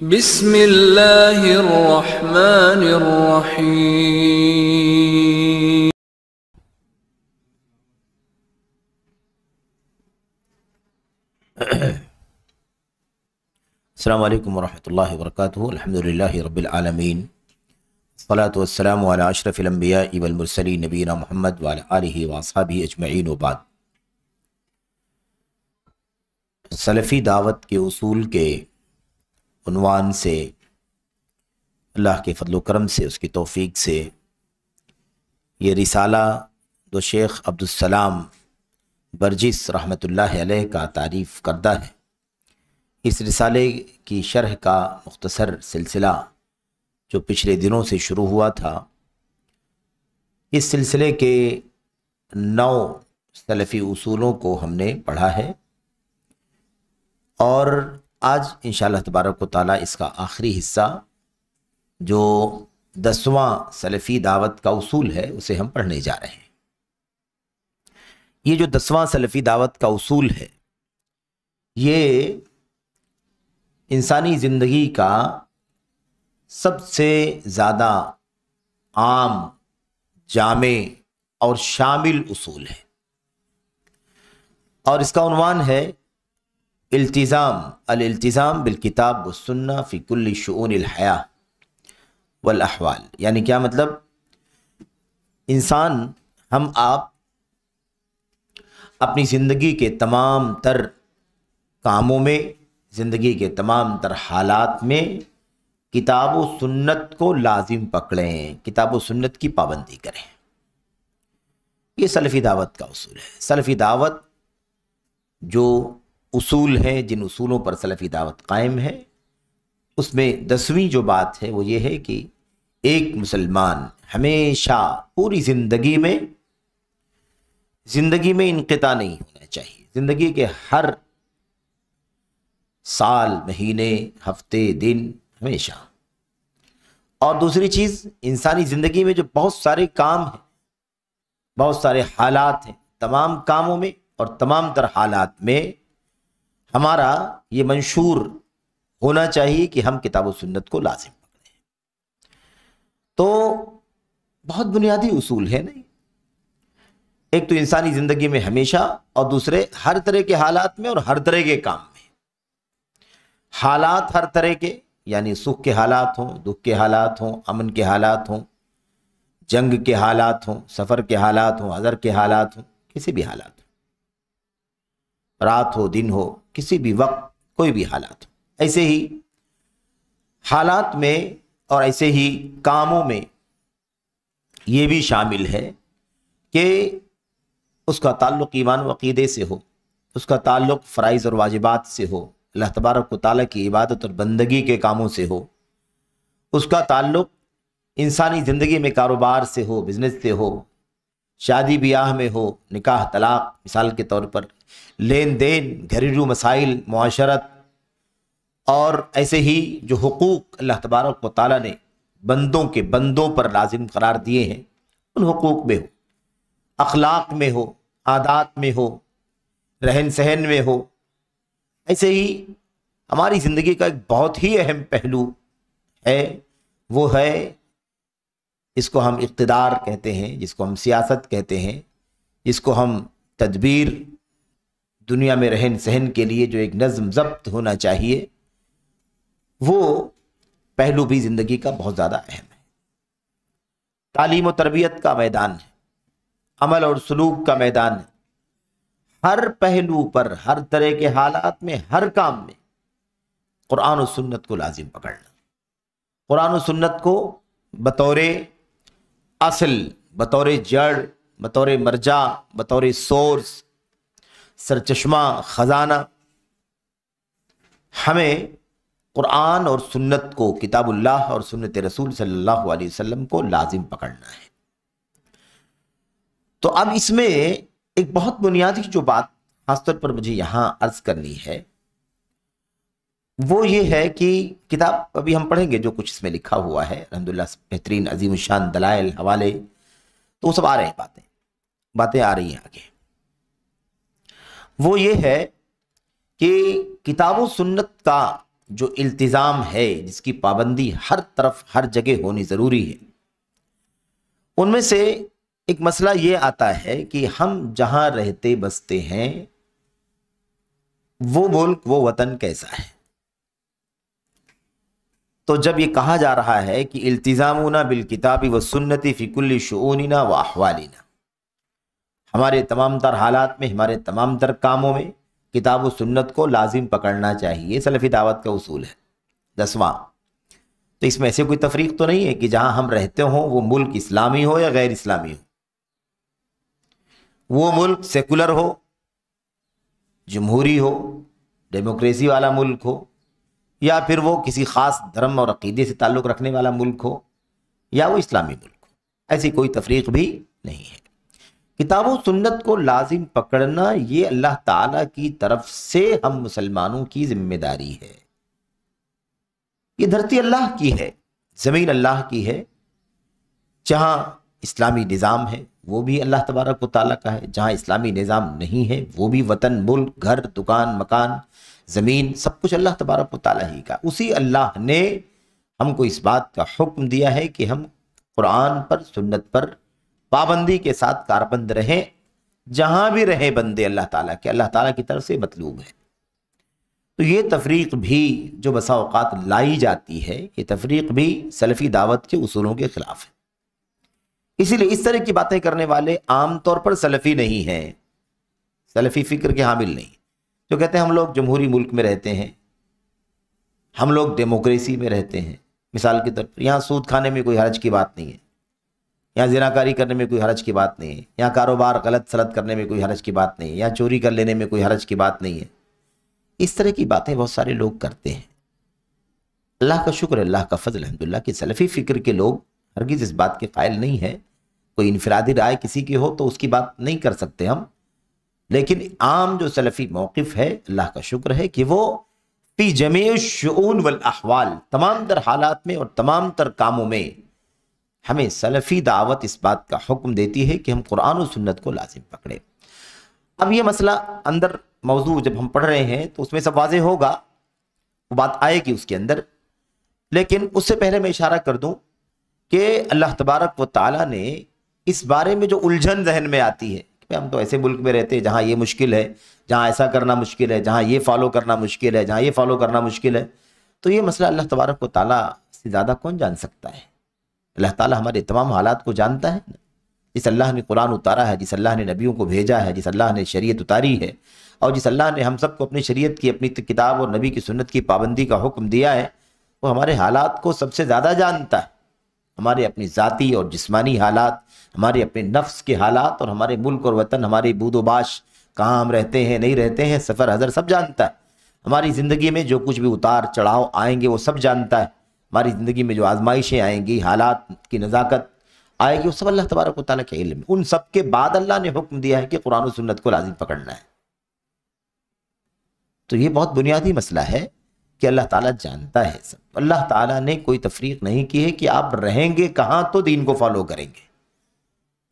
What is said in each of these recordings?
بسم اللہ الرحمن الرحیم۔ السلام علیکم ورحمۃ اللہ وبرکاتہ۔ الحمدللہ رب العالمین، الصلاۃ والسلام علی اشرف الانبیاء والمرسلین نبینا محمد وعلی آلہ واصحابہ اجمعین وبعد۔ سلفی دعوت کے اصول کے عنوان سے اللہ کے فضل و کرم سے، اس کی توفیق سے، یہ رسالہ دو شیخ عبدالسلام برجس رحمۃ اللہ علیہ کا تعریف کردہ ہے۔ اس رسالے کی شرح کا مختصر سلسلہ جو پچھلے دنوں سے شروع ہوا تھا، اس سلسلے کے 9 سلفی اصولوں کو ہم نے پڑھا ہے، اور آج انشاءاللہ تبارک و تعالیٰ اس کا آخری حصہ جو 10واں سلفی دعوت کا اصول ہے اسے ہم پڑھنے جا رہے ہیں۔ یہ جو 10واں سلفی دعوت کا اصول ہے، یہ انسانی زندگی کا سب سے زیادہ عام، جامع اور شامل اصول ہے، اور اس کا عنوان ہے الالتزام بالکتاب والسنہ فی کل شؤون الحیاہ والاحوال۔ یعنی کیا مطلب؟ انسان، ہم آپ اپنی زندگی کے تمام تر کاموں میں، زندگی کے تمام تر حالات میں کتاب و سنت کو لازم پکڑیں، کتاب و سنت کی پابندی کریں۔ یہ سلفی دعوت کا اصول ہے۔ سلفی دعوت جو اصول ہیں، جن اصولوں پر سلفی دعوت قائم ہے، اس میں 10ویں جو بات ہے وہ یہ ہے کہ ایک مسلمان ہمیشہ پوری زندگی میں انقطاع نہیں ہونا چاہیے، زندگی کے ہر سال، مہینے، ہفتے، دن، ہمیشہ۔ اور دوسری چیز، انسانی زندگی میں جو بہت سارے کام ہیں، بہت سارے حالات ہیں، تمام کاموں میں اور تمام تر حالات میں ہمارا یہ منشور ہونا چاہیے کہ ہم کتاب و سنت کو لازم پکڑیں۔ تو بہت بنیادی اصول ہے نہیں؟ ایک تو انسانی زندگی میں ہمیشہ، اور دوسرے ہر طرح کے حالات میں اور ہر طرح کے کام میں۔ حالات ہر طرح کے، یعنی سکھ کے حالات ہوں، دکھ کے حالات ہوں، امن کے حالات ہوں، جنگ کے حالات ہوں، سفر کے حالات ہوں، حضر کے حالات ہوں، کسی بھی حالات ہوں، رات ہو، دن ہو، کسی بھی وقت، کوئی بھی حالات ہو، ایسے ہی حالات میں اور ایسے ہی کاموں میں یہ بھی شامل ہے کہ اس کا تعلق ایمان و عقیدے سے ہو، اس کا تعلق فرائض اور واجبات سے ہو، اللہ تبارک و تعالیٰ کی عبادت اور بندگی کے کاموں سے ہو، اس کا تعلق انسانی زندگی میں کاروبار سے ہو، بزنس سے ہو، شادی بیاہ میں ہو، نکاح طلاق مثال کے طور پر، لین دین، گھریلو مسائل، معاشرت، اور ایسے ہی جو حقوق اللہ تبارک و تعالیٰ نے بندوں پر لازم قرار دیے ہیں، ان حقوق میں ہو، اخلاق میں ہو، عادات میں ہو، رہن سہن میں ہو۔ ایسے ہی ہماری زندگی کا ایک بہت ہی اہم پہلو ہے، وہ ہے، اس کو ہم اقتدار کہتے ہیں، جس کو ہم سیاست کہتے ہیں، جس کو ہم تدبیر، دنیا میں رہن سہن کے لیے جو ایک نظم ضبط ہونا چاہیے، وہ پہلو بھی زندگی کا بہت زیادہ اہم ہے۔ تعلیم و تربیت کا میدان ہے، عمل اور سلوک کا میدان ہے۔ ہر پہلو پر، ہر طرح کے حالات میں، ہر کام میں قرآن و سنت کو لازم پکڑنا، قرآن و سنت کو بطور اصل، بطور جڑ، بطور مرجع، بطور سورس، سرچشمہ، خزانہ، ہمیں قرآن اور سنت کو، کتاب اللہ اور سنت رسول صلی اللہ علیہ وسلم کو لازم پکڑنا ہے۔ تو اب اس میں ایک بہت بنیادی جو بات خاص طور پر مجھے یہاں عرض کرنی ہے، وہ یہ ہے کہ کتاب ابھی ہم پڑھیں گے جو کچھ اس میں لکھا ہوا ہے، الحمدللہ بہترین عظیم الشان دلائل، حوالے، تو وہ سب آ رہے ہیں، باتیں آ رہی ہیں آگے۔ وہ یہ ہے کہ کتاب و سنت کا جو التزام ہے، جس کی پابندی ہر طرف ہر جگہ ہونی ضروری ہے، ان میں سے ایک مسئلہ یہ آتا ہے کہ ہم جہاں رہتے بستے ہیں وہ ملک وہ وطن کیسا ہے۔ تو جب یہ کہا جا رہا ہے کہ التزامنا بالکتاب والسنت فی کل شؤوننا و احوالنا، ہمارے تمام تر حالات میں، ہمارے تمام تر کاموں میں کتاب و سنت کو لازم پکڑنا چاہیے، سلفی دعوت کا اصول ہے۔ 10واں، تو اس میں ایسے کوئی تفریق تو نہیں ہے کہ جہاں ہم رہتے ہوں وہ ملک اسلامی ہو یا غیر اسلامی ہو، وہ ملک سیکولر ہو، جمہوری ہو، ڈیموکریسی والا ملک ہو، یا پھر وہ کسی خاص دھرم اور عقیدے سے تعلق رکھنے والا ملک ہو، یا وہ اسلامی ملک ہو، ایسی کوئی تفریق بھی نہیں ہے۔ کتاب و سنت کو لازم پکڑنا یہ اللہ تعالیٰ کی طرف سے ہم مسلمانوں کی ذمہ داری ہے۔ یہ دھرتی اللہ کی ہے، زمین اللہ کی ہے، جہاں اسلامی نظام ہے وہ بھی اللہ تبارک و تعالیٰ کا ہے، جہاں اسلامی نظام نہیں ہے وہ بھی وطن، ملک، گھر، دکان، مکان، زمین، سب کچھ اللہ تبارک و تعالیٰ ہی کا۔ اسی اللہ نے ہم کو اس بات کا حکم دیا ہے کہ ہم قرآن پر، سنت پر پابندی کے ساتھ کاربند رہیں، جہاں بھی رہے بندے اللہ تعالیٰ کے، اللہ تعالیٰ کی طرف سے مطلوب ہے۔ تو یہ تفریق بھی جو بسا اوقات لائی جاتی ہے، یہ تفریق بھی سلفی دعوت کے اصولوں کے خلاف ہے۔ اسی لیے اس طرح کی باتیں کرنے والے عام طور پر سلفی نہیں ہیں، سلفی فکر کے حامل نہیں، جو کہتے ہیں ہم لوگ جمہوری ملک میں رہتے ہیں، ہم لوگ ڈیموکریسی میں رہتے ہیں۔ مثال کے طور پر یہاں سود کھانے میں کوئی حرج کی بات نہیں ہے، یہاں زناکاری کرنے میں کوئی حرج کی بات نہیں ہے، یہاں کاروبار غلط سلط کرنے میں کوئی حرج کی بات نہیں ہے، یہاں چوری کر لینے میں کوئی حرج کی بات نہیں ہے۔ اس طرح کی باتیں بہت سارے لوگ کرتے ہیں۔ اللہ کا شکر ہے، اللہ کا فضل الحمدللہ کہ سلفی فکر کے لوگ ہرگز اس بات کے قائل نہیں ہیں۔ کوئی انفرادی رائے کسی کی ہو تو اس کی بات نہیں کر سکتے ہم، لیکن عام جو سلفی موقف ہے، اللہ کا شکر ہے کہ وہ فی جمیع الشؤون والاحوال، تمام تر حالات میں اور تمام تر کاموں میں ہمیں سلفی دعوت اس بات کا حکم دیتی ہے کہ ہم قرآن و سنت کو لازم پکڑیں۔ اب یہ مسئلہ اندر موضوع جب ہم پڑھ رہے ہیں تو اس میں سب واضح ہوگا، وہ بات آئے گی اس کے اندر، لیکن اس سے پہلے میں اشارہ کر دوں کہ اللہ تبارک و تعالیٰ نے اس بارے میں جو الجھن ذہن میں آتی ہے کہ ہم تو ایسے ملک میں رہتے ہیں جہاں یہ مشکل ہے، جہاں ایسا کرنا مشکل ہے، جہاں یہ فالو کرنا مشکل ہے، جہاں یہ فالو کرنا مشکل ہے، تو یہ مسئلہ اللہ تبارک و تعالیٰ سے زیادہ کون جان سکتا ہے؟ اللہ تعالیٰ ہمارے تمام حالات کو جانتا ہے۔ جس اللہ نے قرآن اتارا ہے، جس اللہ نے نبیوں کو بھیجا ہے، جس اللہ نے شریعت اتاری ہے، اور جس اللہ نے ہم سب کو اپنی شریعت کی، اپنی کتاب اور نبی کی سنت کی پابندی کا حکم دیا ہے، وہ ہمارے حالات کو سب سے زیادہ جانتا ہے، ہمارے اپنی ذاتی اور جسمانی حالات، ہمارے اپنے نفس کے حالات، اور ہمارے ملک اور وطن، ہماری بود و باش، کہاں ہم رہتے ہیں نہیں رہتے ہیں، سفر حضر، سب جانتا ہے۔ ہماری زندگی میں جو کچھ بھی اتار چڑھاؤ آئیں گے وہ سب جانتا ہے۔ ہماری زندگی میں جو آزمائشیں آئیں گی، حالات کی نزاکت آئے گی، وہ سب اللہ تبارک و تعالیٰ کے علم ہے۔ ان سب کے بعد اللہ نے حکم دیا ہے کہ قرآن و سنت کو لازم پکڑنا ہے۔ تو یہ بہت بنیادی مسئلہ ہے کہ اللہ تعالیٰ جانتا ہے سب۔ اللہ تعالیٰ نے کوئی تفریق نہیں کی ہے کہ آپ رہیں گے کہاں تو دین کو فالو کریں گے،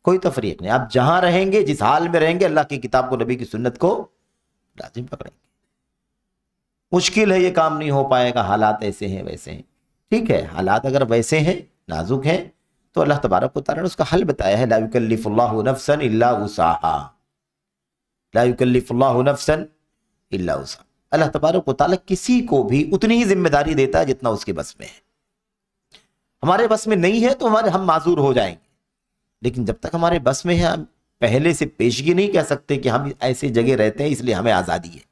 کوئی تفریق نہیں۔ آپ جہاں رہیں گے، جس حال میں رہیں گے، اللہ کی کتاب کو، نبی کی سنت کو لازم پکڑیں گے۔ مشکل ہے، یہ کام نہیں ہو پائے گا، حالات ایسے ہیں ویسے ہیں، ٹھیک ہے، حالات اگر ویسے ہیں، نازک ہیں، تو اللہ تبارک و تعالیٰ نے اس کا حل بتایا ہے۔ لا یکلف اللہ نفسا الا وسعها، لا یکلف اللہ نفسا الا وسعها۔ اللہ تبارک و تعالیٰ کسی کو بھی اتنی ہی ذمہ داری دیتا ہے جتنا اس کے بس میں ہے۔ ہمارے بس میں نہیں ہے تو ہم معذور ہو جائیں گے، لیکن جب تک ہمارے بس میں ہے، ہم پہلے سے پیشگی نہیں کہہ سکتے کہ ہم ایسی جگہ رہتے ہیں اس لیے ہمیں آزادی ہے۔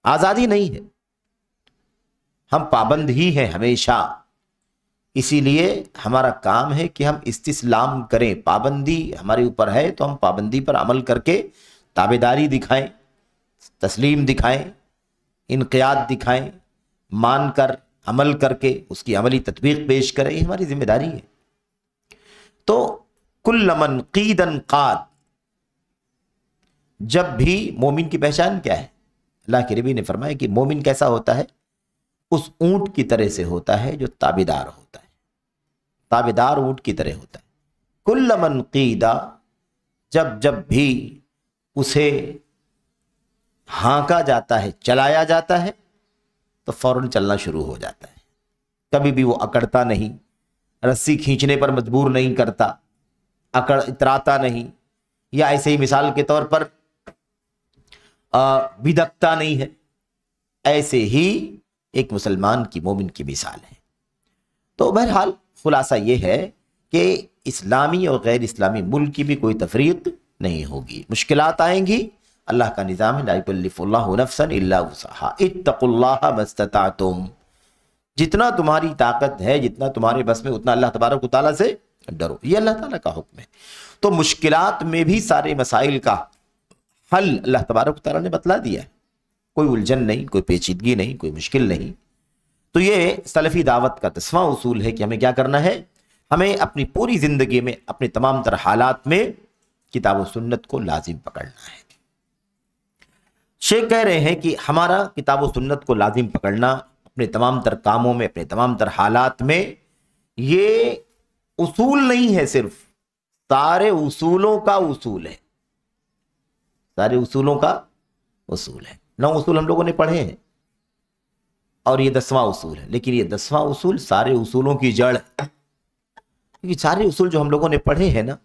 آزادی نہیں ہے، ہم پابند ہی ہیں ہمیشہ۔ اسی لیے ہمارا کام ہے کہ ہم استسلام کریں، پابندی ہمارے اوپر ہے تو ہم پابندی پر عمل کر کے تابعداری دکھائیں، تسلیم دکھائیں، انقیاد دکھائیں، مان کر عمل کر کے اس کی عملی تطبیق پیش کریں، یہ ہماری ذمہ داری ہے۔ تو کل من قیدا قاد، جب بھی مومن کی پہچان کیا ہے؟ اللہ کے نبی نے فرمایا کہ مومن کیسا ہوتا ہے؟ اس اونٹ کی طرح سے ہوتا ہے جو تابعدار ہوتا ہے، تابعدار اونٹ کی طرح ہوتا ہے۔ کل من قیدا، جب بھی اسے ہانکا جاتا ہے، چلایا جاتا ہے، तो फौरन चलना शुरू हो जाता है। कभी भी वो अकड़ता नहीं, रस्सी खींचने पर मजबूर नहीं करता, इतराता नहीं, या ऐसे ही मिसाल के तौर पर बिदकता नहीं है। ऐसे ही एक मुसलमान की, मोमिन की मिसाल है। तो बहरहाल खुलासा ये है कि इस्लामी और गैर इस्लामी मुल्क की भी कोई तफरीक नहीं होगी। मुश्किलात आएंगी, अल्लाह का निज़ाम है, ला युकल्लिफुल्लाहु नफ्सन इल्ला वुसअहा, इत्तकुल्लाह मस्तताअतुम। जितना तुम्हारी ताकत है, जितना तुम्हारे बस में, उतना अल्लाह तबारक व तआला से डरो। ये अल्लाह ताला का हुक्म है। तो मुश्किलात में भी सारे मसाइल का हल अल्लाह तबारक व तआला ने बतला दिया है। कोई उलझन नहीं, कोई पेचीदगी नहीं, कोई मुश्किल नहीं। तो ये सलफ़ी दावत का 10वां उसूल है कि हमें क्या करना है। हमें अपनी पूरी ज़िंदगी में, अपने तमाम तर हालात में किताब व सुन्नत को लाजिम पकड़ना है। शेख कह रहे हैं कि हमारा किताब व सुन्नत को लाजिम पकड़ना अपने तमाम तर कामों में, अपने तमाम तर हालात में, ये उसूल नहीं है, सिर्फ सारे उसूलों का उसूल है। सारे उसूलों का उसूल है। 9 उसूल हम लोगों ने पढ़े हैं और ये 10वां उसूल है। लेकिन ये 10वां उसूल सारे उसूलों की जड़ है, क्योंकि सारे उसूल जो हम लोगों ने पढ़े हैं ना,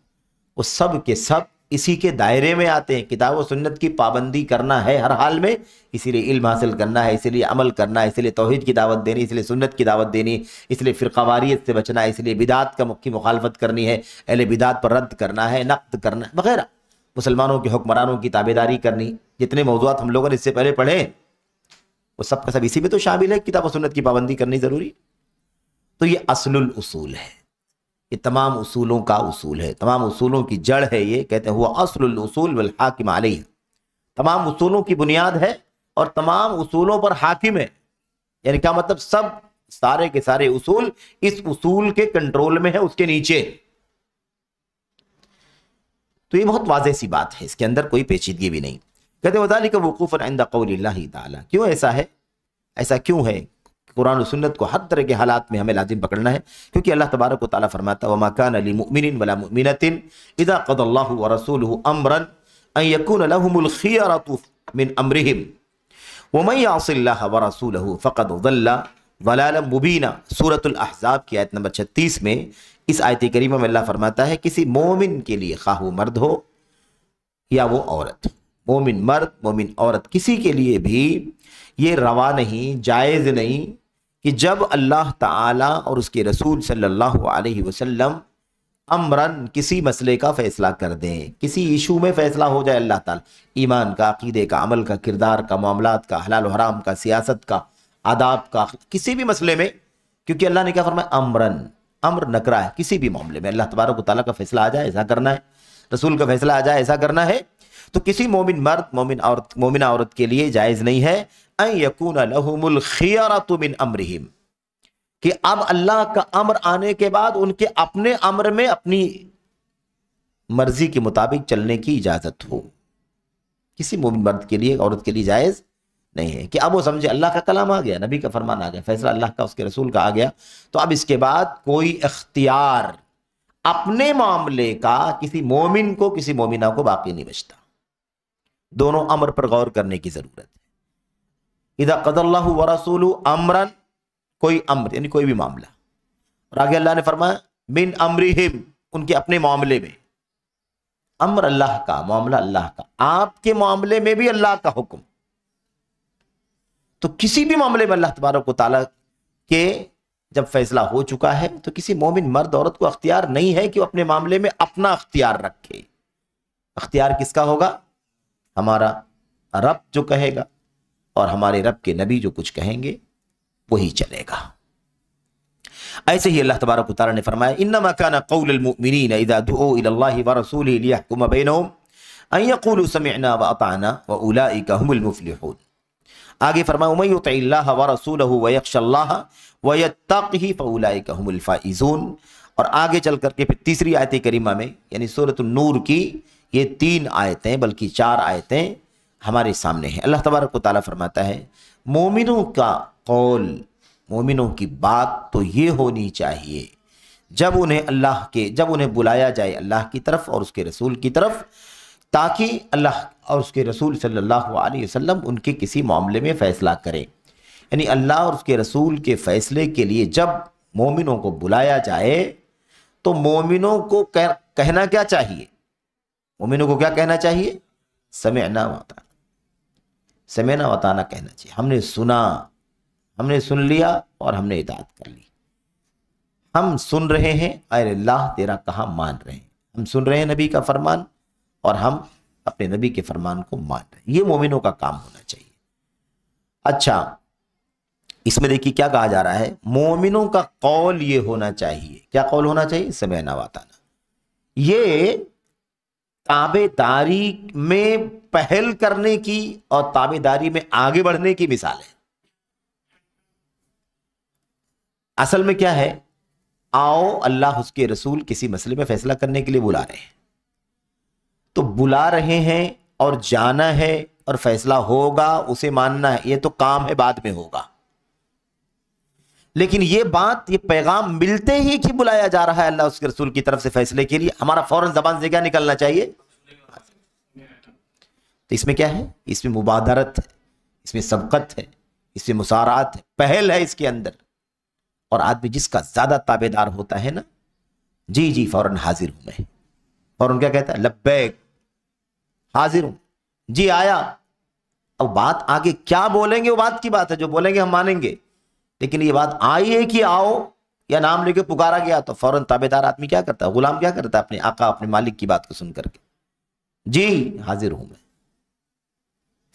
वो सब के सब इसी के दायरे में आते हैं। किताब और सुन्नत की पाबंदी करना है हर हाल में, इसीलिए इल्म हासिल करना है, इसीलिए अमल करना है, इसलिए तौहीद की दावत देनी, इसलिए सुन्नत की दावत देनी, इसलिए फ़िरक़ावारियत से बचना है, इसलिए बिदात की मुखालफत करनी है, अहले बिदात पर रद्द करना है, नक़्द करना है वगैरह, मुसलमानों के हुक्मरानों की ताबेदारी करनी। जितने मौज़ूआत हम लोगों ने इससे पहले पढ़े वो सब का सब इसी में तो शामिल है। किताब और सुन्नत की पाबंदी करनी ज़रूरी। तो ये असलुल उसूल है, ये तमाम उसूलों का उसूल है, तमाम उसूलों की जड़ है। ये कहते हैं हुआ असलुल उसूल वल हाकिम अलैह, तमाम उसूलों की बुनियाद है और तमाम उसूलों पर हाकिम है। यानी क्या मतलब, सब सारे के सारे उसूल इस उसूल के कंट्रोल में है, उसके नीचे। तो ये बहुत वाज़ेह सी बात है, इसके अंदर कोई पेचीदगी भी नहीं। कहते वज़ालिका वक़ूफ़न इंद क़ौलिल्लाहि ताला। क्यों ऐसा है? ऐसा क्यों है? कुरान और सुन्नत को हर तरह के हालात में हमें लाजिम पकड़ना है, क्योंकि अल्लाह तबारक व तआला फरमाता है वमा कान लिमुमिनिन वला मुमिनतिन इज़ा क़ज़ल्लाहु व रसूलुहु अम्रन अन यकून लहुमुल खियरतु मिन अम्रिहिम वमन यअसिल्लाह व रसूलहु फ़क़द ज़ल्ला ज़लालन मुबीना। सूरतुल अहज़ाब की आयत नंबर 36 में इस आयत करीमा में अल्लाह फरमाता है किसी मोमिन के लिए, खा वो मर्द हो या वो औरत, मोमिन मर्द मोमिन औरत, किसी के लिए भी ये रवा नहीं, जायज़ नहीं कि जब अल्लाह ताला और उसके रसूल सल्लल्लाहु अलैहि वसल्लम अमरन किसी मसले का फ़ैसला कर दें, किसी इशू में फ़ैसला हो जाए, अल्लाह ताला ईमान का, अक़ीदे का, अमल का, किरदार का, मामलात का, हलाल हराम का, सियासत का, आदाब का, किसी भी मसले में। क्योंकि अल्लाह ने क्या फरमाया, अमरन, अम्र नकरा है, किसी भी मामले में अल्लाह तबारक व तआला का फ़ैसला आ जाए ऐसा करना है, रसूल का फ़ैसला आ जाए ऐसा करना है, तो किसी मोमिन मर्द मोमिना औरत के लिए जायज़ नहीं है अन यकून लहुमुल खियरतु मिन अम्रिहिम, कि अब अल्लाह का अम्र आने के बाद उनके अपने अम्र में अपनी मर्जी के मुताबिक चलने की इजाज़त हो। किसी मोमिन मर्द के लिए, औरत के लिए जायज़ नहीं है कि अब वो समझे अल्लाह का कलाम आ गया, नबी का फरमान आ गया, फैसला अल्लाह का उसके रसूल का आ गया, तो अब इसके बाद कोई इख्तियार अपने मामले का किसी मोमिन को, किसी मोमिना को बाकी नहीं बचता। दोनों अमर पर गौर करने की जरूरत है। इज़ा क़ज़ल्लाहु व रसूलुहु अमरन, कोई अम्र यानी कोई भी मामला, और आगे अल्लाह ने फरमाया मिन अम्रिहिम, उनके अपने मामले में। अम्र अल्लाह का, मामला अल्लाह का, आपके मामले में भी अल्लाह का हुक्म। तो किसी भी मामले में अल्लाह तबारक व तआला के जब फैसला हो चुका है तो किसी मोमिन मर्द औरत को अख्तियार नहीं है कि वो अपने मामले में अपना अख्तियार रखे। अख्तियार किसका होगा? हमारा रब जो कहेगा और हमारे रब के नबी जो कुछ कहेंगे वही चलेगा। ऐसे ही अल्लाह तबारक व तआला ने फरमाया इन्नमा काना क़ौलुल मुमिनीना इज़ा दुऊ इलल्लाहि व रसूलिहि लियहकुम बैनहुम अन यक़ूलू समिअना व अतअना व उलाइका हुमुल मुफ़्लिहून। आगे फरमाया उमन युतिइल्लाह व रसूलहु व यख्शल्लाह व यत्तक़िहि फउलाइका हुमुल फ़ाइज़ून। और आगे चल करके फिर तीसरी आयत करीमा में, यानी सूरतुन नूर की ये 3 आयतें बल्कि 4 आयतें हमारे सामने हैं। अल्लाह तबारक व तआला फरमाता है मोमिनों का कौल, मोमिनों की बात तो ये होनी चाहिए जब उन्हें बुलाया जाए अल्लाह की तरफ और उसके रसूल की तरफ, ताकि अल्लाह और उसके रसूल सल्लल्लाहु अलैहि वसल्लम उनके किसी मामले में फ़ैसला करें। یعنی اللہ اور اس کے رسول کے فیصلے کے لیے جب مومنوں کو بلایا جائے تو مومنوں کو کہنا کیا چاہیے؟ مومنوں کو کیا کہنا چاہیے؟ سمعنا واطعنا، سمعنا واطعنا کہنا چاہیے. ہم نے سنا، ہم نے سن لیا اور ہم نے اطاعت کر لی. ہم سن رہے ہیں اے اللہ تیرا کہا مان رہے ہیں، ہم سن رہے ہیں نبی کا فرمان اور ہم اپنے نبی کے فرمان کو مان رہے ہیں. یہ مومنوں کا کام ہونا چاہیے. اچھا، اس میں دیکھیے کیا کہا جا رہا ہے، مومنوں کا قول یہ ہونا چاہیے. کیا قول ہونا چاہیے؟ سمعنا واطعنا. یہ تابع داری میں پہل کرنے کی اور تابع داری میں آگے بڑھنے کی مثال ہے. اصل میں کیا ہے، آؤ اللہ اس کے رسول کسی مسئلے میں فیصلہ کرنے کے لیے بلا رہے ہیں، تو بلا رہے ہیں اور جانا ہے اور فیصلہ ہوگا، اسے ماننا ہے، یہ تو کام ہے، بعد میں ہوگا. لیکن یہ بات، یہ پیغام ملتے ہی کہ بلایا جا رہا ہے اللہ اس کے رسول کی طرف سے فیصلے کے لیے، ہمارا فوراً زبان سے کیا نکلنا چاہیے؟ تو اس میں کیا ہے؟ اس میں مبادرت ہے، اس میں سبقت ہے، اس میں مسارعت ہے، پہل ہے اس کے اندر. اور آدمی جس کا زیادہ تابع دار ہوتا ہے نا، جی جی فوراً حاضر ہوں میں، فوراً کیا کہتا ہے؟ لبیک، حاضر ہوں، جی آیا. اب بات آگے کیا بولیں گے وہ بات کی بات ہے، جو بولیں گے ہم مانیں گے، لیکن یہ بات آئی ہے کہ آؤ یا نام لے کے پکارا گیا تو فوراً تابع دار آدمی کیا کرتا ہے؟ غلام کیا کرتا ہے؟ اپنے آقا، اپنے مالک کی بات کو سن کر کے جی حاضر ہوں میں،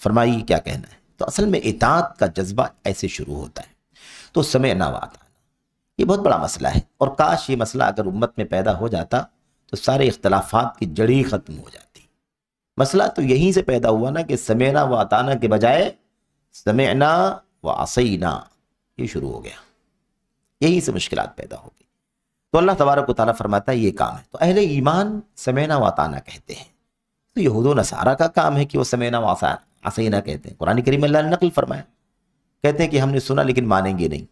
فرمائیے کیا کہنا ہے. تو اصل میں اطاعت کا جذبہ ایسے شروع ہوتا ہے. تو سمعنا واطعنا یہ بہت بڑا مسئلہ ہے، اور کاش یہ مسئلہ اگر امت میں پیدا ہو جاتا تو سارے اختلافات کی جڑی ختم ہو جاتی. مسئلہ تو یہیں سے پیدا ہوا نا کہ سمعنا واطعنا کے بجائے سمعنا وعصینا یہ شروع ہو گیا، یہیں سے مشکلات پیدا ہو گئی. تو اللہ تبارک و تعالیٰ فرماتا ہے یہ کام ہے. تو اہل ایمان سمعنا واطعنا کہتے ہیں. تو یہود و نصارہ کا کام ہے کہ وہ سمعنا وعصینا کہتے ہیں. قرآن کریم اللہ نے نقل فرمایا، کہتے ہیں کہ ہم نے سنا لیکن مانیں گے نہیں،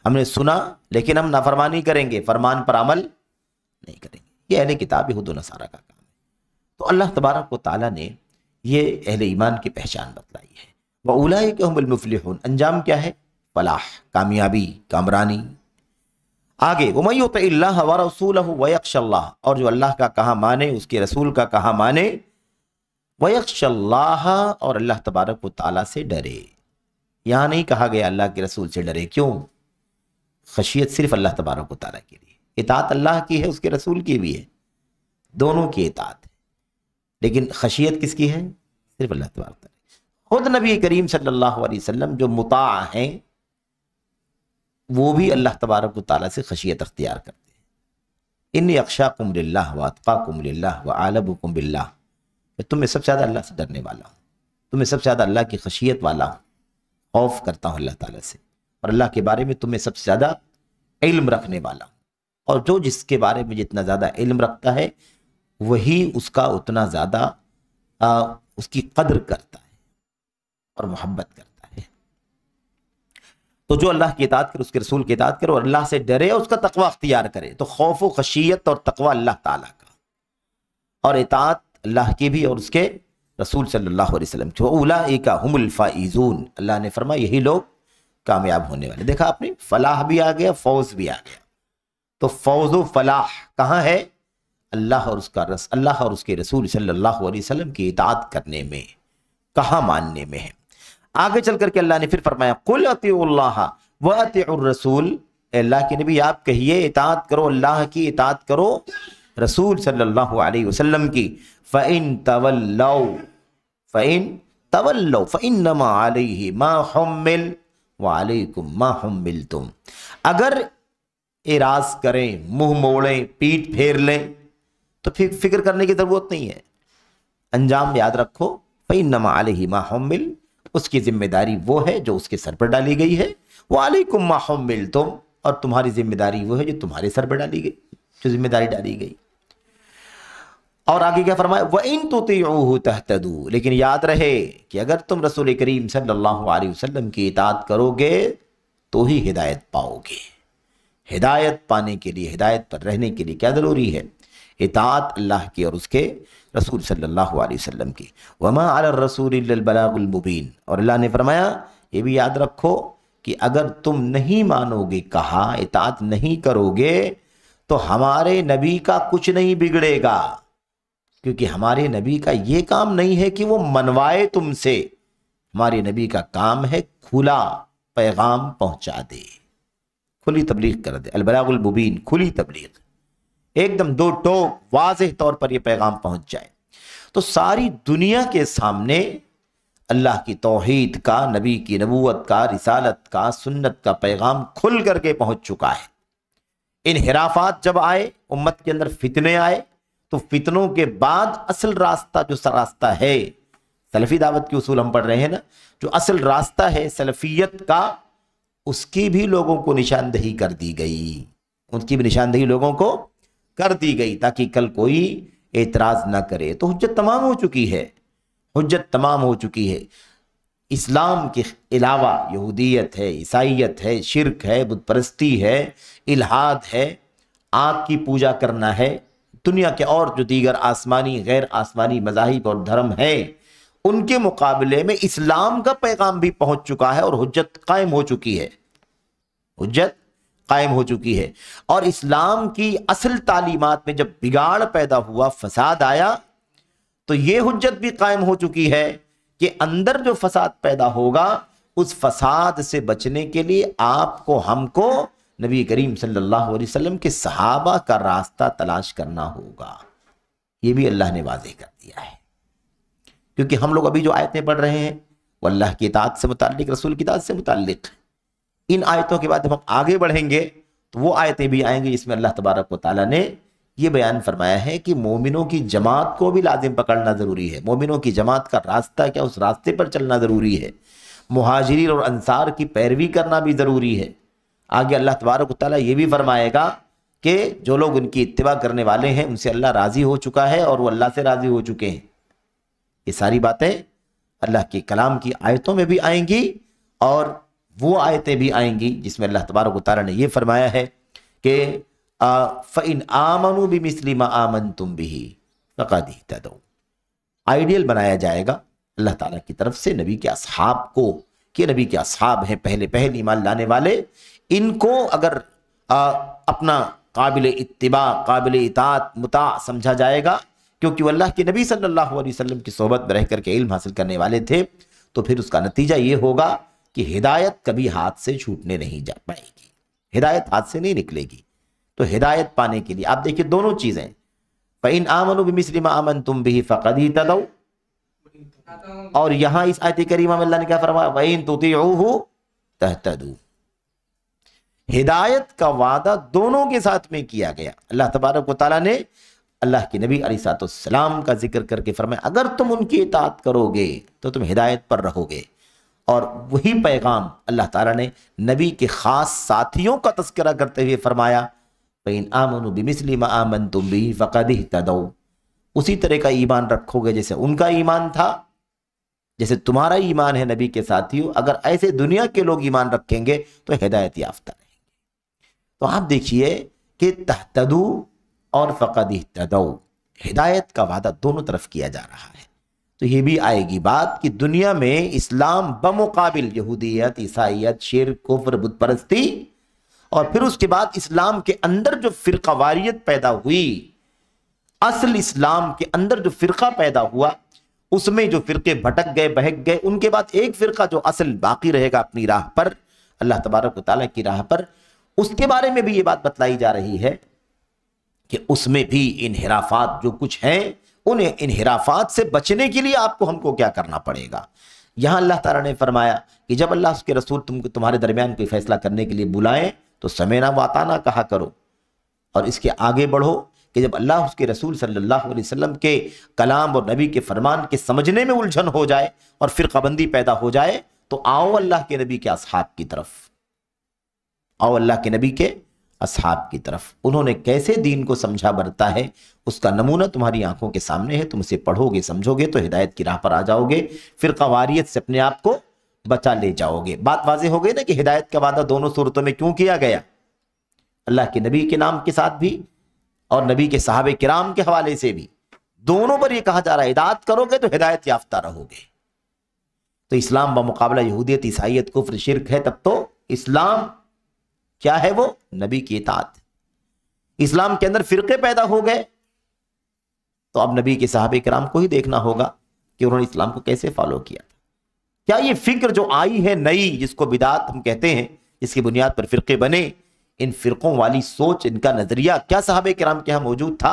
ہم نے سنا لیکن ہم نافرمانی کریں گے، فرمان پر عمل نہیں کریں گے. یہ اہل کتاب یہود و نصارہ کا کام ہے. تو اللہ تبارک و تعالیٰ نے یہ اہل ایمان کی پہچان بتلائی ہے. وَأُولَئِكَ هُمُ الْمُفْلِحُونَ، انجام کیا ہے؟ فلاح، کامیابی، کامرانی. آگے وَمَن يُطِعِ اللَّهَ وَرَسُولَهُ وَيَخْشَ اللَّهَ، اور جو اللہ کا کہا مانے، اس کے رسول کا کہا مانے، وَيَخْشَ اللَّهَ، اور اللہ تبارک و تعالیٰ سے ڈرے. یہاں نہیں کہا گیا اللہ کے رسول سے ڈرے، کیوں؟ خشیت صرف اللہ تبارک و تعالیٰ کے لیے، اطاعت اللہ کی ہے، اس کے رسول کی بھی ہے، دونوں کی اطاعت ہے، لیکن خشیت کس کی ہے؟ صرف اللہ تبارک و تعالیٰ. خود نبی کریم صلی اللہ علیہ وسلم جو مطاع ہیں وہ بھی اللہ تبارک و تعالیٰ سے خشیت اختیار کرتے ہیں. انی اخشاکم للہ واتقاکم للہ وعالمکم باللہ، میں تم میں سب سے زیادہ اللہ سے ڈرنے والا ہوں، تم میں سب سے زیادہ اللہ کی خشیت والا ہوں، خوف کرتا ہوں اللہ تعالیٰ سے، اور اللہ کے بارے میں تم میں سب سے زیادہ علم رکھنے والا ہوں. اور جو جس کے بارے میں جتنا زیادہ علم رکھتا ہے وہی اس کا اتنا زیادہ اس کی قدر کرتا ہے اور محبت کرتا ہے. تو جو اللہ کی اطاعت کرے، اس کے رسول کی اطاعت کرے اور اللہ سے ڈرے اور اس کا تقوی اختیار کرے، تو خوف و خشیت اور تقوی اللہ تعالیٰ کا اور اطاعت اللہ کی بھی اور اس کے رسول صلی اللہ علیہ وسلم کی. اولئک هم الفائزون، اللہ نے فرمایا یہی لوگ کامیاب ہونے والے. دیکھا آپ نے، فلاح بھی آ گیا، فوز بھی آ گیا. تو فوز و فلاح کہاں ہے؟ اللہ اور اس کا اللہ اور اس کے رسول صلی اللہ علیہ وسلم کی اطاعت کرنے میں، کہاں ماننے میں ہے. آگے چل کر کے اللہ نے پھر فرمایا قل اطیعوا اللہ واطیعوا الرسول، اے اللہ کے نبی آپ کہیے اطاعت کرو، اللہ کی اطاعت کرو، رسول صلی اللہ علیہ وسلم کی. فَإِن تَوَلَّوْا فَإِنَّمَا عَلَيْهِ مَا حُمِّلَ وَعَلَيْكُمْ مَا حُمِّلْتُمْ، اگر اعراض کریں، منہ موڑیں، پیٹ پھیر لیں تو پھر فکر کرنے کی ضرورت نہیں ہے، انجام یاد رکھو. فَإِنَّمَا عَلَيْهِ مَا حُمِّلَ، اس کی ذمہ داری وہ ہے جو اس کے سر پر ڈالی گئی ہے. وَعَلَيْكُمْ مَا حُمِّلْتُمْ، اور تمہاری ذمہ داری وہ ہے جو تمہارے سر پر ڈالی گئی، جو ذمہ داری ڈالی گئی. اور آگے کیا فرمایا؟ وَإِن تُطِيعُوهُ تَهْتَدُوا، لیکن یاد رہے کہ اگر تم رسول کریم صلی اللہ علیہ وسلم کی اطاعت کرو گے تو ہی ہدایت پاؤ گے. ہدایت پانے کے لیے، ہدایت پر رہنے کے لیے کیا ضروری ہے؟ اطاعت اللہ کی اور اس کے رسول صلی اللہ علیہ وسلم کی. وَمَا عَلَى الرَّسُولِ إِلَّا الْبَلَاغُ الْمُبِينُ، اور اللہ نے فرمایا یہ بھی یاد رکھو کہ اگر تم نہیں مانو گے کہا، اطاعت نہیں کرو گے، تو ہمارے نبی کا کچھ نہیں بگڑے گا، کیونکہ ہمارے نبی کا یہ کام نہیں ہے کہ وہ منوائے تم سے، ہمارے نبی کا کام ہے کھلا پیغام پہنچا دے، کھلی تبلیغ کر دے، البلاغ المبین، کھلی تبلیغ، ایک دم دو ٹوک واضح طور پر یہ پیغام پہنچ جائے۔ تو ساری دنیا کے سامنے اللہ کی توحید کا، نبی کی نبوت کا، رسالت کا، سنت کا پیغام کھل کر کے پہنچ چکا ہے۔ انحرافات جب آئے، امت کے اندر فتنے آئے، تو فتنوں کے بعد اصل راستہ جو راستہ ہے، سلفی دعوت کے اصول ہم پڑھ رہے ہیں نا، جو اصل راستہ ہے سلفیت کا، اس کی بھی لوگوں کو نشاندہی کر دی گئی، ان کی بھی نشاندہی لوگوں کو کر دی گئی، تاکہ کل کوئی اعتراض نہ کرے۔ تو حجت تمام ہو چکی ہے، حجت تمام ہو چکی ہے۔ اسلام کے علاوہ یہودیت ہے، عیسائیت ہے، شرک ہے، بت پرستی ہے، الہاد ہے، آگ کی پوجا کرنا ہے، دنیا کے اور جو دیگر آسمانی غیر آسمانی مذاہب اور دھرم ہے، ان کے مقابلے میں اسلام کا پیغام بھی پہنچ چکا ہے اور حجت قائم ہو چکی ہے، حجت قائم ہو چکی ہے۔ اور اسلام کی اصل تعلیمات میں جب بگاڑ پیدا ہوا، فساد آیا، تو یہ حجت بھی قائم ہو چکی ہے کہ اندر جو فساد پیدا ہوگا، اس فساد سے بچنے کے لیے آپ کو، ہم کو نبی کریم صلی اللہ علیہ وسلم کے صحابہ کا راستہ تلاش کرنا ہوگا۔ یہ بھی اللہ نے واضح کر دیا ہے، کیونکہ ہم لوگ ابھی جو آیتیں پڑھ رہے ہیں وہ اللہ کی اطاعت سے متعلق، رسول کی اطاعت سے متعلق۔ ان آیتوں کے بعد جب ہم آگے بڑھیں گے تو وہ آیتیں بھی آئیں گی جس میں اللہ تبارک و تعالیٰ نے یہ بیان فرمایا ہے کہ مومنوں کی جماعت کو بھی لازم پکڑنا ضروری ہے، مومنوں کی جماعت کا راستہ کیا، اس راستے پر چلنا ضروری ہے، مہاجرین اور انصار کی پیروی کرنا بھی ضروری ہے۔ آگے اللہ تبارک و تعالیٰ یہ بھی فرمائے گا کہ جو لوگ ان کی اتباع کرنے والے ہیں ان سے اللہ راضی ہو چکا ہے اور وہ اللہ سے راضی ہو چکے ہیں۔ یہ ساری باتیں اللہ کے کلام کی آیتوں میں بھی آئیں گی، اور وہ آیتیں بھی آئیں گی جس میں اللہ تبارک و تعالیٰ نے یہ فرمایا ہے کہ فَإِنْ آمَنُوا بِمِثْلِ مَا آمَنْتُمْ بِهِ فَقَدِ اهْتَدَوْا۔ آئیڈیل بنایا جائے گا اللہ تعالیٰ کی طرف سے نبی کے اصحاب کو، کہ نبی کے اصحاب ہیں پہلے ایمان لانے والے، ان کو اگر اپنا قابل اتباع، قابل اطاعت، مطاع سمجھا جائے گا، کیونکہ وہ اللہ کے نبی صلی اللہ علیہ وسلم کی صحبت میں رہ کر کے علم حاصل کرنے والے تھے، تو پھر اس کا نتیجہ یہ ہوگا کہ ہدایت کبھی ہاتھ سے چھوٹنے نہیں جا پائے گی، ہدایت ہاتھ سے نہیں نکلے گی۔ تو ہدایت پانے کے لیے آپ دیکھیں دونوں چیزیں، فَإِنْ آمَنُوا بِمِثْلِ مَا آمَنْتُمْ بِهِ فَقَدِ اهْتَدَوْا، اور یہاں اس آیت کریمہ میں اللہ نے کیا فرمایا، وَإِن تُطِيعُوهُ تَهْتَدُوا۔ ہدایت کا وعدہ دونوں کے ساتھ میں کیا گیا۔ اللہ تبارک و تعالیٰ نے اللہ کے نبی علیہ السلام کا ذکر کر کے فرمایا اگر تم ان کی اطاعت کرو گے تو تم ہدایت پر رہو گے، اور وہی پیغام اللہ تعالیٰ نے نبی کے خاص ساتھیوں کا تذکرہ کرتے ہوئے فرمایا فَإِنْ آمَنُوا بِمِثْلِ مَا آمَنْتُمْ بِهِ فَقَدِ اهْتَدَوْا۔ اسی طرح کا ایمان رکھو گے جیسے ان کا ایمان تھا، جیسے تمہارا ایمان ہے نبی کے ساتھیوں، اگر ایسے دنیا کے لوگ ایمان رکھیں گے تو ہدایت یافتہ رہیں گے۔ تو آپ دیکھیے کہ تہتدوا اور فقد اہتدوا، ہدایت کا وعدہ دونوں طرف کیا جا رہا ہے۔ تو یہ بھی آئے گی بات کہ دنیا میں اسلام بمقابل یہودیت، عیسائیت، شرک، کفر، بت پرستی، اور پھر اس کے بعد اسلام کے اندر جو فرقہ واریت پیدا ہوئی، اصل اسلام کے اندر جو فرقہ پیدا ہوا، اس میں جو فرقے بھٹک گئے، بہک گئے، ان کے بعد ایک فرقہ جو اصل باقی رہے گا اپنی راہ پر، اللہ تبارک و تعالیٰ کی راہ پر، اس کے بارے میں بھی یہ بات بتلائی جا رہی ہے کہ اس میں بھی انحرافات جو کچھ ہیں، ان انحرافات سے بچنے کے لیے آپ کو، ہم کو کیا کرنا پڑے گا۔ یہاں اللہ تعالیٰ نے فرمایا کہ جب اللہ اس کے رسول تمہارے درمیان کوئی فیصلہ کرنے کے لیے بلائیں تو سمینا واتانا کہا کرو، اور اس کے آگے بڑھو کہ جب اللہ اس کے رسول صلی اللہ علیہ وسلم کے کلام اور نبی کے فرمان کے سمجھنے میں الجھن ہو جائے اور فرقہ بندی پیدا ہو جائے تو آؤ اللہ کے نبی کے اصحاب کی طرف، آؤ اللہ کے نبی کے اصحاب کی طرف۔ انہوں نے کیسے دین کو سمجھا برتا ہے اس کا نمونہ تمہاری آنکھوں کے سامنے ہے، تم اسے پڑھو گے، سمجھو گے تو ہدایت کی راہ پر آ جاؤ گے، فرقہ واریت سے اپنے آپ کو بچا لے جاؤ گے۔ بات واضح ہو گئی نا کہ ہدایت کا وعدہ دونوں صورتوں میں کیوں کیا گیا، اللہ کے نبی کے نام کے ساتھ بھی اور نبی کے صحابہ کرام کے حوالے سے بھی، دونوں پر یہ کہا جا رہا ہے اطاعت کرو گے تو ہدایت یافتہ رہو گے۔ तो इस्लाम बमुकाबला यहूदियत, ईसाइयत, कुफ्र, शिरक है, तब तो इस्लाम क्या है? वो नबी की इताअत। इस्लाम के अंदर फिरके पैदा हो गए तो अब नबी के सहाबे किराम को ही देखना होगा कि उन्होंने इस्लाम को कैसे फॉलो किया था। क्या ये फिक्र जो आई है नई, जिसको बिदात हम कहते हैं, जिसकी बुनियाद पर फिरके बने, इन फिरकों वाली सोच, इनका नजरिया क्या सहाबे किराम के यहाँ मौजूद था?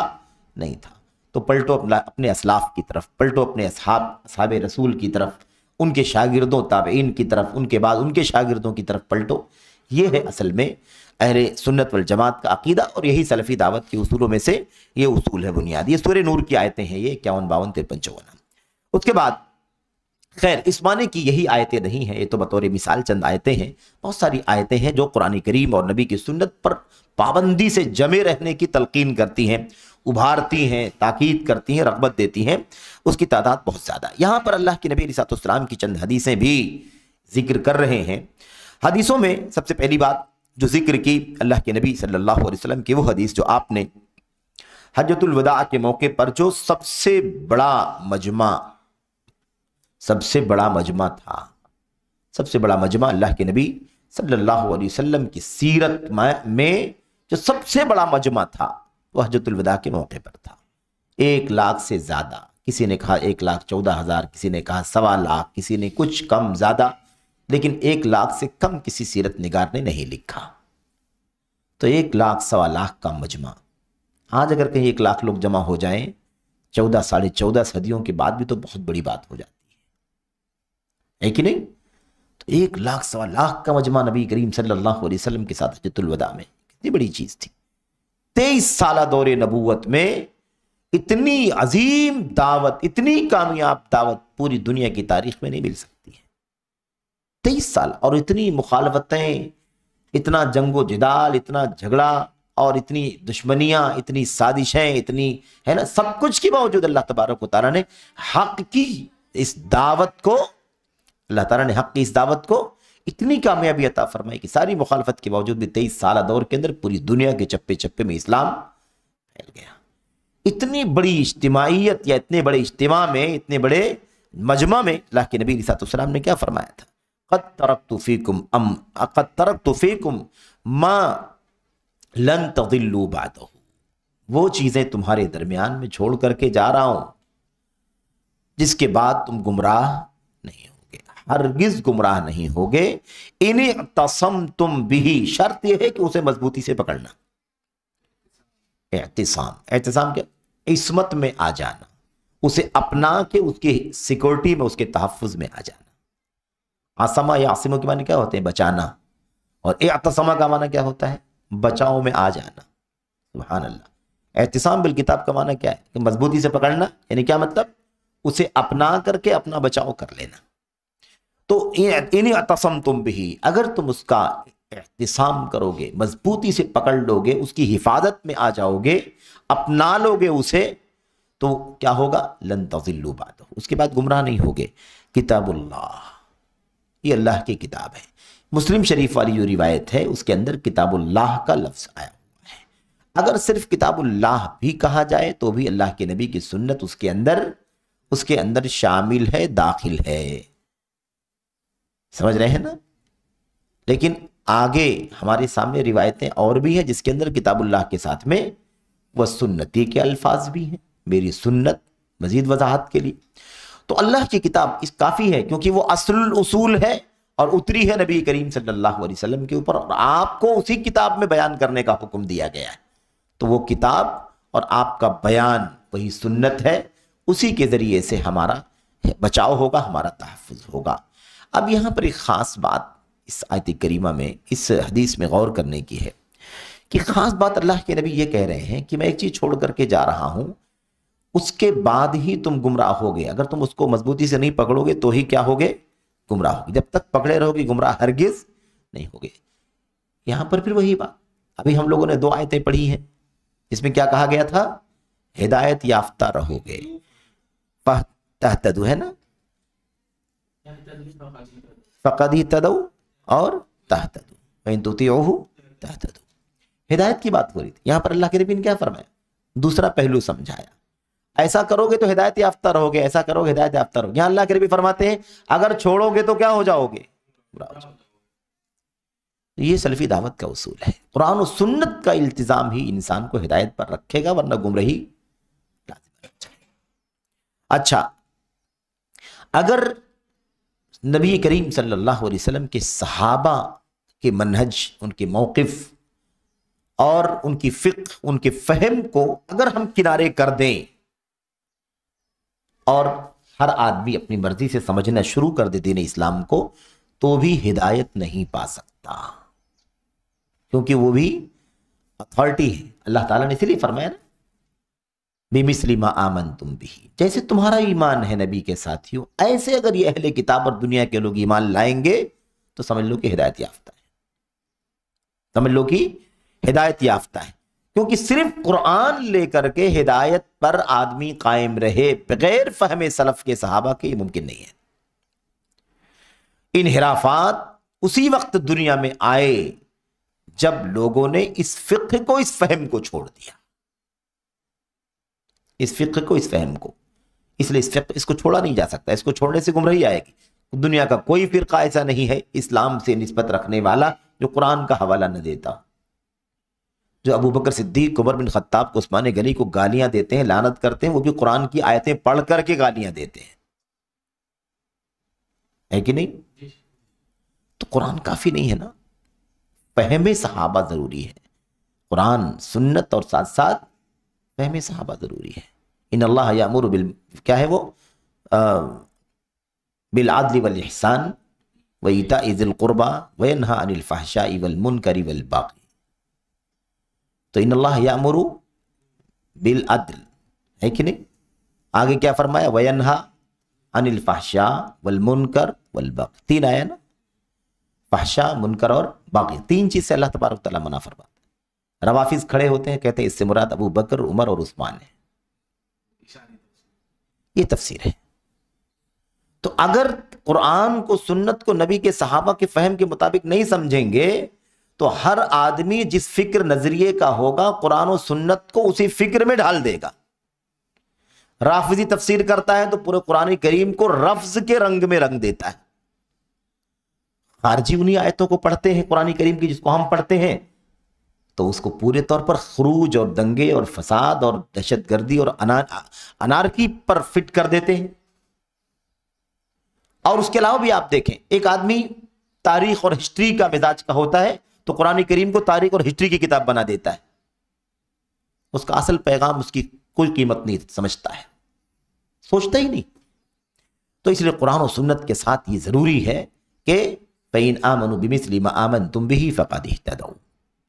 नहीं था। तो पलटो अपने असलाफ की तरफ, पलटो अपने असहाबे रसूल की तरफ, उनके शागिर्दों ताबईन की तरफ, उनके बाद उनके शागिर्दों की तरफ पलटो। ये है असल में अहले सुन्नत वल जमात का अकीदा, और यही सलफ़ी दावत के उसूलों में से ये उसूल है बुनियादी। ये सूरह नूर की आयतें हैं, ये 51, 52, 53, 54। उसके बाद खैर इस माने की यही आयतें नहीं हैं, ये तो बतौर मिसाल चंद आयतें हैं। बहुत सारी आयतें हैं जो कुरान करीम और नबी की सुन्नत पर पाबंदी से जमे रहने की तलकीन करती हैं, उभारती हैं, ताकीद करती हैं, रग़बत देती हैं। उसकी तादाद बहुत ज़्यादा। यहाँ पर अल्लाह के नबी अलैहिस्सलाम की चंद हदीसें भी जिक्र कर रहे हैं। हदीसों में सबसे पहली बात जो जिक्र की अल्लाह के नबी सल्लल्लाहु अलैहि वसल्लम की, वो हदीस जो आपने हज्जतुल वदा के मौके पर जो सबसे बड़ा मजमा था, सबसे बड़ा मजमा अल्लाह के नबी सल्लल्लाहु अलैहि वसल्लम की सीरत में जो सबसे बड़ा मजमा था वह हज्जतुल वदा के मौके पर था। 1 लाख से ज्यादा, किसी ने कहा 1,14,000, किसी ने कहा 1.25 लाख, किसी ने कुछ कम ज्यादा, लेकिन 1 लाख से कम किसी सीरत निगार ने नहीं लिखा। तो 1 लाख 1.25 लाख का मजमा, आज अगर कहीं 1 लाख लोग जमा हो जाएं 14 साढ़े 14 सदियों के बाद भी तो बहुत बड़ी बात हो जाती है कि नहीं? तो 1 लाख 1.25 लाख का मजमा नबी करीम सल्लल्लाहु अलैहि वसल्लम के साथ हज्जतुल वदा में, कितनी बड़ी चीज थी। 23 साल दौरे नबूवत में इतनी अजीम दावत, इतनी कामयाब दावत पूरी दुनिया की तारीख में नहीं मिल सकती है। 23 साल और इतनी मुखालफतें, इतना जंगो जिदाल, इतना झगड़ा और इतनी दुश्मनियां, इतनी साजिशें, इतनी है ना, सब कुछ के बावजूद अल्लाह तबारक व तआला ने हक की इस दावत को, अल्लाह ताला ने हक की इस दावत को इतनी कामयाबी अता फरमाई कि सारी मुखालफत के बावजूद भी 23 साल दौर के अंदर पूरी दुनिया के चप्पे चप्पे में इस्लाम फैल गया। इतनी बड़ी इज्तिमाइयत या इतने बड़े इज्तिमा में, इतने बड़े मजमा में अल्लाह के नबी सल्लल्लाहु ने क्या फरमाया था? क़द तरक्तु फ़ीकुम मा लन तज़िल्लू बअदहु, वो चीजें तुम्हारे दरमियान में छोड़ करके जा रहा हूं जिसके बाद तुम गुमराह नहीं होगे, हरगिज गुमराह नहीं होगे। इन तसमतुम बिही, शर्त यह है कि उसे मजबूती से पकड़ना। एहतिसाम क्या? इस्मत में आ जाना, उसे अपना के उसकी सिक्योरिटी में, उसके तहफ़्फ़ुज़ में आ जाना। आसमा या आसिमों के माने क्या होते हैं? बचाना। और एहतिसाम का माना क्या होता है? बचाव में आ जाना। सुभान अल्लाह। एहतिसाम बिल किताब का माना क्या है? कि मजबूती से पकड़ना, यानी क्या मतलब? उसे अपना करके अपना बचाव कर लेना। तो इन तसमतुम बिही, अगर तुम उसका एहतिसाम करोगे, मजबूती से पकड़ लोगे, उसकी हिफाजत में आ जाओगे, अपना लोगे उसे, तो क्या होगा? लन तज़िल्लू बअदहु, उसके बाद गुमराह नहीं होगे। किताबुल्लाह, ये अल्लाह की किताब है। मुस्लिम शरीफ वाली जो रिवायत है उसके अंदर किताबुल्लाह का लफ्ज आया हुआ है। अगर सिर्फ किताबुल्लाह भी कहा जाए तो भी अल्लाह के नबी की सुन्नत उसके अंदर शामिल है, दाखिल है। समझ रहे हैं ना? लेकिन आगे हमारे सामने रिवायतें और भी हैं जिसके अंदर किताबुल्लाह के साथ में वह सुन्नती के अल्फाज भी हैं, मेरी सुन्नत, मजीद वजाहत के लिए। तो अल्लाह की किताब इस काफ़ी है, क्योंकि वो असलुल उसूल है और उतरी है नबी करीम सल्लल्लाहु अलैहि वसल्लम के ऊपर, और आपको उसी किताब में बयान करने का हुक्म दिया गया है। तो वो किताब और आपका बयान वही सुन्नत है, उसी के ज़रिए से हमारा बचाव होगा, हमारा तहफ़्फ़ुज़ होगा। अब यहाँ पर एक ख़ास बात इस आयत करीमा में, इस हदीस में गौर करने की है कि ख़ास बात अल्लाह के नबी ये कह रहे हैं कि मैं एक चीज़ छोड़ करके जा रहा हूँ, उसके बाद ही तुम गुमराह होगे। अगर तुम उसको मजबूती से नहीं पकड़ोगे तो ही क्या होगे? गुमराह होगे। जब तक पकड़े रहोगे गुमराह हरगिज नहीं होगे। यहां पर फिर वही बात, अभी हम लोगों ने 2 आयतें पढ़ी हैं जिसमें क्या कहा गया था? हिदायत याफ्ता रहोगे, तहतदू, है ना? फ़क़द इहतदऊ और तहतदू इन तुतीऊहु तहतदू। हिदायत की बात हो रही थी। यहां पर अल्लाह के नबी ने क्या फरमाया? दूसरा पहलू समझाया। ایسا کرو گے تو ہدایت یافتہ رہو گے، ایسا کرو گے ہدایت یافتہ رہو گے۔ یہاں اللہ کے نبی فرماتے ہیں اگر چھوڑو گے تو کیا ہو جاؤ گے؟ گمراہ ہو جاؤ گے۔ یہ سلفی دعوت کا اصول ہے، قرآن و سنت کا التزام ہی انسان کو ہدایت پر رکھے گا، ورنہ گمراہی لازم رہ جائے۔ اچھا، اگر نبی کریم صلی اللہ علیہ وسلم کے صحابہ کے منہج، ان کے موقف اور ان کی فقہ، ان کے فہم کو اگر ہم کنارے کر دیں اور ہر آدمی اپنی مرضی سے سمجھنا شروع کر دے دین اسلام کو، تو بھی ہدایت نہیں پا سکتا، کیونکہ وہ بھی اتھارٹی ہے۔ اللہ تعالیٰ نے اسی لیے فرمایا نا بِمِثْلِ مَا آمَنْتُمْ بِهِ، جیسے تمہارا ایمان ہے نبی کے ساتھیوں، ایسے اگر یہ اہل کتاب اور دنیا کے لوگ ایمان لائیں گے تو سمجھ لو کہ ہدایت یافتہ ہے، سمجھ لو کہ ہدایت یافتہ ہے۔ کیونکہ صرف قرآن لے کر کے ہدایت پر آدمی قائم رہے بغیر فہم سلف کے صحابہ کے، یہ ممکن نہیں ہے۔ انحرافات اسی وقت دنیا میں آئے جب لوگوں نے اس فقہ کو، اس فہم کو چھوڑ دیا، اس فقہ کو، اس فہم کو۔ اس لیے اس کو چھوڑا نہیں جا سکتا، اس کو چھوڑنے سے گمراہی آئے گی۔ دنیا کا کوئی فرقہ ایسا نہیں ہے اسلام سے نسبت رکھنے والا جو قرآن کا حوالہ نہ دیتا، جو ابو بکر صدیق، عمر بن خطاب کو، عثمان غنی کو گالیاں دیتے ہیں، لعنت کرتے ہیں، وہ بھی قرآن کی آیتیں پڑھ کر کے گالیاں دیتے ہیں، ہے کہ نہیں؟ تو قرآن کافی نہیں ہے نا، فہم صحابہ ضروری ہے، قرآن سنت اور ساتھ ساتھ فہم صحابہ ضروری ہے۔ ان اللہ یامر کیا ہے وہ بالعدل والاحسان وایتاء ذی القربى وینہی عن الفحشاء والمنکر والبغی۔ تو ان اللہ یامر بالعدل، ہے کہ نہیں؟ آگے کیا فرمایا؟ وینہی عن الفحشاء والمنکر والبغی، تین آیا نا، فحشاء، منکر اور باغی، تین چیز سے اللہ تبارک تعالیٰ منع فرماتا ہے۔ روافظ کھڑے ہوتے ہیں، کہتے ہیں اس سے مراد ابو بکر، عمر اور عثمان ہے، یہ تفسیر ہے۔ تو اگر قرآن کو، سنت کو نبی کے صحابہ کے فہم کے مطابق نہیں سمجھیں گے تو ہر آدمی جس فکر نظریے کا ہوگا قرآن و سنت کو اسی فکر میں ڈال دے گا۔ رافضی تفسیر کرتا ہے تو پورے قرآن کریم کو رفض کے رنگ میں رنگ دیتا ہے، خارجی انہی آیتوں کو پڑھتے ہیں قرآن کریم کی جس کو ہم پڑھتے ہیں، تو اس کو پورے طور پر خروج اور دنگے اور فساد اور دہشت گردی اور انارکی پر فٹ کر دیتے ہیں۔ اور اس کے علاوہ بھی آپ دیکھیں، ایک آدمی تاریخ اور ہسٹری کا مزاج کا ہوتا ہے تو قرآن کریم کو تاریخ اور ہسٹری کی کتاب بنا دیتا ہے، اس کا اصل پیغام، اس کی کوئی قیمت نہیں سمجھتا ہے، سوچتا ہی نہیں۔ تو اس لیے قرآن و سنت کے ساتھ یہ ضروری ہے کہ فَإِنْ آمَنُوا بِمِثْلِ مَا آمَنْتُمْ بِهِ فَقَدِ اهْتَدَوْا،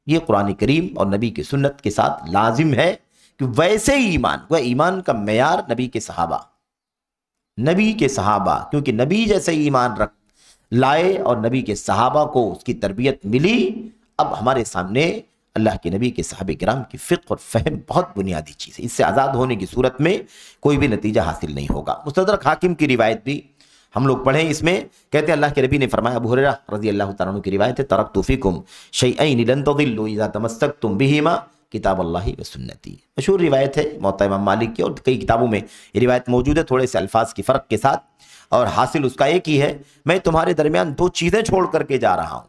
یہ قرآن کریم اور نبی کی سنت کے ساتھ لازم ہے کہ ویسے ہی ایمان، وہ ایمان کا معیار نبی کے صحابہ، نبی کے صحابہ، کیونکہ نبی جیسے ایمان لائے اور نبی کے صحابہ کو اس کی تربیت ملی۔ اب ہمارے سامنے اللہ کے نبی کے صحابہ کرام کی فقہ اور فہم بہت بنیادی چیز ہے، اس سے آزاد ہونے کی صورت میں کوئی بھی نتیجہ حاصل نہیں ہوگا۔ مستدرک حاکم کی روایت بھی ہم لوگ پڑھیں، اس میں کہتے ہیں اللہ کے نبی نے فرمایا، ابو ہریرہ رضی اللہ تعالیٰ عنہ کی روایت ہے، ترکت فیکم شیئین لن تضلوا اذا تمسکتم بہما کتاب اللہ و سنتی، مشہور روایت ہے موطا امام مالک کی، اور کئی کتابوں میں یہ روایت موجود ہے تھوڑے سے الفاظ کی فرق کے ساتھ، اور حاصل اس کا ایک ہی ہے، میں تمہارے درمیان دو چیزیں چھوڑ کر کے جا رہا ہوں،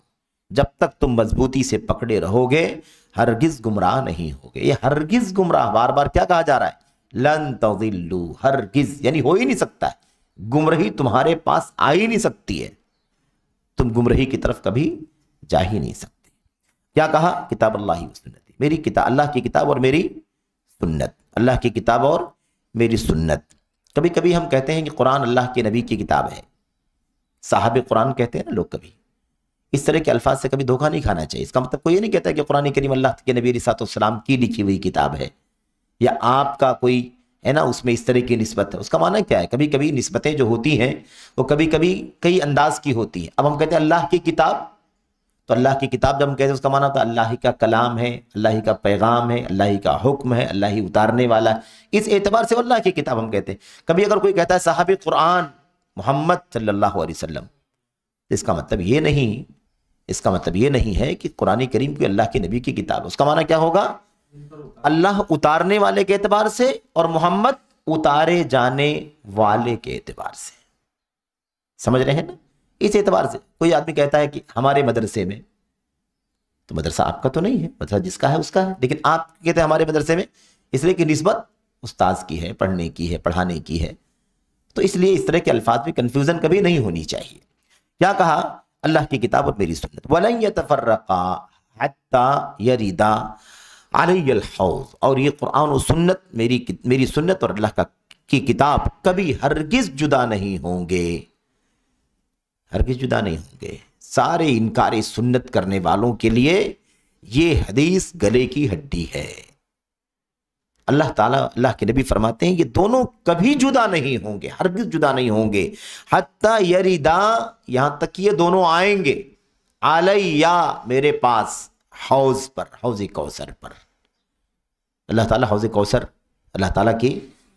جب تک تم مضبوطی سے پکڑے رہو گے ہرگز گمراہ نہیں ہوگے۔ یہ ہرگز گمراہ بار بار کیا کہا جا رہا ہے؟ لن تضلوا، ہرگز یعنی ہو ہی نہیں سکتا ہے، گمراہی تمہارے پاس آ ہی نہیں سکتی ہے، تم گمراہی کی طرف کبھی جا ہی نہیں سکتے۔ کیا کہا؟ کتاب اللہ و سنتی، میری کتاب، اللہ کی کتاب اور میری سنت، اللہ کی کتاب اور میری سنت۔ کبھی کبھی ہم کہتے ہیں کہ قرآن اللہ کے نبی کی کتاب ہے، صاحب قرآن کہتے ہیں نا لوگ، کبھی اس طرح کے الفاظ سے کبھی دھوکہ نہیں کھانا چاہیے۔ اس کا مطلب کوئی یہ نہیں کہتا کہ قرآن کریم اللہ کے نبی علیہ الصلوۃ والسلام کی لکھی ہوئی کتاب ہے، یا آپ کا کوئی ہے نا اس میں اس طرح کی نسبت ہے۔ اس کا معنی کیا ہے؟ کبھی کبھی نسبتیں جو ہوتی ہیں وہ کبھی کبھی کئی انداز کی ہوتی ہیں۔ اب ہم کہتے ہیں اللہ کی کتاب، تو اللہ کی کتاب جب ہم کہتے ہیں اس کا معنی ہوتا ہے اللہ ہی کا کلام ہے، اللہ ہی کا پیغام ہے، اللہ ہی کا حکم ہے، اللہ ہی اتارنے والا ہے، اس اعتبار سے اللہ کی کتاب ہم کہتے ہیں۔ کبھی اگر کوئی کہتا ہے صاحب قرآن محمد صلی اللہ علیہ وسلم، اس کا مطلب یہ نہیں ہے کہ قرآن کریم کوئی اللہ کے نبی کی کتاب ہے۔ اس کا معنی کیا ہوگا؟ اللہ اتارنے والے کے اعتبار سے اور محمد उतारे जाने वाले के एतबार से। समझ रहे हैं ना? इस एतबार से कोई आदमी कहता है कि हमारे मदरसे में, तो मदरसा आपका तो नहीं है, मदरसा जिसका है उसका है, लेकिन आप कहते हैं हमारे मदरसे में, इसलिए कि निस्बत उस्ताद की है, पढ़ने की है, पढ़ाने की है। तो इसलिए इस तरह के अल्फाज में कंफ्यूजन कभी नहीं होनी चाहिए। क्या कहा? अल्लाह की किताब और मेरी सुन्नत। वलन यतफर्रका हत्ता यरिदा अलैहिल हौज़, और ये कुरान और सुन्नत, मेरी सुन्नत और अल्लाह की किताब कभी हरगिज जुदा नहीं होंगे, हरगिज जुदा नहीं होंगे। सारे इनकार सुन्नत करने वालों के लिए ये हदीस गले की हड्डी है। अल्लाह ताला, अल्लाह के नबी फरमाते हैं ये दोनों कभी जुदा नहीं होंगे, हरगिज जुदा नहीं होंगे। हत्ता यरिदा, यहां तक ये दोनों आएंगे, अलैया, मेरे पास, हौज पर, हौज कौसर पर। अल्लाह ताला हौज कौसर अल्लाह ताला की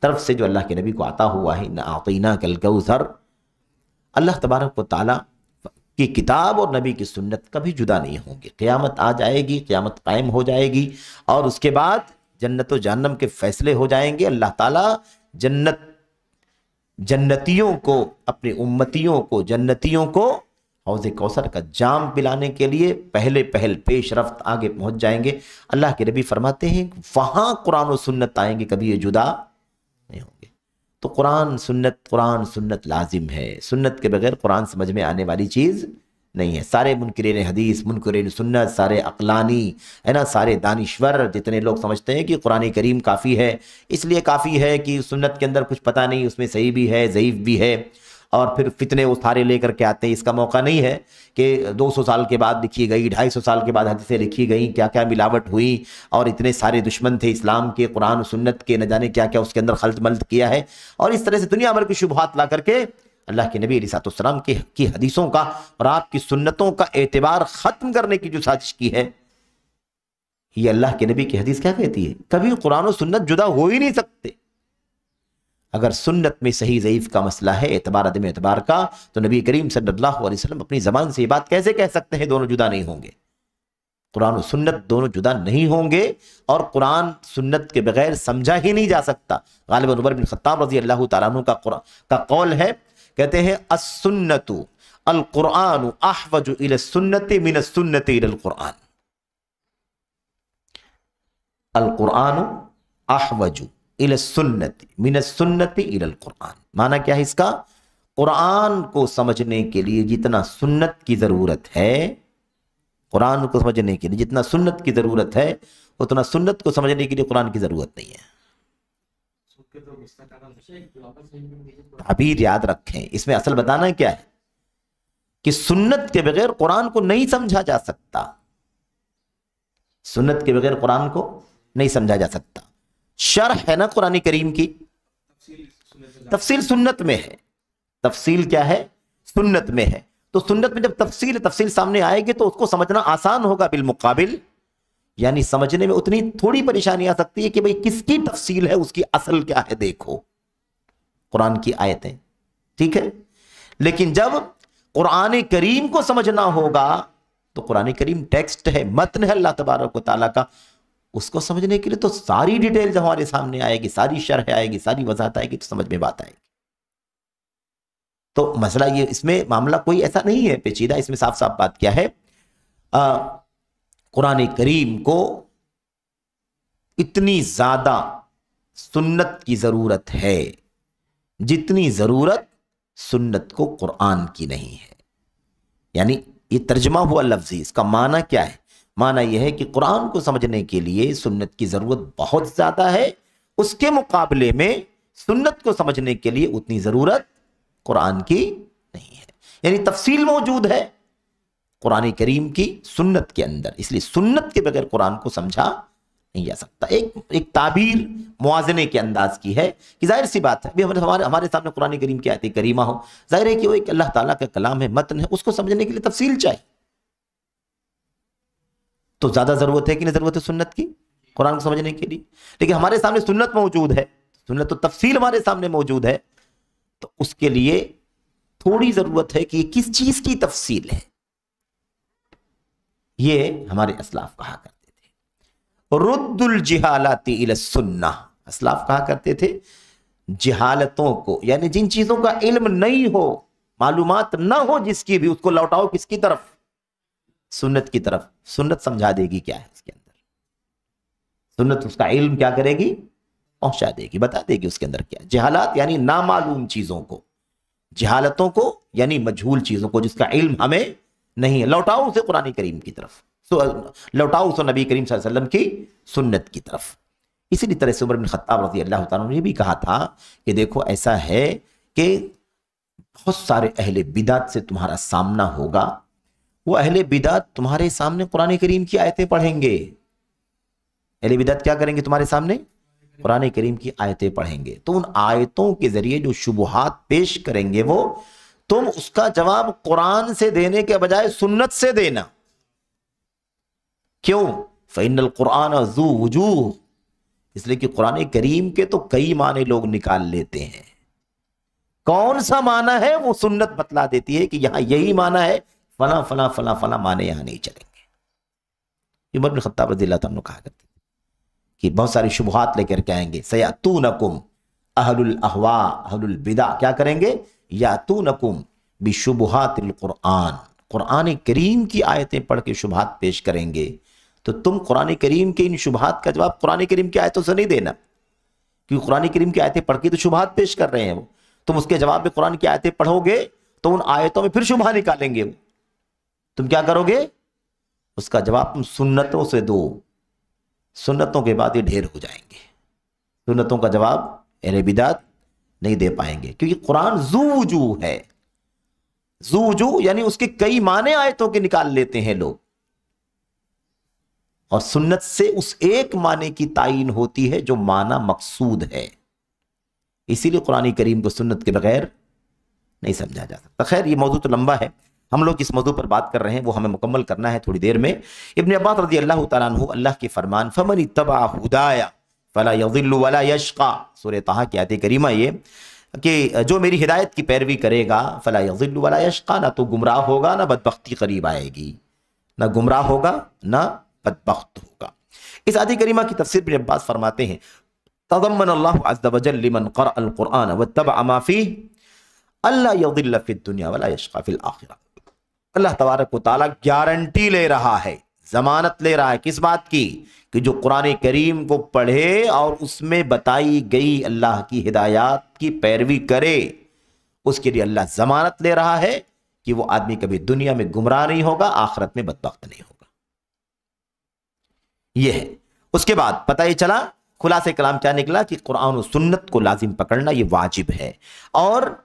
तरफ से जो अल्लाह के नबी को आता हुआ है, ना आतीना कल कौसर, अल्लाह तबारक व तआला की किताब और नबी की सुन्नत कभी जुदा नहीं होंगे। क़यामत आ जाएगी, क़यामत कायम हो जाएगी, और उसके बाद जन्नत और जहन्नम के फैसले हो जाएंगे। अल्लाह ताला जन्नतियों को, अपनी उम्मतियों को, जन्नतियों को हौज़ कौसर का जाम पिलाने के लिए पहले पहल पेश रफ्त आगे पहुंच जाएंगे। अल्लाह के नबी फरमाते हैं वहां कुरान और सुन्नत आएंगे, कभी ये जुदा नहीं होंगे। तो कुरान सुन्नत लाजिम है। सुन्नत के बगैर कुरान समझ में आने वाली चीज़ नहीं है। सारे मुनकिरीन हदीस, मुनकिरीन सुन्नत, सारे अक्लानी है ना, सारे दानिश्वर जितने लोग समझते हैं कि कुरान करीम काफ़ी है, इसलिए काफ़ी है कि सुन्नत के अंदर कुछ पता नहीं, उसमें सही भी है, ज़ईफ़ भी है, और फिर फितने उसारे लेकर के आते हैं। इसका मौका नहीं है कि 200 साल के बाद लिखी गई, 250 साल के बाद हदीसें लिखी गई, क्या क्या मिलावट हुई, और इतने सारे दुश्मन थे इस्लाम के, कुरान सुन्नत के, न जाने क्या क्या उसके अंदर खल्त मल्त किया है, और इस तरह से दुनिया भर की शुबहात ला करके अल्लाह के नबी अलैहिस्सलाम की हदीसों का और आपकी सुन्नतों का एतबार ख़त्म करने की जो साजिश की है, ये अल्लाह के नबी की हदीस क्या कहती है? कभी कुरान और सुन्नत जुदा हो ही नहीं सकते। अगर सुन्नत में सही ज़ईफ़ का मसला है, एतबार अदम एतबार का, तो नबी करीम सल्लल्लाहु अलैहि वसल्लम अपनी ज़बान से ये बात कैसे कह सकते हैं दोनों जुदा नहीं होंगे? कुरान और सुन्नत दोनों जुदा नहीं होंगे, और कुरान सुन्नत के बगैर समझा ही नहीं जा सकता। गालिबन उमर बिन खत्ताब रज़ी अल्लाह तआला अन्हु का कौल है, कहते हैं अस्सुन्नतु अल कुरान अहवजु इला सुन्नति मिन अस्सुन्नति इला कुरान। अल कुरान अहवजु इला सुन्नति मिन अस्सुन्नति इला कुरान। माना क्या है इसका? कुरान को समझने के लिए जितना सुन्नत की जरूरत है, कुरान को समझने के लिए जितना सुन्नत की जरूरत है, उतना सुन्नत को समझने के लिए कुरान की जरूरत नहीं है। ताबीर याद रखें, इसमें असल बताना क्या है कि सुन्नत के बगैर कुरान को नहीं समझा जा सकता। सुन्नत के बगैर कुरान को नहीं समझा जा सकता। शरह है ना कुरान करीम की, तफसील सुन्नत में है। तफसील क्या है? सुन्नत में है। तो सुन्नत में जब तफसील सामने आएगी तो उसको समझना आसान होगा बिलमुकाबिल, यानी समझने में उतनी थोड़ी परेशानी आ सकती है कि भाई किसकी तफसील है, उसकी असल क्या है, देखो कुरान की आयतें, ठीक है। लेकिन जब कुरान करीम को समझना होगा तो कुरान करीम टेक्स्ट है, मतन है अल्लाह तबारक व तआला का, उसको समझने के लिए तो सारी डिटेल जब हमारे सामने आएगी, सारी शरह आएगी, सारी वजाहत आएगी, तो समझ में बात आएगी। तो मसला ये, इसमें मामला कोई ऐसा नहीं है पेचीदा, इसमें साफ साफ बात क्या है, कुरान करीम को इतनी ज्यादा सुन्नत की जरूरत है जितनी जरूरत सुन्नत को कुरान की नहीं है। यानी ये तर्जमा हुआ लफ्जी, इसका माना क्या है? माना यह है कि कुरान को समझने के लिए सुन्नत की जरूरत बहुत ज्यादा है, उसके मुकाबले में सुन्नत को समझने के लिए उतनी जरूरत कुरान की नहीं है। यानी तफसील मौजूद है कुरान करीम की सुन्नत के अंदर, इसलिए सुन्नत के बगैर कुरान को समझा नहीं जा सकता। एक ताबीर मुआज़ने के अंदाज की है कि जाहिर सी बात है, हमारे सामने कुरान करीम की आयत करीमा हो, जाहिर है कि वो एक अल्लाह ताला का कलाम है, मतन है, उसको समझने के लिए तफसील चाहिए। तो ज्यादा जरूरत है कि नहीं जरूरत है सुन्नत की कुरान को समझने के लिए? लेकिन हमारे सामने सुन्नत मौजूद है, सुन्नत तो तफसील हमारे सामने मौजूद है, तो उसके लिए थोड़ी जरूरत है कि ये किस चीज की तफसील है। ये हमारे असलाफ कहा करते थे, रुद्दुल जिहालाती इला सुन्नाह। असलाफ कहा करते थे जहालतों को, यानी जिन चीजों का इल्म नहीं हो, मालूमात ना हो जिसकी भी, उसको लौटाओ किसकी तरफ? सुन्नत की तरफ। सुन्नत समझा देगी क्या है इसके अंदर, सुन्नत उसका इल्म क्या करेगी? पहुंचा देगी, बता देगी उसके अंदर क्या। जहालात यानी नामालूम चीजों को, जहालतों को यानी मजहूल चीजों को जिसका इल्म हमें नहीं है, लौटाओ उसे कुरान करीम की तरफ, लौटाओ उसे नबी करीम सल्लल्लाहु अलैहि वसल्लम की सुन्नत की तरफ। इसी तरह से उमर बिन खत्ताब रज़ी अल्लाह तआला ने भी कहा था कि देखो ऐसा है कि बहुत सारे अहले बिदात से तुम्हारा सामना होगा, वो अहले बिदात तुम्हारे सामने कुरान करीम की आयतें पढ़ेंगे। अहले बिदात क्या करेंगे? तुम्हारे सामने कुरान करीम की आयतें पढ़ेंगे, तो उन आयतों के जरिए जो शुबुहात पेश करेंगे वो तुम उसका जवाब कुरान से देने के बजाय सुन्नत से देना। क्यों? फ़इन्नल कुरान ज़ू वजूह, इसलिए कि कुरान करीम के तो कई माने लोग निकाल लेते हैं, कौन सा माना है वो सुन्नत बतला देती है कि यहां यही माना है, फला फला फला फला माने यहां नहीं चलेंगे। उमर बिन खत्ताब रज़ी अल्लाह तआला अन्हु कहा करते थे कि बहुत सारी शुबहात लेकर के आएंगे, सयातूनकुम अहलुल अहवा अहलुल बिदा, क्या करेंगे? यातूनकुम बिशुबहातिल कुरान, कुरान करीम की आयतें पढ़ के शुबहात पेश करेंगे, तो तुम कुरान करीम के इन शुबहात का जवाब कुरान करीम की आयतों से नहीं देना, क्योंकि कुरान करीम की आयतें पढ़ के तो शुबहात पेश कर रहे हैं वो, तुम उसके जवाब में कुरान की आयतें पढ़ोगे तो उन आयतों में फिर शुबहा निकालेंगे वो, तुम क्या करोगे? उसका जवाब तुम सुन्नतों से दो, सुन्नतों के बाद ये ढेर हो जाएंगे, सुन्नतों का जवाब अहले बिदात नहीं दे पाएंगे, क्योंकि कुरान ज़ू है, ज़ू यानी उसके कई माने आयतों के निकाल लेते हैं लोग, और सुन्नत से उस एक माने की तायीन होती है जो माना मकसूद है। इसीलिए कुरान करीम को सुन्नत के बगैर नहीं समझा जा सकता। खैर ये मौजू तो लंबा है, हम लोग इस मौजू पर बात कर रहे हैं, वो हमें मुकम्मल करना है थोड़ी देर में। इब्न अब्बास रज़ी अल्लाह तआला अन्हु, अल्लाह के फरमान, फमन इत्तबा हुदाया फला यज़िल्लु वला यशक़ा, सूरह ताहा की आयत करीमा ये कि जो मेरी हिदायत की पैरवी करेगा फला यज़िल्लु वला यशक़ा, ना तो गुमराह होगा ना बदबख्ती करीब आएगी, ना गुमराह होगा ना बदबख्त होगा। इस आयत करीमा की तफसीर इब्न अब्बास फरमाते हैं, तज़म्मन अल्लाहु अज़्ज़ व जल्ल लिमन क़रअल क़ुरआन वत्तबअ मा फ़ीह अल्ला यज़िल्ल फ़िद दुनिया वला यशक़ा फ़िल आख़िरह। अल्लाह तबारक व तआला गारंटी ले रहा है, जमानत ले रहा है, किस बात की? कि जो कुरान करीम को पढ़े और उसमें बताई गई अल्लाह की हिदायत की पैरवी करे, उसके लिए अल्लाह जमानत ले रहा है कि वो आदमी कभी दुनिया में गुमराह नहीं होगा, आखिरत में बदबख्त नहीं होगा। यह है। उसके बाद पता ये चला, खुलासे कलाम क्या निकला कि कुरान और सुन्नत को लाजिम पकड़ना ये वाजिब है, और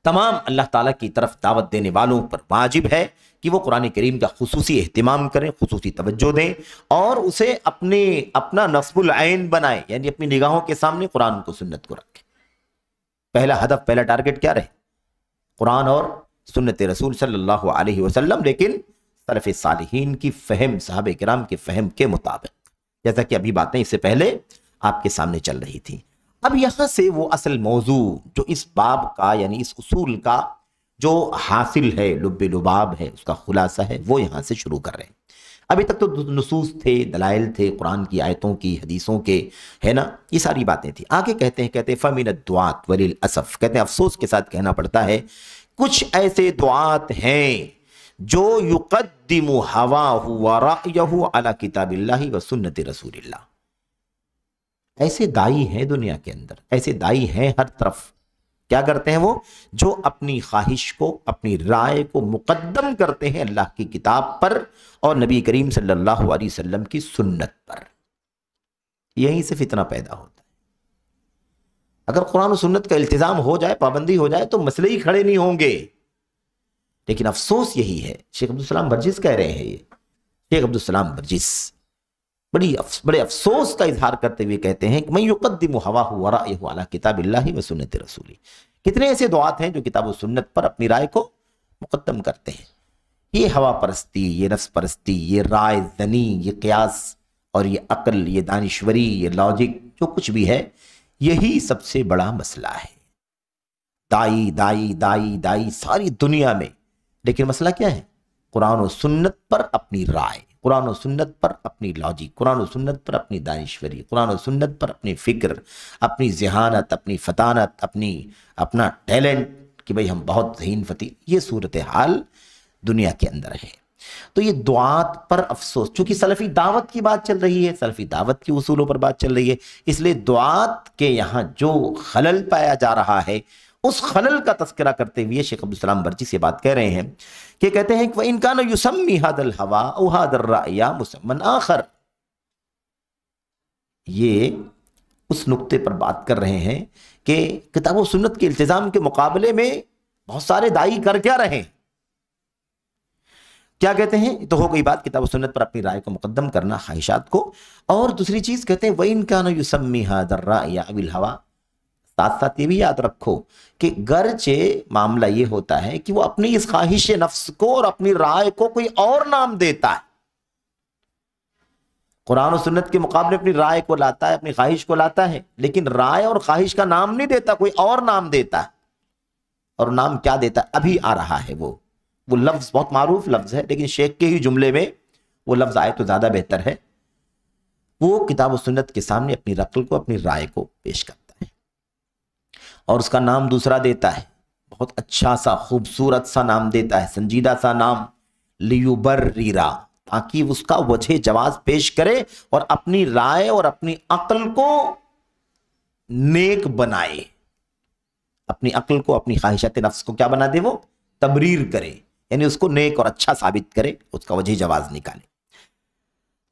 तमाम अल्लाह ताला की तरफ दावत देने वालों पर वाजिब है कि वो कुरान करीम का खुसूसी एहतिमाम करें, खुसूसी तवज्जो दें, और उसे अपना नस्बुल ऐन बनाए, यानी अपनी निगाहों के सामने कुरान को सुन्नत को रखें। पहला हदफ, पहला टारगेट क्या रहे? कुरान और सुन्नत रसूल सल्लल्लाहु अलैहि वसल्लम, लेकिन सलफ़ सालिहीन की फ़हम, सहाबे किराम के फ़हम के मुताबिक, जैसा कि अभी बातें इससे पहले आपके सामने चल रही थी। अब यहां से वो असल मौजू जो इस बाब का, यानी इस उसूल का जो हासिल है, लुब्बे लुबाब है, उसका खुलासा है, वो यहां से शुरू कर रहे हैं। अभी तक तो नुसूस थे, दलाइल थे, कुरान की आयतों की, हदीसों के, है ना, ये सारी बातें थी। आगे कहते हैं फ़मिन दुआत वलिल असफ, कहते हैं अफसोस के साथ कहना पड़ता है, कुछ ऐसे दुआत हैं जो युक़द्दिमु हवाहु व रायहु अला किताबिल्लाहि व सुन्नति रसूलिल्लाह। ऐसे दाई हैं दुनिया के अंदर, ऐसे दाई हैं हर तरफ। क्या करते हैं वो? जो अपनी ख्वाहिश को, अपनी राय को मुकद्दम करते हैं अल्लाह की किताब पर और नबी करीम सल्लल्लाहु अलैहि वसल्लम की सुन्नत पर। यहीं से फितना पैदा होता है। अगर कुरान और सुन्नत का इल्तिजाम हो जाए, पाबंदी हो जाए, तो मसले ही खड़े नहीं होंगे। लेकिन अफसोस यही है, शेख अब्दुल सलाम बर्जिस कह रहे हैं, ये शेख अब्दुल सलाम बर्जिस बड़े अफसोस का इजहार करते हुए कहते हैं कि मैं युक़द्दिमु हवाहु व रायहु अला किताबिल्लाहि व सुन्नति रसूली। कितने ऐसे दुआत हैं जो किताब व सुन्नत पर अपनी राय को मुक़द्दम करते हैं। ये हवा परस्ती, ये नफ्स परस्ती, ये राय ज़नी, ये क़यास और ये अक्ल, ये दानिश्वरी, ये लॉजिक, जो कुछ भी है, यही सबसे बड़ा मसला है। दाई दाई दाई दाई सारी दुनिया में, लेकिन मसला क्या है? कुरान और सुन्नत पर अपनी राय, قرآن و سنت پر اپنی لاجک، قرآن و سنت پر اپنی دانشوری، قرآن و سنت پر اپنی فکر، اپنی ذہانت، اپنی فطانت، اپنا ٹیلنٹ کہ بھئی ہم بہت ذہین فتی، یہ صورتحال دنیا کے اندر ہے۔ تو یہ دعات پر افسوس، چونکہ سلفی دعوت کی بات چل رہی ہے، سلفی دعوت کی اصولوں پر بات چل رہی ہے، اس لیے دعات کے یہاں جو خلل پایا جا رہا ہے اس خلل کا تذکرہ کرتے ہوئے شیخ عبدالسلام برچی سے بات کہہ رہے ہیں کہ کہتے ہیں کہ وَإِن كَانَ يُسَمِّي هَذَا الْهَوَىٰ أَوْ هَذَا الرَّأْيَ مُسَمًّى آخر، یہ اس نقطے پر بات کر رہے ہیں کہ کتاب و سنت کے التزام کے مقابلے میں بہت سارے دائی کر کیا رہے ہیں، کیا کہتے ہیں؟ تو ہو گئی بات کتاب و سنت پر اپنی رائے کو مقدم کرنا، خواہشات کو، اور دوسری چیز کہتے ہیں وَإِن كَانَ يُسَمِّي هَذَا الرَّأْيَ أَوِ الْهَوَىٰ، ساتھ ساتھ یہ بھی یاد رکھو کہ گرچہ معاملہ یہ ہوتا ہے کہ وہ اپنی اس خواہش نفس کو اور اپنی رائے کو کوئی اور نام دیتا ہے، قرآن و سنت کے مقابلے اپنی رائے کو لاتا ہے، اپنی خواہش کو لاتا ہے، لیکن رائے اور خواہش کا نام نہیں دیتا، کوئی اور نام دیتا ہے۔ اور نام کیا دیتا ہے؟ ابھی آ رہا ہے وہ لفظ بہت معروف لفظ ہے، لیکن شیخ کے ہی جملے میں وہ لفظ آئے تو زیادہ بہتر ہے۔ وہ کتاب و سنت کے سامنے اپنی عقل کو، اپنی رائے کو پیش کرتا ہے اور اس کا نام دوسرا دیتا ہے، بہت اچھا سا خوبصورت سا نام دیتا ہے، سنجیدہ سا نام، لیبررا، تاکہ اس کا وجہ جواز پیش کرے اور اپنی رائے اور اپنی عقل کو نیک بنائے، اپنی عقل کو، اپنی خواہشات نفس کو کیا بنا دے؟ وہ تبریر کرے، یعنی اس کو نیک اور اچھا ثابت کرے، اس کا وجہ جواز نکالے،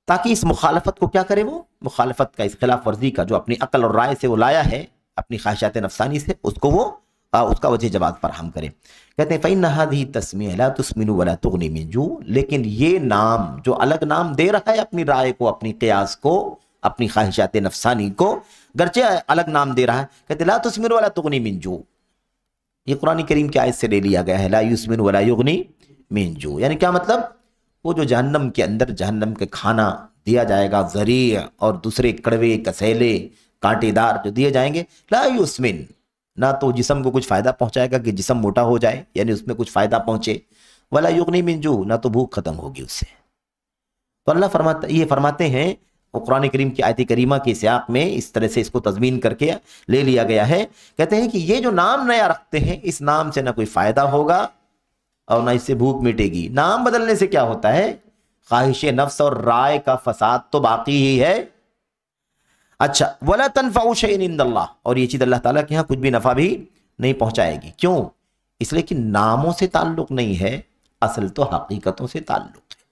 تاکہ اس مخالفت کو کیا کرے؟ وہ مخالفت کا، اس خلاف ورزی کا جو اپنی عقل اور رائے سے وہ لایا ہے، اپنی خواہشات نفسانی سے، اس کو وہ اس کا وجہ جواز فراہم کرے۔ کہتے ہیں فَإِنَّ هَذِهِ التَّسْمِيَةَ لَا تُسْمِنُ وَلَا تُغْنِي مِن جُوع، لیکن یہ نام جو الگ نام دے رہا ہے اپنی رائے کو، اپنی قیاس کو، اپنی خواہشات نفسانی کو، گرچہ الگ نام دے رہا ہے، کہتے ہیں لَا تُسْمِنُ وَلَا تُغْنِي مِن جُوع، یہ قرآن کریم کی آیت سے لے لیا گیا ہے، لا یسمن ولا یغنی من جوع، یعنی کیا مطلب؟ وہ جو جہنم کے اندر جہنم کے کھانا دیا جائے گا، ذریع اور دوسرے کڑوے، کسیلے، کانٹے دار جو دیے جائیں گے، لا یسمن، نہ تو جسم کو کچھ فائدہ پہنچائے گا کہ جسم موٹا ہو جائے، یعنی اس میں کچھ فائدہ پہنچے، ولا یغنی من جوع، نہ تو بھوک ختم ہوگی اس سے۔ تو اللہ یہ فرماتے ہیں، قرآن کریم کی آیت کریمہ کے سیاق میں اس طرح سے اس کو تضمین کر کے لے لیا گیا ہے، کہتے ہیں کہ یہ جو نام نیا رکھتے ہیں، اس نام سے نہ کوئی فائدہ ہوگا اور نہ اس سے بھوک مٹے گی۔ نام بدلنے سے کیا ہوتا ہے؟ خواہش نفس اور رائے کا فساد تو باقی ہی ہے۔ اچھا، وَلَا تَنْفَعُ شَيْءٍ عِندَ اللَّهِ، اور یہ چیز اللہ تعالیٰ کے ہاں کچھ بھی نفع بھی نہیں پہنچائے گی۔ کیوں؟ اس لیے کہ ناموں سے تعلق نہیں ہے، اصل تو حقیقتوں سے تعلق ہے،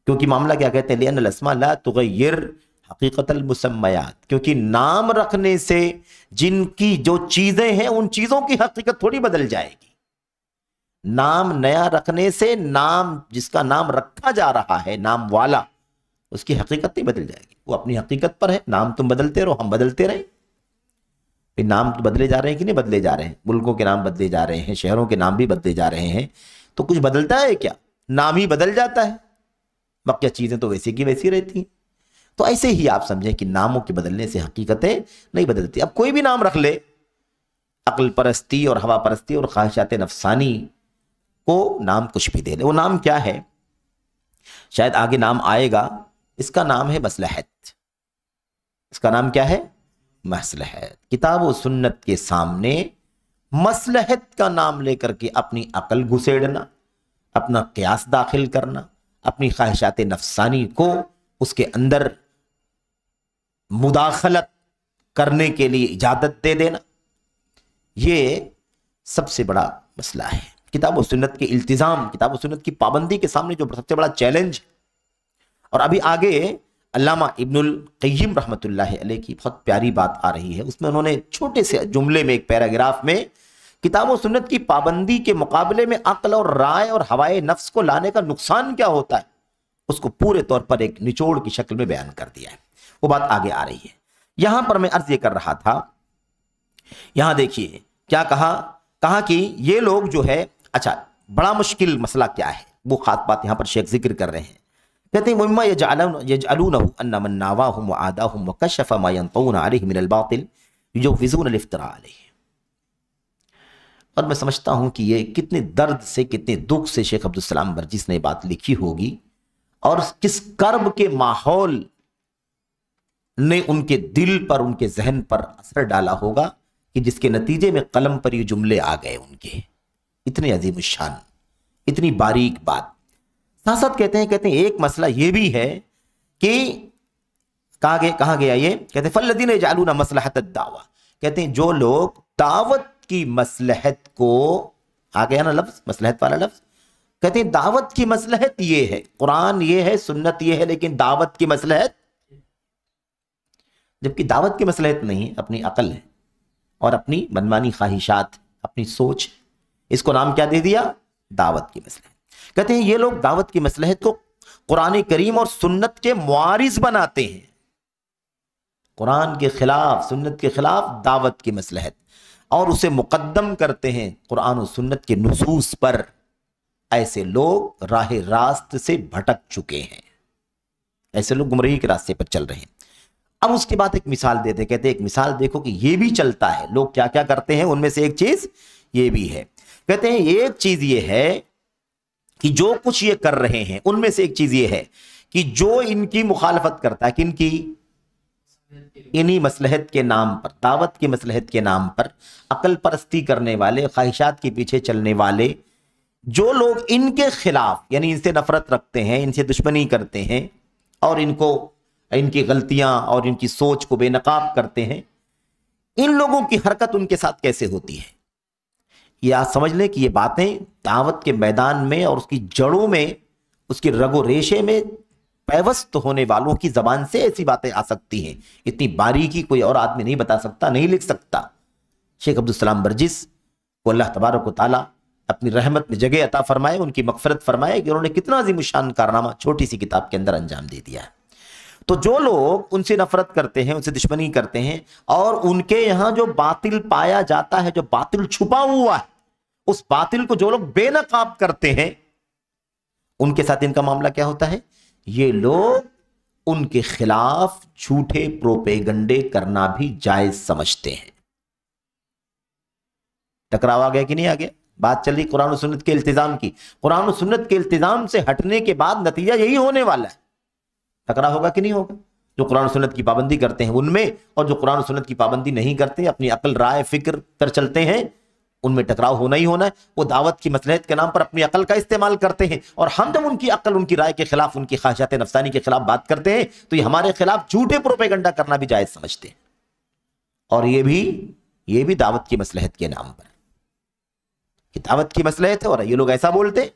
کیونکہ معاملہ کیا کہتے ہیں؟ لِأَنَّ الْأَسْمَاءَ لَا تُغَيِّرُ حقیقت المسمیات، کیونکہ نام رکھنے سے جن کی جو چیزیں ہیں ان چیزوں کی حقیقت تھوڑی بدل جائے گی۔ نام نیا رکھنے سے نام جس کا نام رکھا جا رہا ہے، نام والا، اس کی حقیقت نہیں بدل جائے گی، وہ اپنی حقیقت پر ہے۔ نام تم بدلتے رہو، ہم بدلتے رہیں، پھر نام تو بدلے جا رہے ہیں کہ نہیں بدلے جا رہے ہیں؟ ملکوں کے نام بدلے جا رہے ہیں، شہروں کے نام بھی بدلے جا رہے ہیں، تو کچھ بدلتا ہے کیا؟ نام ہی بدل جاتا ہے، باقی چیزیں تو ویسی کی ویسی رہتی ہیں۔ تو ایسے ہی آپ سمجھیں کہ ناموں کے بدلنے سے حقیقتیں نہیں بدلتی۔ اب کوئی بھی نام رکھ لے، عقل پرستی اور ہوا پرستی اور خواہشات نفسانی کو نام کچھ بھی دے لے، وہ نام کیا ہے؟ شاید آگے نام آئے گا، اس کا نام ہے مصلحت۔ اس کا نام کیا ہے؟ مصلحت۔ کتاب و سنت کے سامنے مصلحت کا نام لے کر کے اپنی عقل گھسیڑنا، اپنا قیاس داخل کرنا، اپنی خواہشات نفسانی کو اس کے اندر مداخلت کرنے کے لیے اجازت دے دینا، یہ سب سے بڑا مسئلہ ہے۔ کتاب و سنت کے التزام، کتاب و سنت کی پابندی کے سامنے جو سب سے بڑا چیلنج ہے۔ اور ابھی آگے علامہ ابن القیم رحمۃ اللہ علیہ کی بہت پیاری بات آ رہی ہے، اس میں انہوں نے چھوٹے سے جملے میں، ایک پیراگراف میں، کتاب و سنت کی پابندی کے مقابلے میں عقل اور رائے اور ہوائے نفس کو لانے کا نقصان کیا ہوتا ہے، اس کو پورے طور پر ایک نچوڑ کی شکل میں بیان کر دیا ہے۔ وہ بات آگے آ رہی ہے۔ یہاں پر میں عرض یہ کر رہا تھا، یہاں دیکھیے کیا کہا کہ یہ لوگ جو ہے، اچھا بڑا مشکل مسئلہ کیا ہے، وہ خاص بات یہاں پر شیخ ذکر کر رہے ہیں۔ کہتے ہیں وَمَّا يَجْعَلُونَهُ أَنَّ مَنْ نَاوَاهُمْ وَعَادَاهُمْ وَكَشَفَ مَا يَنْطَوْنَ عَلَيْهِ مِنَ الْبَاطِلِ يُجَوِّزُونَ الْاِفْتِرَاءَ عَلَيْهِ۔ اور میں سمجھتا ہوں کہ یہ کتنے درد سے، کتنے دکھ سے شیخ عبدالسلام برجس نے بات لکھی ہوگی، اور کس کرب کے ماحول نے ان کے دل پر، ان کے ذہن پر اثر ڈالا ہوگا کہ جس کے نتیجے میں قلم پر یہ جملے آ گئے ان کے. اتنے عظیم الشان، اتنی باریک بات. ساتھ ساتھ کہتے ہیں ایک مسئلہ یہ بھی ہے کہ کہاں گیا یہ، کہتے ہیں فالذین یجعلون مصلحۃ الدعوہ، کہتے ہیں جو لوگ دعوت کی مصلحت کو، آ گیا نا لفظ مصلحت والا لفظ، کہتے ہیں دعوت کی مصلحت یہ ہے، قرآن یہ ہے، سنت یہ ہے، لیکن دعوت کی مصلحت، جبکہ دعوت کی مصلحت نہیں، اپنی عقل ہے اور اپنی منمانی خواہشات، اپنی سوچ، اس کو نام کیا دے دیا؟ دعوت کی مصلحت. کہتے ہیں یہ لوگ دعوت کی مصلحت کو قرآن کریم اور سنت کے معارض بناتے ہیں، قرآن کے خلاف، سنت کے خلاف دعوت کی مصلحت، اور اسے مقدم کرتے ہیں قرآن و سنت کے نصوص پر. ایسے لوگ راہ راست سے بھٹک چکے ہیں، ایسے لوگ گمراہی کے راستے پر چل رہے ہیں. اب اس کے بعد ایک مثال دیتے، کہتے ہیں ایک مثال دیکھو کہ یہ بھی چلتا ہے، لوگ کیا کیا کرتے ہیں، ان میں سے ایک چیز یہ بھی ہے. کہتے ہیں ایک چیز یہ ہے کہ جو کچھ یہ کر رہے ہیں ان میں سے ایک چیز یہ ہے کہ جو ان کی مخالفت کرتا ہے، کن کی؟ انہی مصلحت کے نام پر، دعوت کی مصلحت کے نام پر عقل پرستی کرنے والے، خواہشات کے پیچھے چلنے والے، جو لوگ ان کے خلاف، یعنی ان سے نفرت رکھتے ہیں، ان سے دشمنی کرتے ہیں اور ان کی غلطیاں اور ان کی سوچ کو بے نقاب کرتے ہیں، ان لوگوں کی حرکت ان کے ساتھ کیسے ہوتی ہے؟ یہ آپ سمجھ لیں کہ یہ باتیں دعوت کے میدان میں اور اس کی جڑوں میں، اس کی رگ و ریشے میں پیوست ہونے والوں کی زبان سے ایسی باتیں آ سکتی ہیں. اتنی باریکی کوئی اور آدمی نہیں بتا سکتا، نہیں لکھ سکتا. شیخ عبدالسلام برجس کو اللہ تبارک و تعالیٰ اپنی رحمت میں جگہ عطا فرمائے، ان کی مغفرت فرمائے کہ انہوں نے کتنا عظیم الشان کارنامہ چھوٹی سی کتاب کے اندر انجام دے دیا ہے. تو جو لوگ ان سے نفرت کرتے ہیں، ان سے دشمنی کرتے ہیں، اور ان کے یہاں جو باطل پایا جاتا ہے، جو باطل چھپا ہوا ہے، اس باطل کو جو لوگ بے نقاب کرتے ہیں، ان کے ساتھ ان کا معاملہ کیا ہوتا ہے؟ یہ لوگ ان کے خلاف جھوٹے پروپیگنڈے کرنا بھی جائز سمجھتے ہیں. ٹکراو آ گیا کہ نہیں آ گیا؟ بات چل رہی قرآن و سنت کے التزام کی. قرآن و سنت کے التزام سے ہٹنے کے بعد نتیجہ یہی ہونے والا ہے. ٹکراو ہوگا کہ نہیں ہوگا؟ جو قرآن و سنت کی پابندی کرتے ہیں ان میں، اور جو قرآن و سنت کی پابندی نہیں کرتے، اپنی عقل رائے فکر پر چلتے ہیں، ان میں ٹکراؤ ہونا ہی ہونا ہے. وہ دعوت کی مصلحت کے نام پر اپنی عقل کا استعمال کرتے ہیں، اور ہم جب ان کی عقل، ان کی رائے کے خلاف، ان کی خواہشات نفسانی کے خلاف بات کرتے ہیں تو یہ ہمارے خلاف جھوٹے پروپیگنڈا کرنا بھی جائز سمجھتے ہیں. اور یہ بھی دعوت کی مصلحت کے نام پر کہ دعوت کی مصلحت ہے، اور یہ لوگ ایسا بولتے.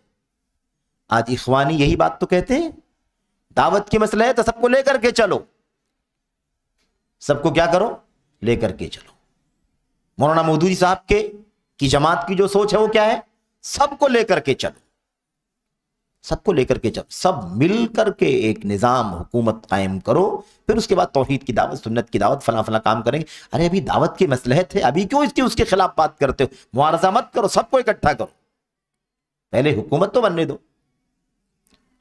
آج اخوانی یہی بات تو کہتے ہیں، دعوت کی مصلحت ہے، سب کو لے کر کے چلو، سب کو کیا کرو؟ لے کر کے چلو. مولانا مودودی صاحب کی جماعت کی جو سوچ ہے وہ کیا ہے؟ سب کو لے کر کے چلو، سب کو لے کر کے چلو، سب مل کر کے ایک نظام حکومت قائم کرو، پھر اس کے بعد توحید کی دعوت، سنت کی دعوت، فلاں فلاں کام کریں گے. ارے ابھی دعوت کی مصلحت ہے، ابھی کیوں اس کے خلاف بات کرتے ہو؟ معارضہ مت کرو، سب کو اکٹھا کرو، پہلے حکومت تو بننے دو.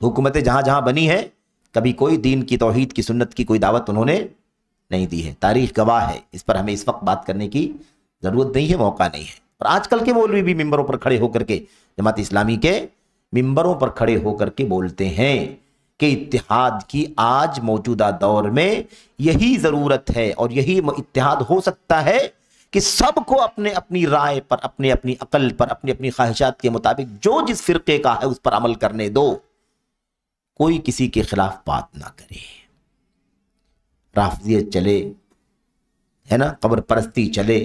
حکومتیں جہاں جہاں بنی ہے، کبھی کوئی دین کی، توحید کی، سنت کی کوئی دعوت انہوں نے نہیں دی ہے. تاریخ گواہ ہے، اس پر ہمیں اس وقت بات کرنے کی ضرورت نہیں ہے، موقع نہیں ہے. اور آج کل کے مولوی بھی ممبروں پر کھڑے ہو کر کے، جماعت اسلامی کے ممبروں پر کھڑے ہو کر کے بولتے ہیں کہ اتحاد کی آج موجودہ دور میں یہی ضرورت ہے، اور یہی اتحاد ہو سکتا ہے کہ سب کو اپنے اپنی رائے پر، اپنی اپنی عقل پر، اپنی اپنی خواہشات کے مطابق جو جس فرقے کا ہے اس پر عمل کرنے دو، کوئی کسی کے خلاف بات نہ کرے. رافضیت چلے، ہے نا، قبر پرستی چلے،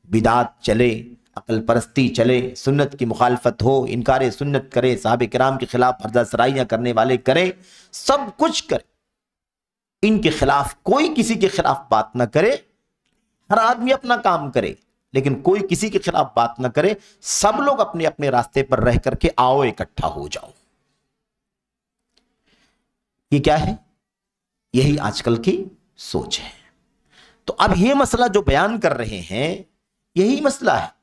بدعت چلے، عقل پرستی چلے، سنت کی مخالفت ہو، انکار سنت کرے، صحابہ کرام کے خلاف پردہ سرائیاں کرنے والے کریں، سب کچھ کرے، ان کے خلاف کوئی کسی کے خلاف بات نہ کرے. ہر آدمی اپنا کام کرے، لیکن کوئی کسی کے خلاف بات نہ کرے. سب لوگ اپنے اپنے راستے پر رہ کر کے آؤ، اکٹھا ہو جاؤ. یہ کیا ہے؟ یہی آج کل کی سوچ ہے. تو اب یہ مسئلہ جو بیان کر رہے ہیں، یہی مسئلہ ہے.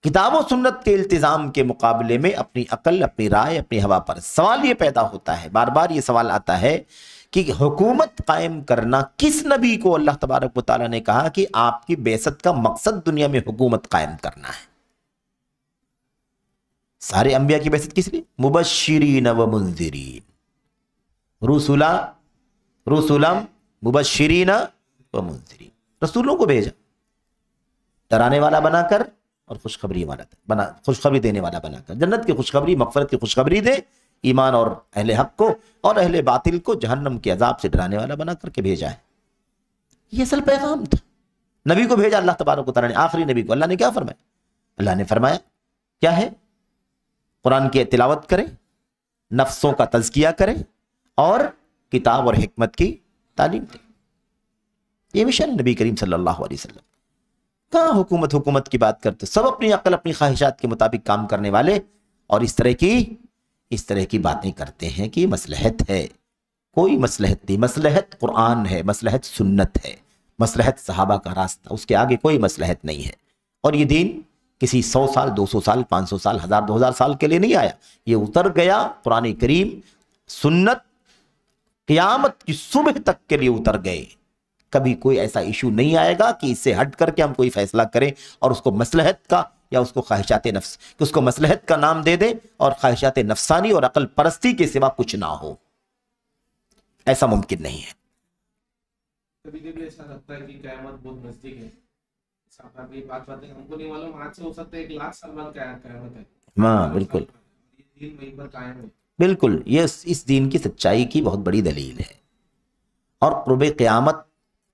کتاب و سنت کے التزام کے مقابلے میں اپنی عقل، اپنی رائے، اپنی ہوا پر. سوال یہ پیدا ہوتا ہے، بار بار یہ سوال آتا ہے کہ حکومت قائم کرنا، کس نبی کو اللہ تبارک و تعالیٰ نے کہا کہ آپ کی بعثت کا مقصد دنیا میں حکومت قائم کرنا ہے؟ سارے انبیاء کی بعثت کس لیے؟ مبشرین و منذرین. रुसुला रुसुलम मुबश्शिरीना व मुंज़िरीन, रसूलों को भेजा डराने वाला बनाकर और खुशखबरी देने वाला बनाकर, जन्नत की खुशखबरी, मग़फ़िरत की खुशखबरी दे ईमान और अहले हक को, और अहले बातिल को जहन्नम के अजाब से डराने वाला बना करके भेजा है। ये असल पैगाम था। नबी को भेजा अल्लाह तबारक व तआला ने, आखिरी नबी को। अल्लाह ने क्या फरमाया? अल्लाह ने फरमाया क्या है? कुरान की तिलावत करें, नफ्सों का तज़किया करें और किताब और हिकमत की तालीम दें। ये मिशन है नबी करीम सल्लल्लाहु अलैहि वसल्लम। कहाँ हुकूमत की बात करते, सब अपनी अक्ल अपनी ख्वाहिशात के मुताबिक काम करने वाले, और इस तरह की बातें करते हैं कि मसलहत है। कोई मसलहत नहीं, मसलहत कुरान है, मसलहत सुन्नत है, मसलहत सहाबा का रास्ता, उसके आगे कोई मसलहत नहीं है। और ये दीन किसी 100 साल 200 साल 500 साल 1000 2000 साल के लिए नहीं आया, ये उतर गया कुरान करीम सुन्नत क़यामत की सुबह तक के लिए उतर गए। कभी कोई ऐसा इशू नहीं आएगा कि इससे हट करके हम कोई फैसला करें और उसको मसलहत का या उसको ख्वाहिशात नफ्स, कि उसको मसलहत का नाम दे दें और ख्वाहिशात नफसानी और अकल परस्ती के सिवा कुछ ना हो। ऐसा मुमकिन नहीं है। कभी-कभी ऐसा लगता है कि क़यामत बहुत नजदीक है। ये बात हमको नहीं मालूम, आज से हो सकता है 1 लाख साल बाद क़यामत है। हाँ बिल्कुल, ये दीन वहीं पर कायम है। बिल्कुल, ये इस दीन की सच्चाई की बहुत बड़ी दलील है। और क़ुर्ब क़यामत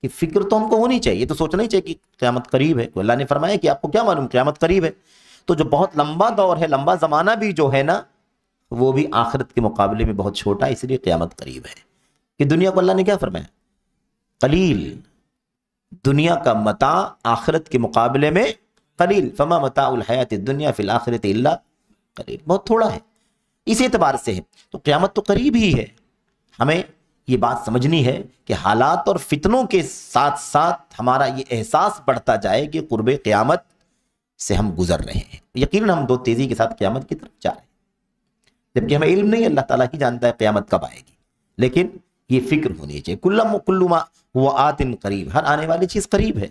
की फिक्र तो हमको होनी चाहिए, तो सोचना ही चाहिए कि क़यामत करीब है। तो अल्लाह ने फरमाया कि आपको क्या मालूम क़यामत करीब है। तो जो बहुत लंबा दौर है, लंबा ज़माना भी जो है ना, वो भी आखिरत के मुकाबले में बहुत छोटा, इसलिए क़यामत करीब है। कि दुनिया को अल्लाह ने क्या फरमाया? कलील, दुनिया का मता आखिरत के मुकाबले में कलील, फमा मताउल हयातिद दुनिया फिल आखिरति इल्ला कलील, बहुत थोड़ा है। इस एतबार से है तो क़यामत तो करीब ही है। हमें ये बात समझनी है कि हालात और फितनों के साथ साथ हमारा ये एहसास बढ़ता जाए कि क़ुर्ब क़यामत से हम गुजर रहे हैं। यकीनन हम दो तेज़ी के साथ क़यामत की तरफ जा रहे हैं, जबकि हमें इल्म नहीं, अल्लाह ताला ही जानता है क़यामत कब आएगी। लेकिन ये फिक्र होनी चाहिए, कुल्लु मा हुवा आतिन करीब, हर आने वाली चीज़ करीब है।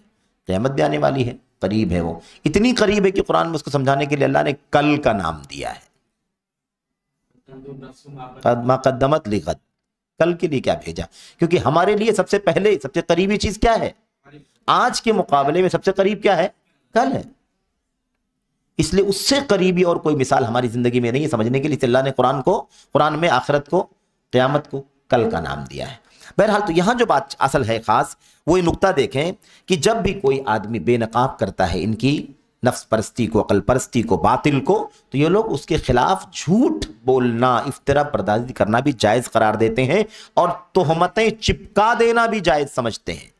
क़यामत भी आने वाली है, करीब है। वो इतनी करीब है कि कुरान में उसको समझाने के लिए अल्लाह ने कल का नाम दिया है। मा क़द्दमत लिग़द, कल के लिए क्या भेजा, क्योंकि हमारे लिए सबसे पहले सबसे करीबी चीज़ क्या है? आज के मुकाबले में सबसे करीब क्या है? कल है। इसलिए उससे करीबी और कोई मिसाल हमारी ज़िंदगी में नहीं है समझने के लिए। अल्लाह ने कुरान में आखिरत को, क़यामत को कल का नाम दिया है। बहरहाल तो यहाँ जो बात असल है ख़ास, वो ये नुक्ता देखें कि जब भी कोई आदमी बेनकाब करता है इनकी नफ्स परस्ती को, अकल परस्ती को, बातिल को, तो ये लोग उसके खिलाफ झूठ बोलना, इफ्तरा पर्दाजी करना भी जायज़ करार देते हैं और तोहमतें चिपका देना भी जायज़ समझते हैं।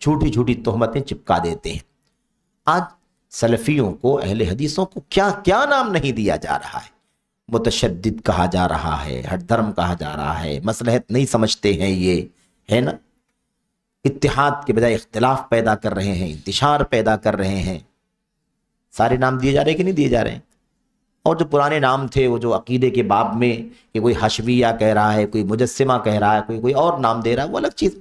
झूठी झूठी तोहमतें चिपका देते हैं। आज सलफ़ियों को, अहले हदीसों को क्या क्या नाम नहीं दिया जा रहा है। मुतशद्दिद कहा जा रहा है, हट धर्म कहा जा रहा है, मसलहत नहीं समझते हैं, ये है ना, इत्तिहाद के बजाय इख्तिलाफ पैदा कर रहे हैं, इंतिशार पैदा कर रहे हैं। सारे नाम दिए जा रहे हैं कि नहीं दिए जा रहे हैं? और जो पुराने नाम थे, वो जो अकीदे के बाब में कि कोई हशविया कह रहा है, कोई मुजस्सिमा कह रहा है, कोई और नाम दे रहा है, वो अलग चीज़।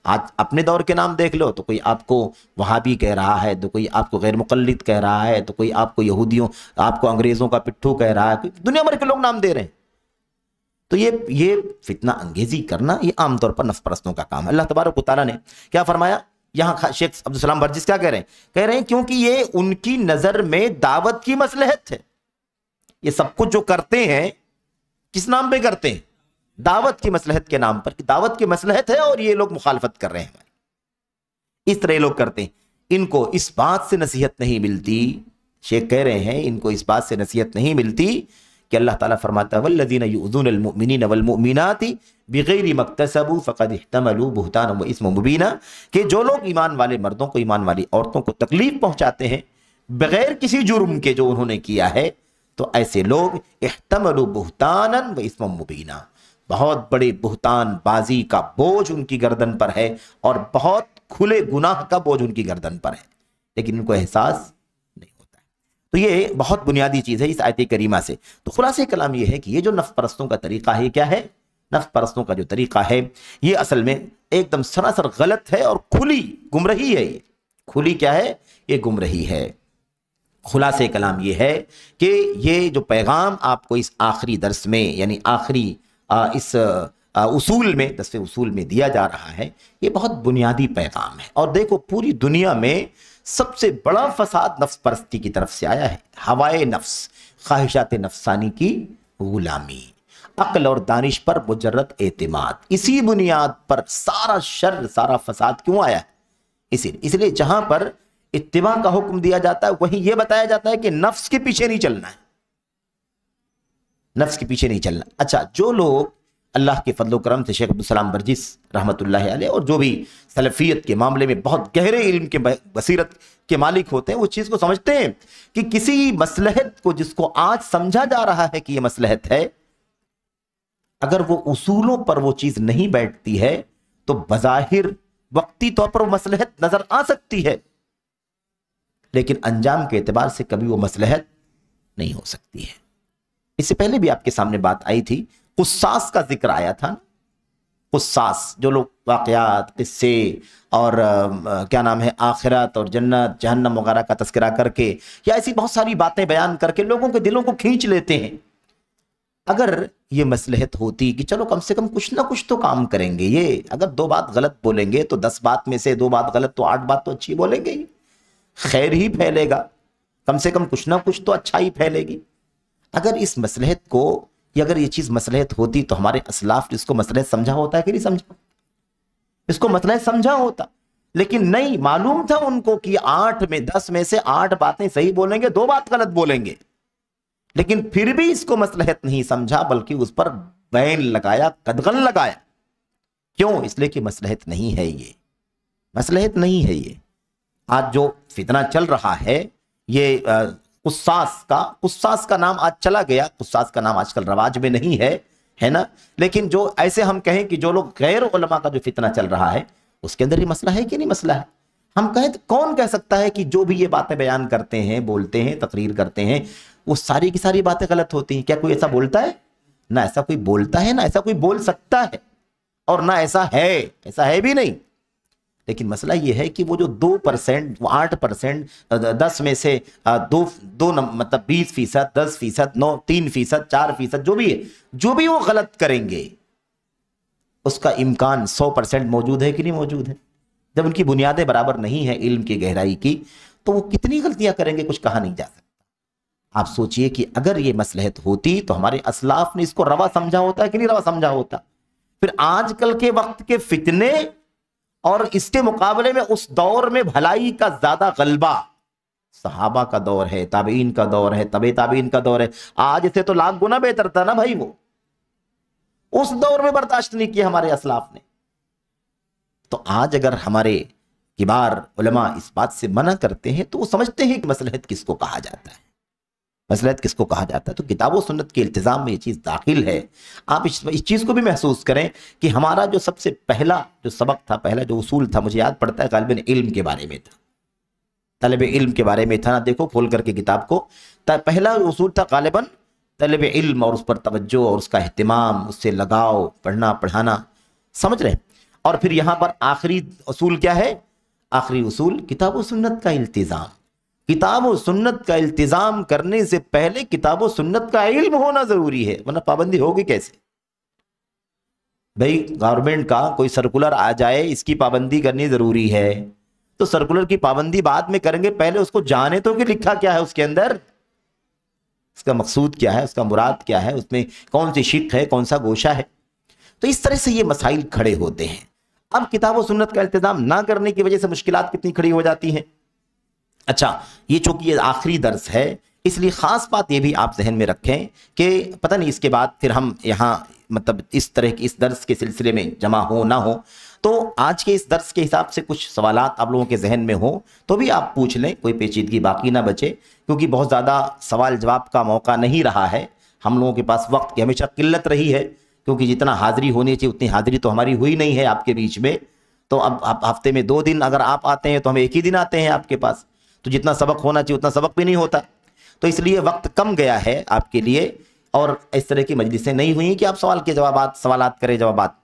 आज अपने दौर के नाम देख लो तो कोई आपको वहाबी कह रहा है, तो कोई आपको गैर मुक़ल्लिद कह रहा है, तो कोई आपको यहूदियों, आपको अंग्रेज़ों का पिट्ठू कह रहा है, कोई दुनिया भर के लोग नाम दे रहे हैं। तो ये फितना अंगेज़ी करना ये आमतौर पर नफ्स परस्तों का काम है। अल्लाह तबारक व तआला ने क्या फरमाया? यहाँ शेख अब्दुल सलाम बर्जिस क्या कह रहे हैं? कह रहे हैं क्योंकि ये उनकी नज़र में दावत की मसलहत है। ये सब कुछ जो करते हैं किस नाम पे करते हैं? दावत की मसलहत के नाम पर, कि दावत की मसलहत है और ये लोग मुखालफत कर रहे हैं हमारी। इस तरह लोग करते हैं। इनको इस बात से नसीहत नहीं मिलती, शेख कह रहे हैं इनको इस बात से नसीहत नहीं मिलती कि अल्लाह ताला फरमाता है वल्लज़ीना युज़ूनल मुमिनीना वल मुमिनाति बिगैरि मक्तसबू फ़क़द इह्तमलू बुहतान व इस्म मुबीना, कि जो लोग ईमान वाले मर्दों को, ईमान वाली औरतों को तकलीफ पहुंचाते हैं बगैर किसी जुर्म के जो उन्होंने किया है, तो ऐसे लोग इह्तमलू बुहतानन व इस्म मुबीना, बहुत बड़े बुहतान बाजी का बोझ उनकी गर्दन पर है और बहुत खुले गुनाह का बोझ उनकी गर्दन पर है, लेकिन इनको एहसास नहीं होता है। तो ये बहुत बुनियादी चीज़ है इस आयत करीमा से। तो खुलासे कलाम ये है कि ये जो नफ्स परस्तों का तरीका है, क्या है? नफ्स परस्तों का जो तरीका है ये असल में एकदम सरासर गलत है और खुली गुमराही है। ये खुली क्या है? ये गुमराही है। खुलासे कलाम ये है कि ये जो पैगाम आपको इस आखिरी दर्स में, यानी आखिरी इस उसूल में, 10वें उसूल में दिया जा रहा है, ये बहुत बुनियादी पैगाम है। और देखो पूरी दुनिया में सबसे बड़ा फसाद नफ्स परस्ती की तरफ से आया है। हवाए नफ्स, ख्वाहिशात नफसानी की गुलामी, अक्ल और दानिश पर मुजर्रद एतमाद, इसी बुनियाद पर सारा शर, सारा फसाद क्यों आया है? इसलिए जहां पर इत्तिबा का हुक्म दिया जाता है वहीं यह बताया जाता है कि नफ्स के पीछे नहीं चलना है, नफ्स के पीछे नहीं चलना। अच्छा, जो लोग अल्लाह के फजल करम से शेख अब्दुल सलाम बर्जिस रहमतुल्लाह अलैह और जो भी सलफियत के मामले में बहुत गहरे इल्म के बसीरत के मालिक होते हैं, वो चीज को समझते हैं कि किसी मसलहत को जिसको आज समझा जा रहा है कि यह मसलहत है, अगर वो उसूलों पर वो चीज नहीं बैठती है तो बज़ाहिर वक्ती तौर पर वो मसलहत नजर आ सकती है, लेकिन अंजाम के एतबार से कभी वो मसलहत नहीं हो सकती है। इससे पहले भी आपके सामने बात आई थी, कुस्सास का जिक्र आया था ना। कुस्सास जो लोग वाक़यात, किस्से और क्या नाम है, आखिरत और जन्नत जहन्नम वगैरह का तस्करा करके या ऐसी बहुत सारी बातें बयान करके लोगों के दिलों को खींच लेते हैं। अगर ये मसलहत होती कि चलो कम से कम कुछ ना कुछ तो काम करेंगे, ये अगर 2 बात गलत बोलेंगे तो 10 बात में से 2 बात गलत तो 8 बात तो अच्छी बोलेंगे ही, खैर ही फैलेगा, कम से कम कुछ ना कुछ तो अच्छा ही फैलेगी। अगर इस मसलहत को, या अगर ये चीज मसलहत होती तो हमारे असलाफ इसको मसलहत समझा होता है कि नहीं समझा? इसको मसलहत समझा होता, लेकिन नहीं, मालूम था उनको कि 8 में 10 में से 8 बातें सही बोलेंगे, 2 बात गलत बोलेंगे, लेकिन फिर भी इसको मसलहत नहीं समझा, बल्कि उस पर बैन लगाया, कदगन लगाया। क्यों? इसलिए कि मसलहत नहीं है, ये मसलहत नहीं है। ये आज जो फितना चल रहा है, ये कुस्सास का नाम आज चला गया, कुस्सास का नाम आजकल रवाज में नहीं है, है ना। लेकिन जो ऐसे हम कहें कि जो लोग गैर उलमा का जो फितना चल रहा है उसके अंदर ये मसला है कि नहीं मसला है? हम कहें तो कौन कह सकता है कि जो भी ये बातें बयान करते हैं, बोलते हैं, तकरीर करते हैं, वो सारी की सारी बातें गलत होती हैं? क्या कोई ऐसा बोलता है? ना ऐसा कोई बोलता है, ना ऐसा कोई बोल सकता है, और ना ऐसा है भी नहीं। लेकिन मसला ये है कि वो जो 2%, 8%, 10 में से 2 मतलब 20%, 10%, 9, 3%, 4%, जो भी है, जो भी वो गलत करेंगे उसका इम्कान 100% मौजूद है कि नहीं मौजूद है? जब उनकी बुनियादें बराबर नहीं है इल्म की गहराई की, तो वो कितनी गलतियां करेंगे कुछ कहा नहीं जा सकता। आप सोचिए कि अगर ये मसलहत होती तो हमारे असलाफ ने इसको रवा समझा होता है कि नहीं रवा समझा होता? फिर आजकल के वक्त के फितने और इसके मुकाबले में उस दौर में भलाई का ज्यादा गलबा, सहाबा का दौर है, ताबीन का दौर है, तबे ताबीन का दौर है, आज से तो लाख गुना बेहतर था ना भाई। वो उस दौर में बर्दाश्त नहीं किया हमारे असलाफ ने। तो आज अगर हमारे किबार उलमा इस बात से मना करते हैं तो वो समझते हैं कि मसलहत किसको कहा जाता है, मसलहत किसको कहा जाता है। तो किताब और सुन्नत के इल्तिज़ाम में ये चीज़ दाखिल है। आप इस चीज़ को भी महसूस करें कि हमारा जो सबसे पहला जो सबक था, पहला जो उसूल था, मुझे याद पड़ता है गालिबन इल्म के बारे में था, तलब इल्म के बारे में था ना। देखो खोल करके किताब को, पहला उसूल था गालिबन तलब इल्म और उस पर तवज्जो और उसका एहतिमाम, उससे लगाव, पढ़ना पढ़ाना, समझ रहे हैं। और फिर यहाँ पर आखिरी उसूल क्या है? आखिरी उसूल किताब और सुन्नत का इल्तिज़ाम। किताब और सुन्नत का इल्तिज़ाम करने से पहले किताब और सुन्नत का इल्म होना जरूरी है, वरना पाबंदी होगी कैसे? भाई गवर्नमेंट का कोई सर्कुलर आ जाए, इसकी पाबंदी करनी जरूरी है, तो सर्कुलर की पाबंदी बाद में करेंगे, पहले उसको जाने तो कि लिखा क्या है उसके अंदर, उसका मकसूद क्या है, उसका मुराद क्या है, उसमें कौन सी शिक है, कौन सा गोशा है। तो इस तरह से ये मसाइल खड़े होते हैं। अब किताब और सुन्नत का इल्तिज़ाम ना करने की वजह से मुश्किलात कितनी खड़ी हो जाती हैं। अच्छा, ये चूंकि ये आखिरी दर्स है, इसलिए ख़ास बात ये भी आप जहन में रखें कि पता नहीं इसके बाद फिर हम यहाँ मतलब इस तरह की इस दर्स के सिलसिले में जमा हो ना हो, तो आज के इस दर्स के हिसाब से कुछ सवालात आप लोगों के जहन में हो तो भी आप पूछ लें, कोई पेचीदगी बाकी ना बचे, क्योंकि बहुत ज़्यादा सवाल जवाब का मौका नहीं रहा है। हम लोगों के पास वक्त की हमेशा किल्लत रही है, क्योंकि जितना हाज़िरी होनी चाहिए उतनी हाज़िरी तो हमारी हुई नहीं है आपके बीच में। तो अब हफ्ते में 2 दिन अगर आप आते हैं तो हम 1 ही दिन आते हैं आपके पास, तो जितना सबक होना चाहिए उतना सबक भी नहीं होता। तो इसलिए वक्त कम गया है आपके लिए, और इस तरह की मजलिसें नहीं हुई कि आप सवालात करें जवाबात।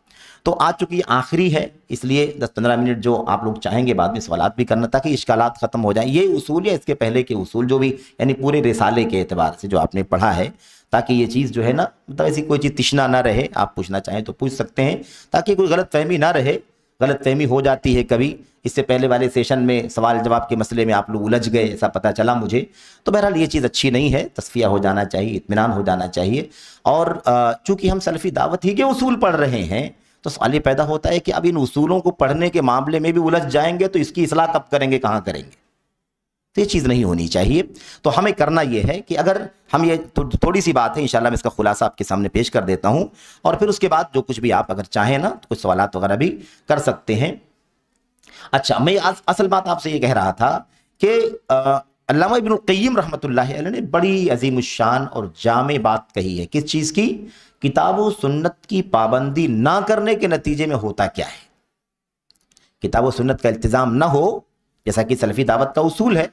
तो आज चूँकि आखिरी है, इसलिए 10-15 मिनट जो आप लोग चाहेंगे बाद में सवालात भी करना, ताकि इश्कालात ख़त्म हो जाएं। ये उसूल या इसके पहले के उसूल जो भी, यानी पूरे रिसाले के एतबार से जो आपने पढ़ा है, ताकि ये चीज़ जो है ना, मतलब ऐसी कोई चीज़ तिश्ना ना रहे। आप पूछना चाहें तो पूछ सकते हैं, ताकि कोई गलत फहमी ना रहे। गलत फहमी हो जाती है कभी, इससे पहले वाले सेशन में सवाल जवाब के मसले में आप लोग उलझ गए, ऐसा पता चला मुझे। तो बहरहाल ये चीज़ अच्छी नहीं है, तस्फिया हो जाना चाहिए, इत्मीनान हो जाना चाहिए। और चूँकि हम सलफ़ी दावत ही के उसूल पढ़ रहे हैं, तो सवाल ये पैदा होता है कि अब इन उसूलों को पढ़ने के मामले में भी उलझ जाएंगे तो इसकी इस्लाह कब करेंगे, कहाँ करेंगे? तो ये चीज़ नहीं होनी चाहिए। तो हमें करना ये है कि अगर हम ये थोड़ी सी बात है, इंशाल्लाह मैं इसका खुलासा आपके सामने पेश कर देता हूँ, और फिर उसके बाद जो कुछ भी आप अगर चाहें ना, तो कुछ सवालात वगैरह भी कर सकते हैं। अच्छा, मैं असल बात आपसे ये कह रहा था कि अल्लामा इब्नुल क़य्यिम रहमतुल्लाहि अलैह ने बड़ी अजीमुश्शान और जामे बात कही है। किस चीज़ की? किताब व सुन्नत की पाबंदी ना करने के नतीजे में होता क्या है। किताब व सुन्नत का इल्तिज़ाम ना हो, जैसा कि सलफ़ी दावत का उसूल है,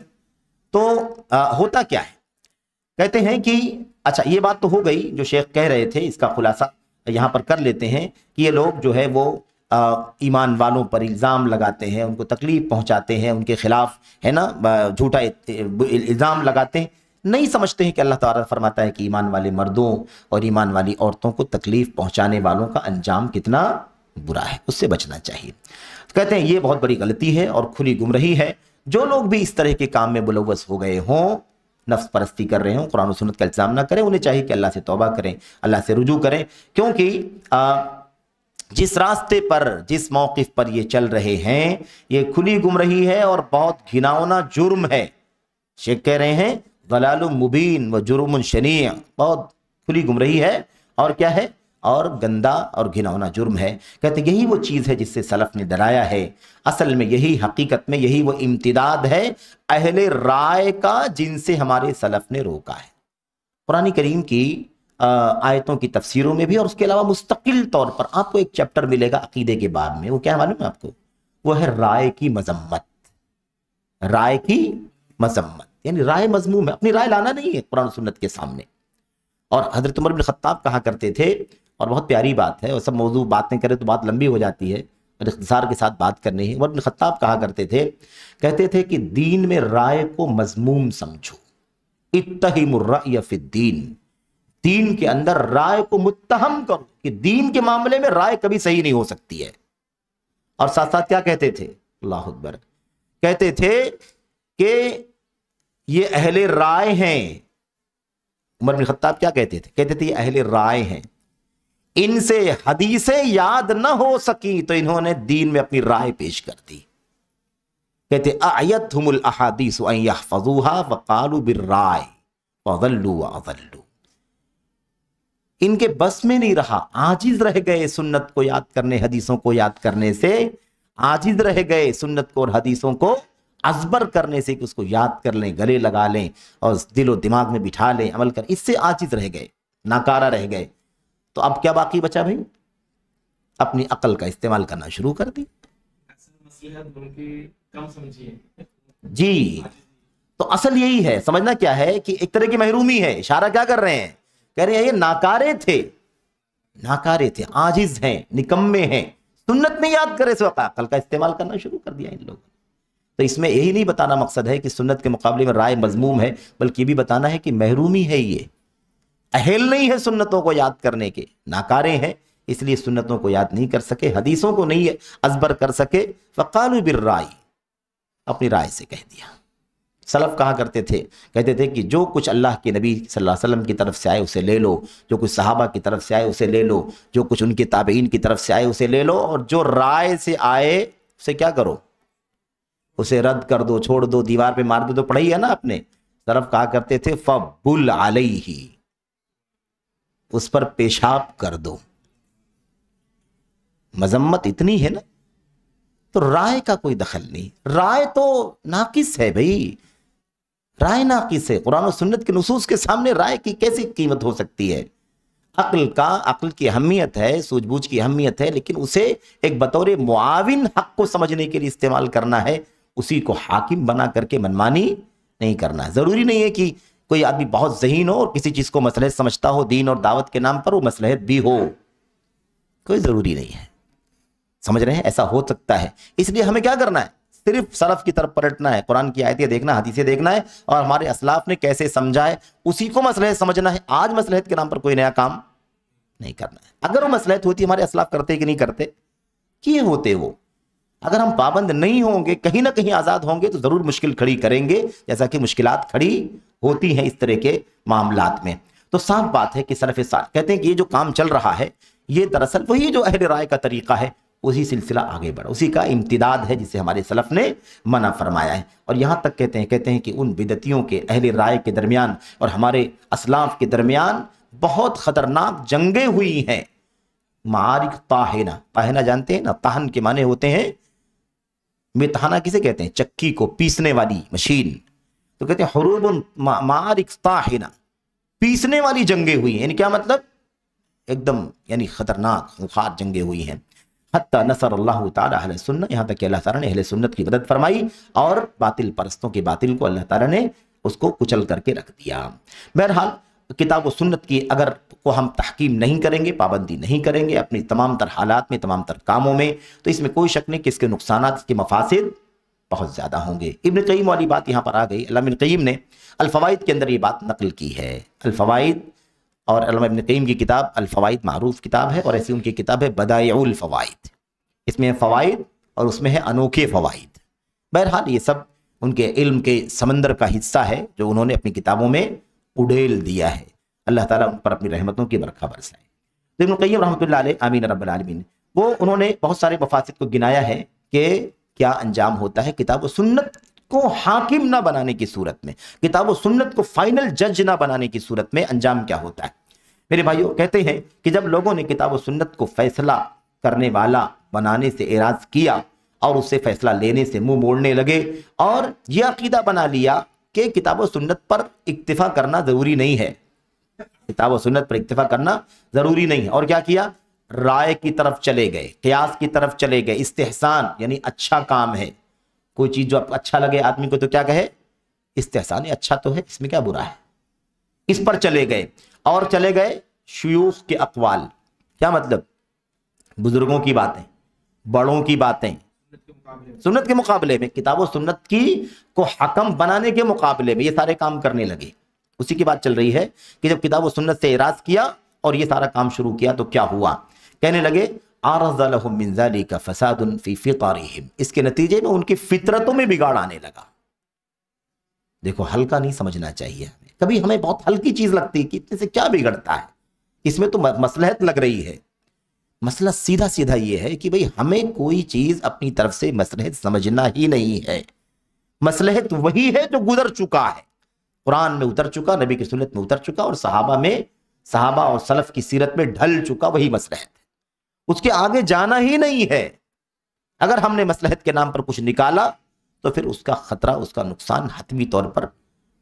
तो होता क्या है? कहते हैं कि अच्छा, ये बात तो हो गई जो शेख कह रहे थे, इसका खुलासा यहाँ पर कर लेते हैं कि ये लोग जो है वो ईमान वालों पर इल्ज़ाम लगाते हैं, उनको तकलीफ़ पहुँचाते हैं, उनके ख़िलाफ़ है ना झूठा इल्ज़ाम लगाते हैं, नहीं समझते हैं कि अल्लाह ताला फरमाता है कि ईमान वाले मर्दों और ईमान वाली औरतों को तकलीफ़ पहुँचाने वालों का अंजाम कितना बुरा है, उससे बचना चाहिए। कहते हैं ये बहुत बड़ी गलती है और खुली गुमराही है। जो लोग भी इस तरह के काम में मुलव्वस हो गए हों, नफ्स परस्ती कर रहे हों, कुरान और सुन्नत का इल्ज़ाम ना करें, उन्हें चाहिए कि अल्लाह से तौबा करें, अल्लाह से रुजू करें, क्योंकि जिस रास्ते पर, जिस मौक़िफ़ पर ये चल रहे हैं, ये खुली गुमराही है और बहुत घिनौना जुर्म है। शेख कह रहे हैं ज़लालुम मुबीन व जुर्मुन शनी', बहुत खुली गुमराही है और क्या है, और गंदा और घिनौना जुर्म है। कहते यही वो चीज़ है जिससे सलफ़ ने डराया है। असल में यही हकीकत में यही वो इम्तिदाद है अहले राय का, जिनसे हमारे सलफ़ ने रोका है। कुरान करीम की आयतों की तफसीरों में भी, और उसके अलावा मुस्तकिल तौर पर आपको एक चैप्टर मिलेगा अकीदे के बाब में। वो क्या मालूम है आपको? वो है राय की मजम्मत। राय की मजम्मत यानी राय मजमूम है, अपनी राय लाना नहीं है कुरान सुन्नत के सामने। और हज़रत उमर बिन खत्ताब कहा करते थे, और बहुत प्यारी बात है, और सब मौजू बातें करें तो बात लंबी हो जाती है और इख्तिसार के साथ बात करनी है। उमर बिन खत्ताब कहा करते थे, कहते थे कि दीन में राय को मजमूम समझो, इत्तहिमुर रअय फिद्दीन, दीन के अंदर राय को मुत्तहम करो कि दीन के मामले में राय कभी सही नहीं हो सकती है। और साथ साथ क्या कहते थे? अल्लाहु अकबर, कहते थे कि ये अहले राय हैं। उमर बिन खत्ताब क्या कहते थे? कहते थे ये अहले राय हैं, इनसे हदीसें याद न हो सकी तो इन्होंने दीन में अपनी राय पेश कर दी। कहते आयतहुमुल अहादीस अन यहफज़ूहा वक़ालू बिर्राय वज़ल्लू वअज़ल्लू, इनके बस में नहीं रहा, आजिज रह गए सुन्नत को याद करने, हदीसों को याद करने से आजिज रह गए, सुन्नत को और हदीसों को अजबर करने से कि उसको याद कर लें, गले लगा लें और दिलो दिमाग में बिठा लें, अमल कर, इससे आजिज रह गए, नाकारा रह गए। तो अब क्या बाकी बचा भाई? अपनी अकल का इस्तेमाल करना शुरू कर दी। कम समझिए जी, तो असल यही है, समझना क्या है कि एक तरह की महरूमी है। इशारा क्या कर रहे हैं? कह रहे हैं ये नाकारे थे, नाकारे थे, आजिज हैं, निकम्मे हैं, सुन्नत नहीं याद करे, इस वक्त अकल का इस्तेमाल करना शुरू कर दिया इन लोगों ने। तो इसमें यही नहीं बताना मकसद है कि सुन्नत के मुकाबले में राय मजमूम है, बल्कि ये भी बताना है कि महरूमी है, ये अहल नहीं है सुन्नतों को याद करने के, नाकारे हैं, इसलिए सुन्नतों को याद नहीं कर सके, हदीसों को नहीं अजबर कर सके। फ़क़ालू बिर्राय, अपनी राय से कह दिया। सलफ कहा करते थे, कहते थे कि जो कुछ अल्लाह के नबी सल्लल्लाहु अलैहि वसल्लम की तरफ से आए उसे ले लो, जो कुछ सहाबा की तरफ से आए उसे ले लो, जो कुछ उनके ताबईन की तरफ से आए उसे ले लो, और जो राय से आए उसे क्या करो? उसे रद्द कर दो, छोड़ दो, दीवार पे मार दो। तो पढ़ी है ना आपने। सलफ कहा करते थे फबुल अलैहि, उस पर पेशाब कर दो। मजम्मत इतनी है ना, तो राय का कोई दखल नहीं। राय तो नाकिस है भाई, राय नाकिस है। कुरान और सुन्नत के नुसूस के सामने राय की कैसी कीमत हो सकती है? अक्ल की अहमियत है, सूझबूझ की अहमियत है, लेकिन उसे एक बतौर मुआविन हक को समझने के लिए इस्तेमाल करना है, उसी को हाकिम बना करके मनमानी नहीं करना। जरूरी नहीं है कि कोई आदमी बहुत ज़हीन हो और किसी चीज को मसलहत समझता हो, दीन और दावत के नाम पर वो मसलहत भी हो, कोई जरूरी नहीं है। समझ रहे हैं? ऐसा हो सकता है। इसलिए हमें क्या करना है? صرف سلف کی طرف پلٹنا ہے، قرآن کی آیتیں دیکھنا، حدیثیں دیکھنا ہے، اور ہمارے اسلاف نے کیسے سمجھا ہے اسی کو مصلحت سمجھنا ہے۔ آج مصلحت کے نام پر کوئی نیا کام نہیں کرنا ہے۔ اگر وہ مصلحت ہوتی، ہمارے اسلاف کرتے کہ نہیں کرتے؟ کیے ہوتے وہ۔ اگر ہم پابند نہیں ہوں گے، کہیں نہ کہیں آزاد ہوں گے، تو ضرور مشکل کھڑی کریں گے، جیسا کہ مشکلات کھڑی ہوتی ہیں اس طرح کے معاملات میں۔ تو صاف بات ہے کہ سلف صالح کہتے ہیں کہ یہ جو کام چل رہا ہے یہ دراصل وہی جو اہل رائے کا طریقہ ہے، اسی سلسلہ آگے بڑھا، اسی کا امتداد ہے جسے ہمارے سلف نے منع فرمایا ہے۔ اور یہاں تک کہتے ہیں کہ ان بدعتیوں کے اہل رائے کے درمیان اور ہمارے اسلاف کے درمیان بہت خطرناک جنگیں ہوئی ہیں، معارک طاحنہ۔ طاحنہ جانتے ہیں نا، طحن کے معنی ہوتے ہیں، مطحنہ کسے کہتے ہیں؟ چکی کو پیسنے والی مشین، تو کہتے ہیں حروب معارک طاحنہ، پیسنے والی جنگیں ہوئی ہیں۔ یعنی کیا مطلب؟ ایک دم یعنی خطرناک خونخوار جنگیں ہوئی ہیں۔ حتی نصر اللہ تعالی اہل سنت، یہاں تک کہ اللہ تعالیٰ نے اہل سنت کی مدد فرمائی اور باطل پرستوں کے باطل کو اللہ تعالیٰ نے اس کو کچل کر کے رکھ دیا۔ بہرحال کتاب و سنت کی اگر کو ہم تحکیم نہیں کریں گے، پابندی نہیں کریں گے اپنی تمام تر حالات میں، تمام تر کاموں میں، تو اس میں کوئی شک نہیں کہ اس کے نقصانات، اس کے مفاسد بہت زیادہ ہوں گے۔ ابن قیم والی بات یہاں پر آ گئی۔ علامہ ابن قیم نے الفوائد کے اندر یہ بات نقل کی ہے۔ الفوائد، اور علامہ ابن قیم کی کتاب الفوائد معروف کتاب ہے، اور ایسی ان کی کتاب ہے بدائع الفوائد، اس میں ہے فوائد اور اس میں ہے انوکھے فوائد۔ بہرحال یہ سب ان کے علم کے سمندر کا حصہ ہے جو انہوں نے اپنی کتابوں میں اڈیل دیا ہے۔ اللہ تعالیٰ ان پر اپنی رحمتوں کی برکھا برسائے۔ ابن قیم رحمۃ اللہ علیہ، آمین رب العالمین، وہ انہوں نے بہت سارے مفاسد کو گنایا ہے کہ کیا انجام ہوتا ہے کتاب و سنت کو حاکم نہ بنانے کی صورت میں، کتاب و سنت کو فائنل جج نہ بنانے کی صورت میں انجام کیا ہوتا ہے۔ میرے بھائیوں، کہتے ہیں کہ جب لوگوں نے کتاب و سنت کو فیصلہ کرنے والا بنانے سے اعراض کیا اور اس سے فیصلہ لینے سے منہ موڑنے لگے اور یہ عقیدہ بنا لیا کہ کتاب و سنت پر اکتفا کرنا ضروری نہیں ہے، کتاب و سنت پر اکتفا کرنا ضروری نہیں ہے، اور کیا کیا؟ رائے کی طرف چلے گئے، قیاس کی طرف چلے گئے۔ استحسان یعنی اچھا کام ہے، کوئی چیز جو اچھا لگے آدمی کو تو کیا کہے؟ استحسان، اچھا تو ہے، اس میں کیا برا ہے، اس پر چلے گئے۔ اور چلے گئے شیوخ کے اقوال، کیا مطلب؟ بزرگوں کی باتیں، بڑوں کی باتیں، سنت کے مقابلے میں، کتاب و سنت کی کو حکم بنانے کے مقابلے میں یہ سارے کام کرنے لگے۔ اسی کی بات چل رہی ہے کہ جب کتاب و سنت سے اعراض کیا اور یہ سارا کام شروع کیا تو کیا ہوا؟ کہنے لگے عارض لهم من ذلك فساد في فطرهم، اس کے نتیجے میں ان کی فطرتوں میں بگاڑ آنے لگا۔ دیکھو، ہلکا نہیں سمجھنا چاہیے ہمیں، کبھی ہمیں بہت ہلکی چیز لگتی ہے کہ اتنے سے کیا بگڑتا ہے، اس میں تو مصلحت لگ رہی ہے۔ مسئلہ سیدھا سیدھا یہ ہے کہ بھئی ہمیں کوئی چیز اپنی طرف سے مصلحت سمجھنا ہی نہیں ہے۔ مصلحت وہی ہے جو گزر چکا ہے، قرآن میں اتر چکا، نبی کی سنت میں اتر چکا، اور صحابہ اور سلف کی سیرت میں ڈھل چکا، وہی مصلحت ہے، اس کے آگے جانا ہی نہیں ہے۔ اگر ہم نے مصلحت کے نام پر کچھ نکالا تو پھر اس کا خطرہ، اس کا نقصان حتمی طور پر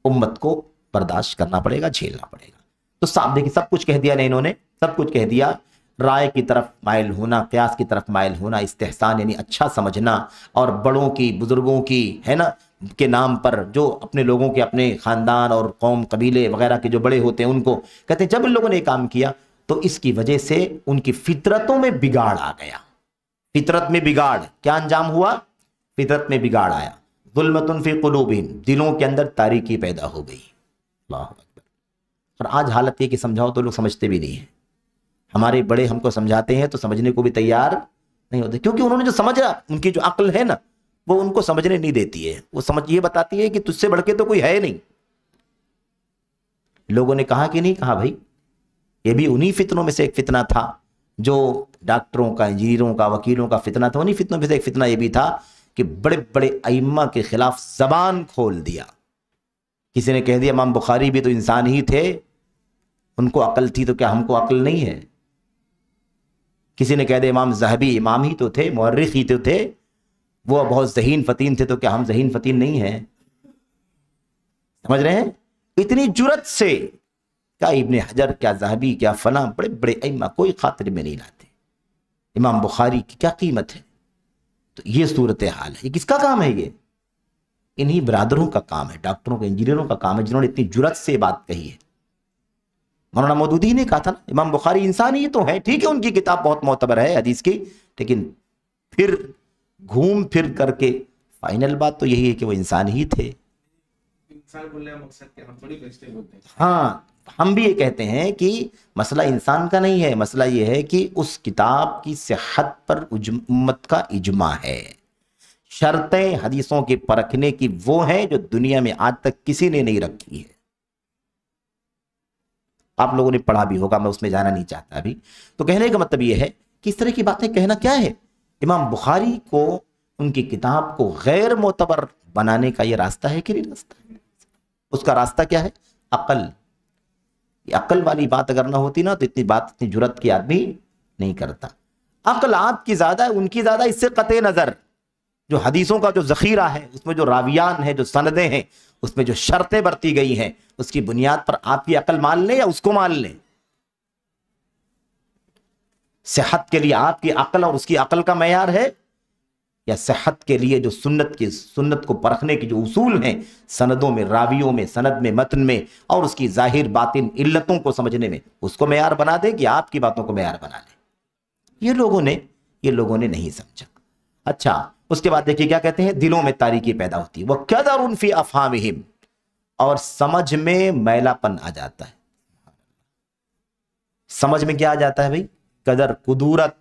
امت کو برداشت کرنا پڑے گا، جھیلنا پڑے گا۔ تو صاحب دیکھیں، سب کچھ کہہ دیا انہوں نے، سب کچھ کہہ دیا۔ رائے کی طرف مائل ہونا، قیاس کی طرف مائل ہونا، استحسان یعنی اچھا سمجھنا، اور بڑوں کی، بزرگوں کی ہے نا کے نام پر، جو اپنے لوگوں کے، اپنے خاندان اور قوم قبیلے وغیرہ کے جو بڑے ہوتے ہیں ان کو کہتے ہیں، جب ان لوگوں نے یہ کام کیا تو اس کی وجہ سے ان کی فطرتوں میں بگاڑ آ گیا۔ فطرت میں بگاڑ، کیا انجام ہوا؟ فطرت میں بگاڑ آیا۔ ظلمۃ فی قلوبہم، دلوں کے اندر تاریکی پیدا ہو گئی۔ اللہ اکبر۔ اور آج حالت یہ کہ سمجھاؤ تو لوگ سمجھتے بھی نہیں ہیں۔ ہمارے بڑے ہم کو سمجھاتے ہیں تو سمجھنے کو بھی تیار نہیں ہوتے، کیونکہ انہوں نے جو سمجھا، ان کی جو عقل ہے نا وہ ان کو سمجھنے نہیں دیتی ہے۔ وہ یہ بتاتی ہے کہ تجھ سے بڑھ کے تو کوئی ہے نہیں۔ لوگوں نے کہا کہ نہیں کہا بھائی، یہ بھی انہی فتنوں میں سے ایک فتنہ تھا جو ڈاکٹروں کا، انجینئروں کا، وکیلوں کا فتنہ تھا۔ انہی فتنوں میں سے ایک فتنہ یہ بھی تھا کہ بڑے بڑے ائمہ کے خلاف زبان کھول دیا۔ کسی نے کہہ دیا امام بخاری بھی تو انسان ہی تھے، ان کو عقل تھی تو کیا ہم کو عقل نہیں ہے؟ کسی نے کہہ دیا امام ذہبی امام ہی تو تھے، مورخ ہی تو تھے، وہ بہت ذہین فتین تھے تو کیا ہم ذہین فتین نہیں ہیں؟ سمجھ رہے ہیں؟ اتنی جرت سے کیا ابن حجر، کیا ذہبی، کیا فلاں بڑے بڑے ائمہ کوئی خاطر میں نہیں لاتے۔ امام بخاری کی کیا قیمت ہے؟ تو یہ صورتحال ہے۔ یہ کس کا کام ہے؟ یہ انہی برادروں کا کام ہے، ڈاکٹروں کا، انجینئروں کا کام ہے، جنہوں نے اتنی جرت سے بات کہی ہے۔ مولانا مودودی نے کہا تھا نا، امام بخاری انسان ہی تو ہے، ٹھیک ہے ان کی کتاب بہت معتبر ہے حدیث کی، لیکن پھر گھوم پھر کر کے फाइनल बात तो यही है कि वो इंसान ही थे। इंसान बोलने का मकसद क्या, हम थोड़ी फरिश्ते बोलते हैं। हाँ, हम भी ये कहते हैं कि मसला इंसान का नहीं है, मसला ये है कि उस किताब की सिहत पर उम्मत का इजमा है। शर्तें हदीसों के परखने की वो हैं जो दुनिया में आज तक किसी ने नहीं रखी है। आप लोगों ने पढ़ा भी होगा, मैं उसमें जाना नहीं चाहता अभी। तो कहने का मतलब ये है कि इस तरह की बातें कहना क्या है। इमाम बुखारी को, उनकी किताब को गैर मोतबर बनाने का ये रास्ता है कि नहीं रास्ता है? उसका रास्ता क्या है? अकल। अकल वाली बात अगर ना होती ना तो इतनी जुर्रत की आदमी नहीं करता। अकल आपकी ज्यादा है, उनकी ज्यादा, इससे कते नजर जो हदीसों का जो जखीरा है, उसमें जो रावियान है, जो सनदें हैं, उसमें जो शर्तें बरती गई हैं, उसकी बुनियाद पर आपकी अकल मान लें या उसको मान लें। सेहत के लिए आपकी अकल और उसकी अकल का मयार है, या सेहत के लिए जो सुन्नत को परखने के जो उसूल हैं, सनदों में, रावियों में, सनद में, मतन में, और उसकी जाहिर बातिन इल्लतों को समझने में, उसको मयार बना दे कि आपकी बातों को मयार बना ले। ये लोगों ने नहीं समझा। अच्छा, उसके बाद देखिए क्या कहते हैं, दिलों में तारीकी पैदा होती है, वह कदरुन फी अफहामिहिम, और समझ में मैलापन आ जाता है। समझ में क्या आ जाता है भाई? कदर, कुदूरत,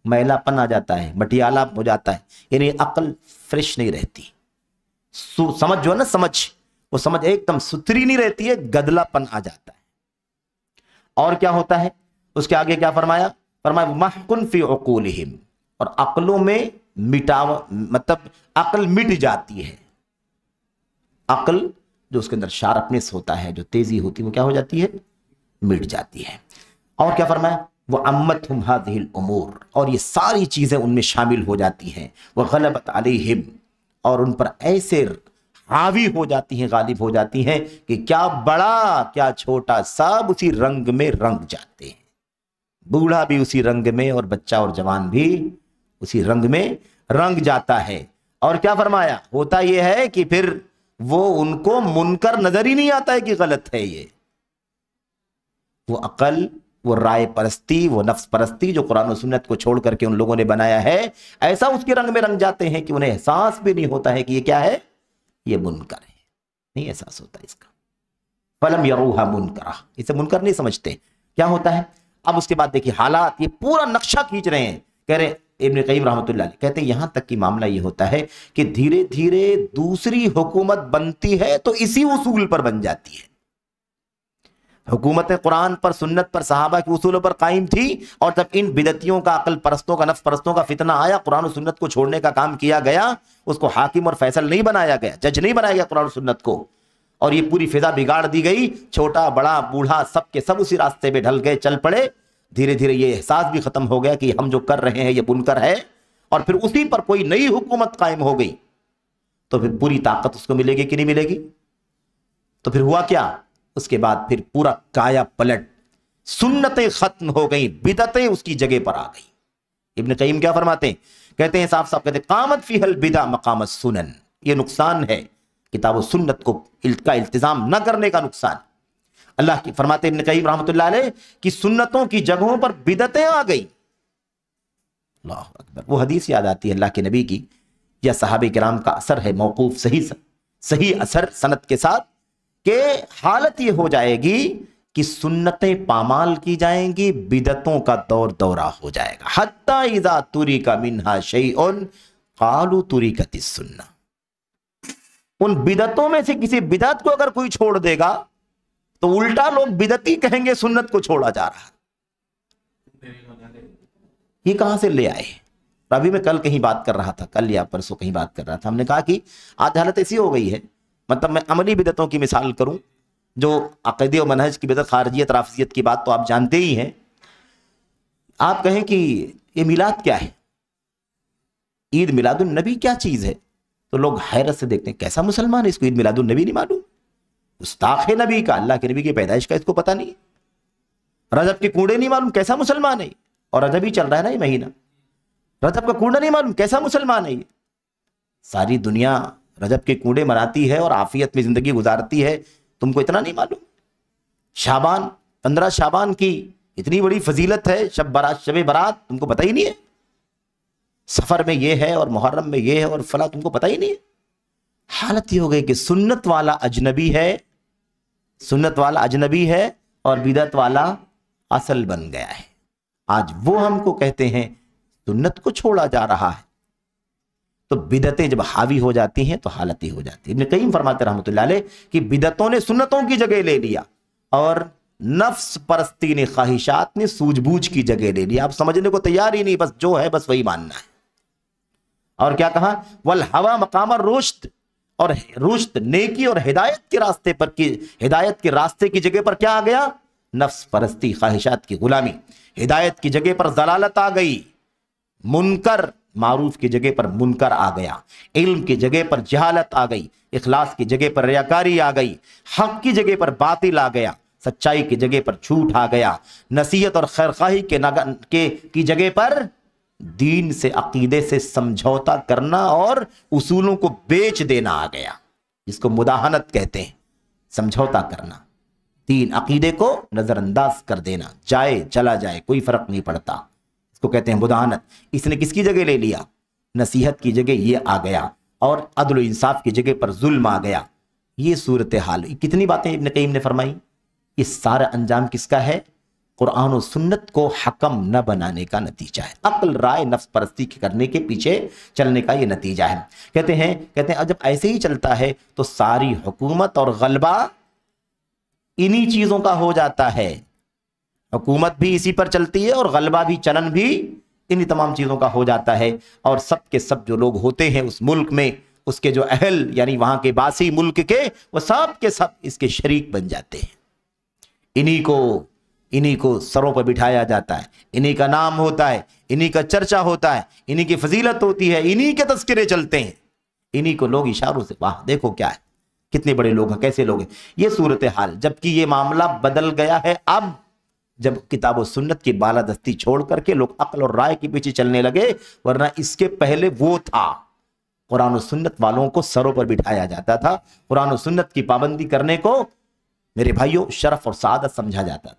मैलापन आ जाता है, मटियाला हो जाता है, यानी अकल फ्रेश नहीं रहती। समझ जो है ना, वो समझ एकदम सुथरी नहीं रहती है, गदलापन आ जाता है। और क्या होता है उसके आगे क्या फरमाया? महकुन फी उकूलिहिम, और अकलों में मतलब अकल मिट जाती है। अकल जो उसके अंदर शार्पनेस होता है, जो तेजी होती है, वो क्या हो जाती है? मिट जाती है। और क्या फरमाया? वो अम्मतहुम हाज़िहिल उमूर, और ये सारी चीजें उनमें शामिल हो जाती हैं। वह गलबत अलैहिम, और उन पर ऐसे हावी हो जाती हैं, गालिब हो जाती हैं कि क्या बड़ा क्या छोटा सब उसी रंग में रंग जाते हैं। बूढ़ा भी उसी रंग में, और बच्चा और जवान भी उसी रंग में रंग जाता है। और क्या फरमाया? होता यह है कि फिर वो उनको मुनकर नजर ही नहीं आता है कि गलत है ये। वो अकल, वो राय परस्ती, वो नफ्स परस्ती जो कुरान और सुन्नत को छोड़ करके उन लोगों ने बनाया है, ऐसा उसके रंग में रंग जाते हैं कि उन्हें एहसास भी नहीं होता है कि ये क्या है, ये मुनकर है। नहीं एहसास होता इसका। फलम यरूहा मुनकरा, इसे मुनकर नहीं समझते। क्या होता है अब उसके बाद देखिए हालात, ये पूरा नक्शा खींच रहे हैं। कह रहे इब्न क़य्यिम रहमतुल्लाह अलैह कहते हैं यहां तक कि मामला ये होता है कि धीरे धीरे दूसरी हुकूमत बनती है तो इसी उसूल पर बन जाती है। हुकूमत कुरान पर, सुन्नत पर, सहाबा के उसूलों पर कायम थी, और जब इन बिदतियों का, अकल परस्तों का, नफ्स परस्तों का फितना आया, कुरान और सुन्नत को छोड़ने का काम किया गया, उसको हाकिम और फैसल नहीं बनाया गया, जज नहीं बनाया गया कुरान और सुन्नत को, और ये पूरी फिजा बिगाड़ दी गई। छोटा बड़ा बूढ़ा सब के सब उसी रास्ते पे ढल गए, चल पड़े। धीरे धीरे ये एहसास भी खत्म हो गया कि हम जो कर रहे हैं ये मुनकर है, और फिर उसी पर कोई नई हुकूमत कायम हो गई तो फिर पूरी ताकत उसको मिलेगी कि नहीं मिलेगी? तो फिर हुआ क्या? उसके बाद फिर पूरा काया पलट, सुन्नतें खत्म हो गई, बिदतें उसकी जगह पर आ गई। इब्न क़य्यिम क्या फरमाते हैं? कहते हैं साफ साफ, कहते हैं कामत फीहल बिदा मकामत सुनन, ये नुकसान है किताब और सुन्नत का इल्तिजाम न करने का नुकसान। अल्लाह की फरमाते इब्न क़य्यिम रहमतुल्लाह अलैह कि सुन्नतों की जगहों पर बिदतें आ गई। अल्लाह अकबर। वो हदीस याद आती है अल्लाह के नबी की, या सहाबे किराम का असर है मौकूफ, सही असर सनद के साथ, कि हालत ये हो जाएगी कि सुन्नतें पामाल की जाएंगी, बिदतों का दौर दौरा हो जाएगा। हत्ता इज़ा तुरिका मिन्हा शैउन क़ालू तुरिकतिस सुन्ना, उन बिदतों में से किसी बिदत को अगर कोई छोड़ देगा तो उल्टा लोग बिदती कहेंगे सुन्नत को छोड़ा जा रहा। ये कहां से ले आए? अभी मैं कल कहीं बात कर रहा था, कल या परसों कहीं बात कर रहा था, हमने कहा कि आज हालत ऐसी हो गई है, मतलब मैं अमली बिदतों की मिसाल करूं, जो अक़ीदे और मनहज की बिदत, खारजियत, राफ़िज़ियत की बात तो आप जानते ही हैं। आप कहें कि ये मिलाद क्या है, ईद मिलादुन नबी क्या चीज है, तो लोग हैरत से देखते हैं कैसा मुसलमान है, इसको ईद मिलादुन नबी नहीं मालूम, गुस्ताख है नबी का, अल्लाह के नबी की पैदाइश का इसको पता नहीं, रजब के कूड़े नहीं मालूम, कैसा मुसलमान है। और रजब ही चल रहा है ना ये महीना, रजब का कूड़ा नहीं मालूम, कैसा मुसलमान है ये। सारी दुनिया रजब के कूड़े मनाती है और आफियत में जिंदगी गुजारती है, तुमको इतना नहीं मालूम? शाबान, 15 शाबान की इतनी बड़ी फजीलत है, शब बरात, शब बरात, तुमको पता ही नहीं है। सफ़र में ये है और मुहर्रम में ये है और फला, तुमको पता ही नहीं है। हालत ये हो गई कि सुन्नत वाला अजनबी है, सुन्नत वाला अजनबी है और बिदअत वाला असल बन गया है। आज वो हमको कहते हैं सुन्नत को छोड़ा जा रहा है, तो बिदतें जब हावी हो जाती हैं तो हालत ही हो जाती है। इब्न क़य्यिम फरमाते रहमतुल्लाह अलैह कि बिदतों ने सुन्नतों की जगह ले लिया और नफ्स परस्ती ने, ख्वाहिशात ने सूझबूझ की जगह ले लिया। आप समझने को तैयार ही नहीं, बस जो है बस वही मानना है। और क्या कहा, वल हवा मकाम रुश्द, और रुश्द नेकी और हिदायत के रास्ते पर की, हिदायत के रास्ते की जगह पर क्या आ गया, नफ्स परस्ती, ख्वाहिशात की गुलामी। हिदायत की जगह पर जलालत आ गई, मुनकर, मारूफ की जगह पर मुनकर आ गया, इल्म की जगह पर जहालत आ गई, इखलास की जगह पर रियाकारी आ गई, हक की जगह पर बातिल आ गया, सच्चाई की जगह पर झूठ आ गया, नसीहत और खैरखाही की जगह पर दीन से, अकीदे से समझौता करना और उसूलों को बेच देना आ गया, जिसको मुदाहनत कहते हैं, समझौता करना, दीन अकीदे को नजरअंदाज कर देना, जाए चला जाए कोई फर्क नहीं पड़ता, इसको कहते हैं मुदाहनत। इसने किसकी जगह ले लिया, नसीहत की जगह ये आ गया, और अदल व इंसाफ की जगह पर जुल्म आ गया। ये सूरत हाल, कितनी बातें इब्न क़य्यिम ने फरमाई। ये सारा अंजाम किसका है, कुरान और सुन्नत को हकम न बनाने का नतीजा है, अक्ल राय नफ्स परस्ती करने के पीछे चलने का ये नतीजा है। कहते हैं जब ऐसे ही चलता है तो सारी हुकूमत और गलबा इन्हीं चीजों का हो जाता है। हुकूमत भी इसी पर चलती है और गलबा भी, चलन भी इन्हीं तमाम चीजों का हो जाता है। और सब के सब जो लोग होते हैं उस मुल्क में, उसके जो अहल यानी वहां के बासी मुल्क के, वो सब के सब इसके शरीक बन जाते हैं। इन्हीं को सरों पर बिठाया जाता है, इन्हीं का नाम होता है, इन्हीं का चर्चा होता है, इन्हीं की फजीलत होती है, इन्हीं के तस्करे चलते हैं, इन्हीं को लोग इशारों से, वाह देखो क्या है, कितने बड़े लोग हैं, कैसे लोग हैं। ये सूरत हाल, जबकि ये मामला बदल गया है अब, जब किताब और सुन्नत की बालादस्ती छोड़ करके लोग अक्ल और राय के पीछे चलने लगे, वरना इसके पहले वो था, कुरान और सुन्नत वालों को सरों पर बिठाया जाता था, कुरान और सुन्नत की पाबंदी करने को मेरे भाइयों शरफ और सादत समझा जाता था।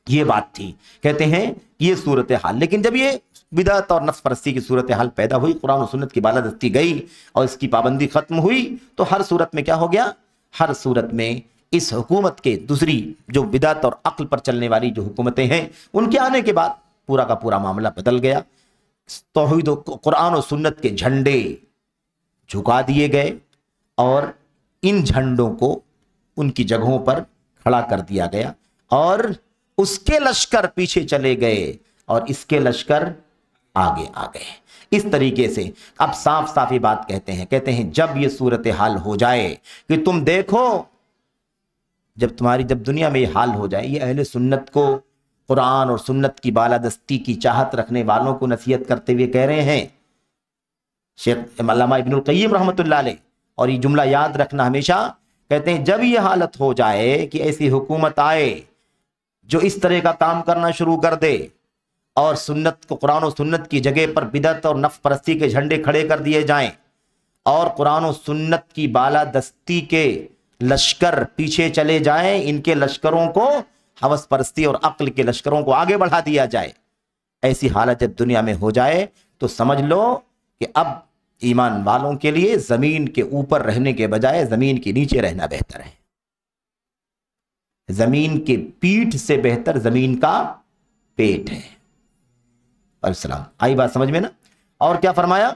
ये बात थी। कहते हैं ये सूरत हाल, लेकिन जब ये बिदअत और नफ्स परस्ती की सूरत हाल पैदा हुई, कुरान और सुन्नत की बालादस्ती गई और इसकी पाबंदी खत्म हुई, तो हर सूरत में क्या हो गया, हर सूरत में इस हुकूमत के दूसरी जो बिदअत और अक्ल पर चलने वाली जो हुकूमतें हैं, उनके आने के बाद पूरा का पूरा मामला बदल गया। तौहीद कुरान और सुन्नत के झंडे झुका दिए गए और इन झंडों को उनकी जगहों पर खड़ा कर दिया गया, और उसके लश्कर पीछे चले गए और इसके लश्कर आगे आ गए। इस तरीके से अब साफ साफ ये बात कहते हैं जब ये सूरत हाल हो जाए कि तुम देखो, जब दुनिया में ये हाल हो जाए, ये अहले सुन्नत को, कुरान और सुन्नत की बालादस्ती की चाहत रखने वालों को नसीहत करते हुए कह रहे हैं शेख अल्लामा इब्नुल क़य्यिम रहमतुल्लाह अलैह, और ये जुमला याद रखना हमेशा, कहते हैं जब ये हालत हो जाए कि ऐसी हुकूमत आए जो इस तरह का काम करना शुरू कर दे और सुन्नत को, कुरान और सुन्नत की जगह पर बिदअत और नफ्स परस्ती के झंडे खड़े कर दिए जाएं और कुरान और सुन्नत की बालादस्ती के लश्कर पीछे चले जाएं, इनके लश्करों को, हवस परस्ती और अक्ल के लश्करों को आगे बढ़ा दिया जाए, ऐसी हालत जब दुनिया में हो जाए तो समझ लो कि अब ईमान वालों के लिए जमीन के ऊपर रहने के बजाय जमीन के नीचे रहना बेहतर है। जमीन के पीठ से बेहतर जमीन का पेट है। अलैहिस्सलाम, आई बात समझ में ना। और क्या फरमाया,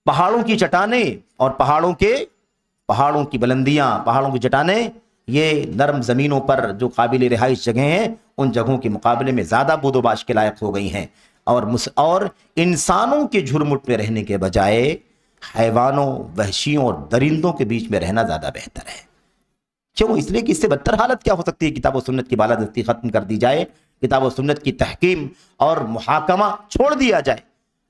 पहाड़ों की चट्टानें और पहाड़ों की बुलंदियां, पहाड़ों की चट्टानें, ये नरम जमीनों पर जो काबिल रिहाइश जगह हैं, उन जगहों के मुकाबले में ज्यादा बोदोबाश के लायक हो गई हैं, और इंसानों के झुरमुट में रहने के बजाय हैवानों, वहशियों और दरिंदों के बीच में रहना ज्यादा बेहतर है। क्यों? इसलिए कि इससे बदतर हालत क्या हो सकती है, किताब और सुन्नत की बालादस्ती खत्म कर दी जाए, किताब और सुन्नत की तहकीम और मुहाकमा छोड़ दिया जाए,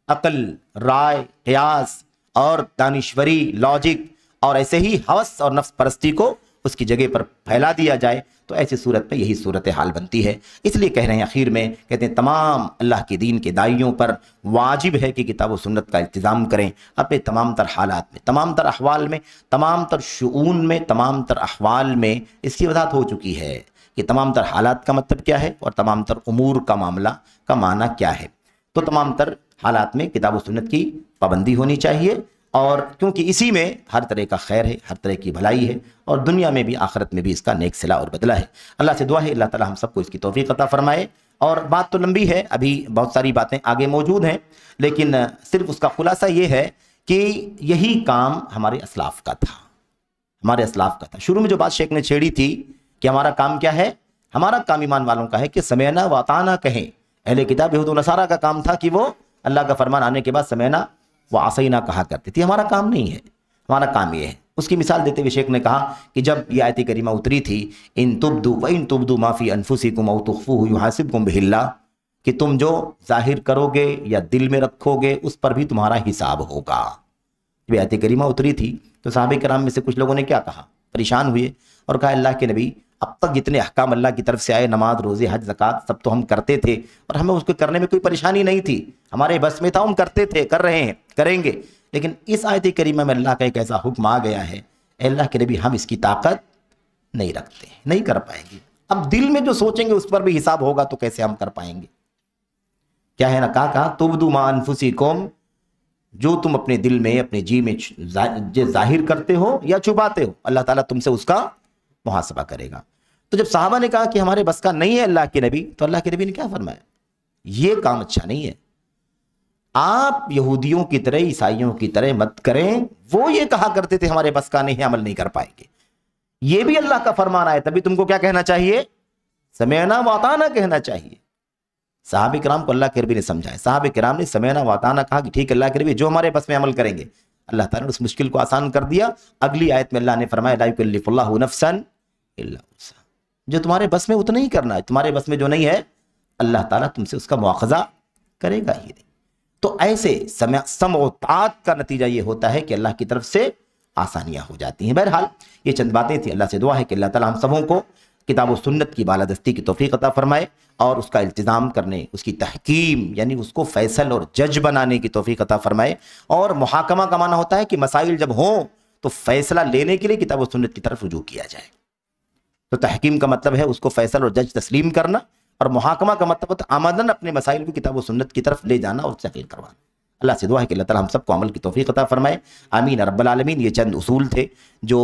अकल, राय, क़ियास और दानिश्वरी, लॉजिक और ऐसे ही हवस और नफ्स परस्ती को उसकी जगह पर फैला दिया जाए, तो ऐसी सूरत में यही सूरत हाल बनती है। इसलिए कह रहे हैं आखिर में, कहते हैं तमाम अल्लाह के दीन के दाइयों पर वाजिब है कि किताब और सुन्नत का इल्तिज़ाम करें अपने तमाम तर हालात में, तमाम तर अहवाल में, तमाम तर शुऊन में, तमाम तर अहवाल में। इसकी वजाहत हो चुकी है कि तमाम तर हालात का मतलब क्या है और तमाम तर उमूर का मामला का माना क्या है। तो तमाम तर हालात में किताब व सुन्नत की पाबंदी होनी चाहिए, और क्योंकि इसी में हर तरह का खैर है, हर तरह की भलाई है, और दुनिया में भी आखिरत में भी इसका नेक सिला और बदला है। अल्लाह से दुआ है अल्लाह ताला हम सबको इसकी तौफीक अता फरमाए। और बात तो लंबी है, अभी बहुत सारी बातें आगे मौजूद हैं, लेकिन सिर्फ उसका खुलासा ये है कि यही काम हमारे असलाफ का था, हमारे असलाफ का था। शुरू में जो बात शेख ने छेड़ी थी कि हमारा काम क्या है, हमारा काम ईमान वालों का है कि समेना व अताना कहें। अहले किताब यहूद व नसारा का काम था कि वो अल्लाह का फरमान आने के बाद समेना व असैना कहा करती थी। हमारा काम नहीं है, हमारा काम ये है। उसकी मिसाल देते हुए शेख ने कहा कि जब ये आयत करीमा उतरी थी, इन तुब्दू माफी अनफुसिकुम औ तुख्फूहु युहासिबकुम बिहिल्लाह, कि तुम जो जाहिर करोगे या दिल में रखोगे उस पर भी तुम्हारा हिसाब होगा। जब आयत करीमा उतरी थी तो सहाबे कराम में से कुछ लोगों ने क्या कहा, परेशान हुए और कहा अल्लाह के नबी, अब तक जितने अहकाम अल्लाह की तरफ से आए, नमाज रोज़े हज ज़कात सब तो हम करते थे और हमें उसको करने में कोई परेशानी नहीं थी, हमारे बस में था, हम करते थे, कर रहे हैं, करेंगे। लेकिन इस आयत करीमा में अल्लाह का एक ऐसा हुक्म आ गया है, अल्लाह के नबी हम इसकी ताकत नहीं रखते, नहीं कर पाएंगे। अब दिल में जो सोचेंगे उस पर भी हिसाब होगा तो कैसे हम कर पाएंगे। क्या है ना, कहा तुब्दू मा अनफुसिकुम, जो तुम अपने दिल में अपने जी में जाहिर करते हो या छुपाते हो, अल्लाह ताला तुमसे उसका मुहासबा करेगा। तो जब साहबा ने कहा कि हमारे बस का नहीं है अल्लाह के नबी, तो अल्लाह के नबी ने क्या फरमाया, ये काम अच्छा नहीं है, आप यहूदियों की तरह ईसाइयों की तरह मत करें। वो ये कहा करते थे हमारे बस का नहीं है, अमल नहीं कर पाएंगे। ये भी अल्लाह का फरमान आया, तभी तुमको क्या कहना चाहिए, समेना व अताना कहना चाहिए। साहबे किराम को अल्लाह के नबी ने समझाया, साहबे किराम ने समेना व अताना कहा कि ठीक है अल्लाह के नबी, जो हमारे बस में अमल करेंगे। अल्लाह ताला ने उस मुश्किल को आसान कर दिया। अगली आयत में अल्लाह ने फरमाया ला युकल्लिफुल्लाहु नफ्सन इल्ला वुसअहा, जो तुम्हारे बस में उतना ही करना है, तुम्हारे बस में जो नहीं है अल्लाह ताला तुमसे उसका मुआखजा करेगा ही नहीं। तो ऐसे समओतात का नतीजा ये होता है कि अल्लाह की तरफ से आसानियां हो जाती हैं। बहरहाल ये चंद बातें थी। अल्लाह से दुआ है कि अल्लाह ताला हम सबों को किताब और सुन्नत की बालादस्ती की तौफीक अता फरमाए और उसका इल्तिज़ाम करने, उसकी तहकीम यानी उसको फैसल और जज बनाने की तौफीक अता फरमाए। और मुहाकमा का माना होता है कि मसाइल जब हों तो फैसला लेने के लिए किताब और सुन्नत की तरफ रुजू किया जाए। तो तहकीम का मतलब है उसको फैसल और जज तस्लीम करना, और मुहाकमा का मतलब होता है आमदन अपने मसाइल को किताब और सुन्नत की तरफ ले जाना और तहकील करवाना। अल्लाह से दुआ है कि अल्लाह ताला हम सबको अमल की तौफीक अता फरमाए, आमीन रब्बल आलमीन। ये चंद उसूल थे जो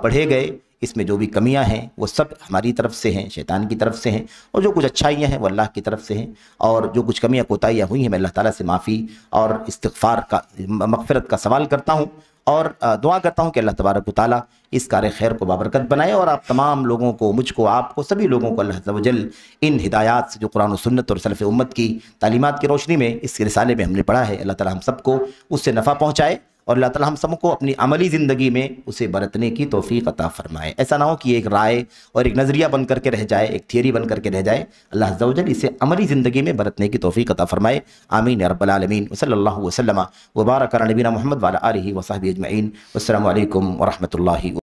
पढ़े गए, इसमें जो भी कमियां हैं वो सब हमारी तरफ से हैं, शैतान की तरफ से हैं, और जो कुछ अच्छाइयाँ हैं वो अल्लाह की तरफ से हैं। और जो कुछ कमियां कोताहियाँ हुई हैं मैं अल्लाह ताला से माफ़ी और इस्तिग़फ़ार का, मग़फ़िरत का सवाल करता हूँ और दुआ करता हूँ कि अल्लाह तबारक व तआला इस कार्य खैर को बाबरकत बनाए और आप तमाम लोगों को, मुझको, आपको, सभी लोगों को अल्लाह अज़्ज़ व जल इन हिदायत से जो कुरान और सुन्नत और सलफ़ उम्मत की तालीमात की रोशनी में इस रिसाले में हमने पढ़ा है, अल्लाह ताला हम सबको उससे नफ़ा पहुँचाए और अल्लाह ताला हम सबको अपनी अमली ज़िंदगी में उसे बरतने की तौफीक अता फरमाए। ऐसा ना हो कि एक राय और एक नज़रिया बन करके रह जाए, एक थियरी बन करके रह जाए। अल्लाह अज़्ज़ व जल इसे अमली ज़िंदगी में बरतने की तौफीक अता फरमाए, आमीन या रब्बल आलमीन। सल्लल्लाहु वसल्लम व बारक अला नबीना मुहम्मद व अला आलिहि व सहबिहि अजमईन। अस्सलामु अलैकुम व रहमतुल्लाहि।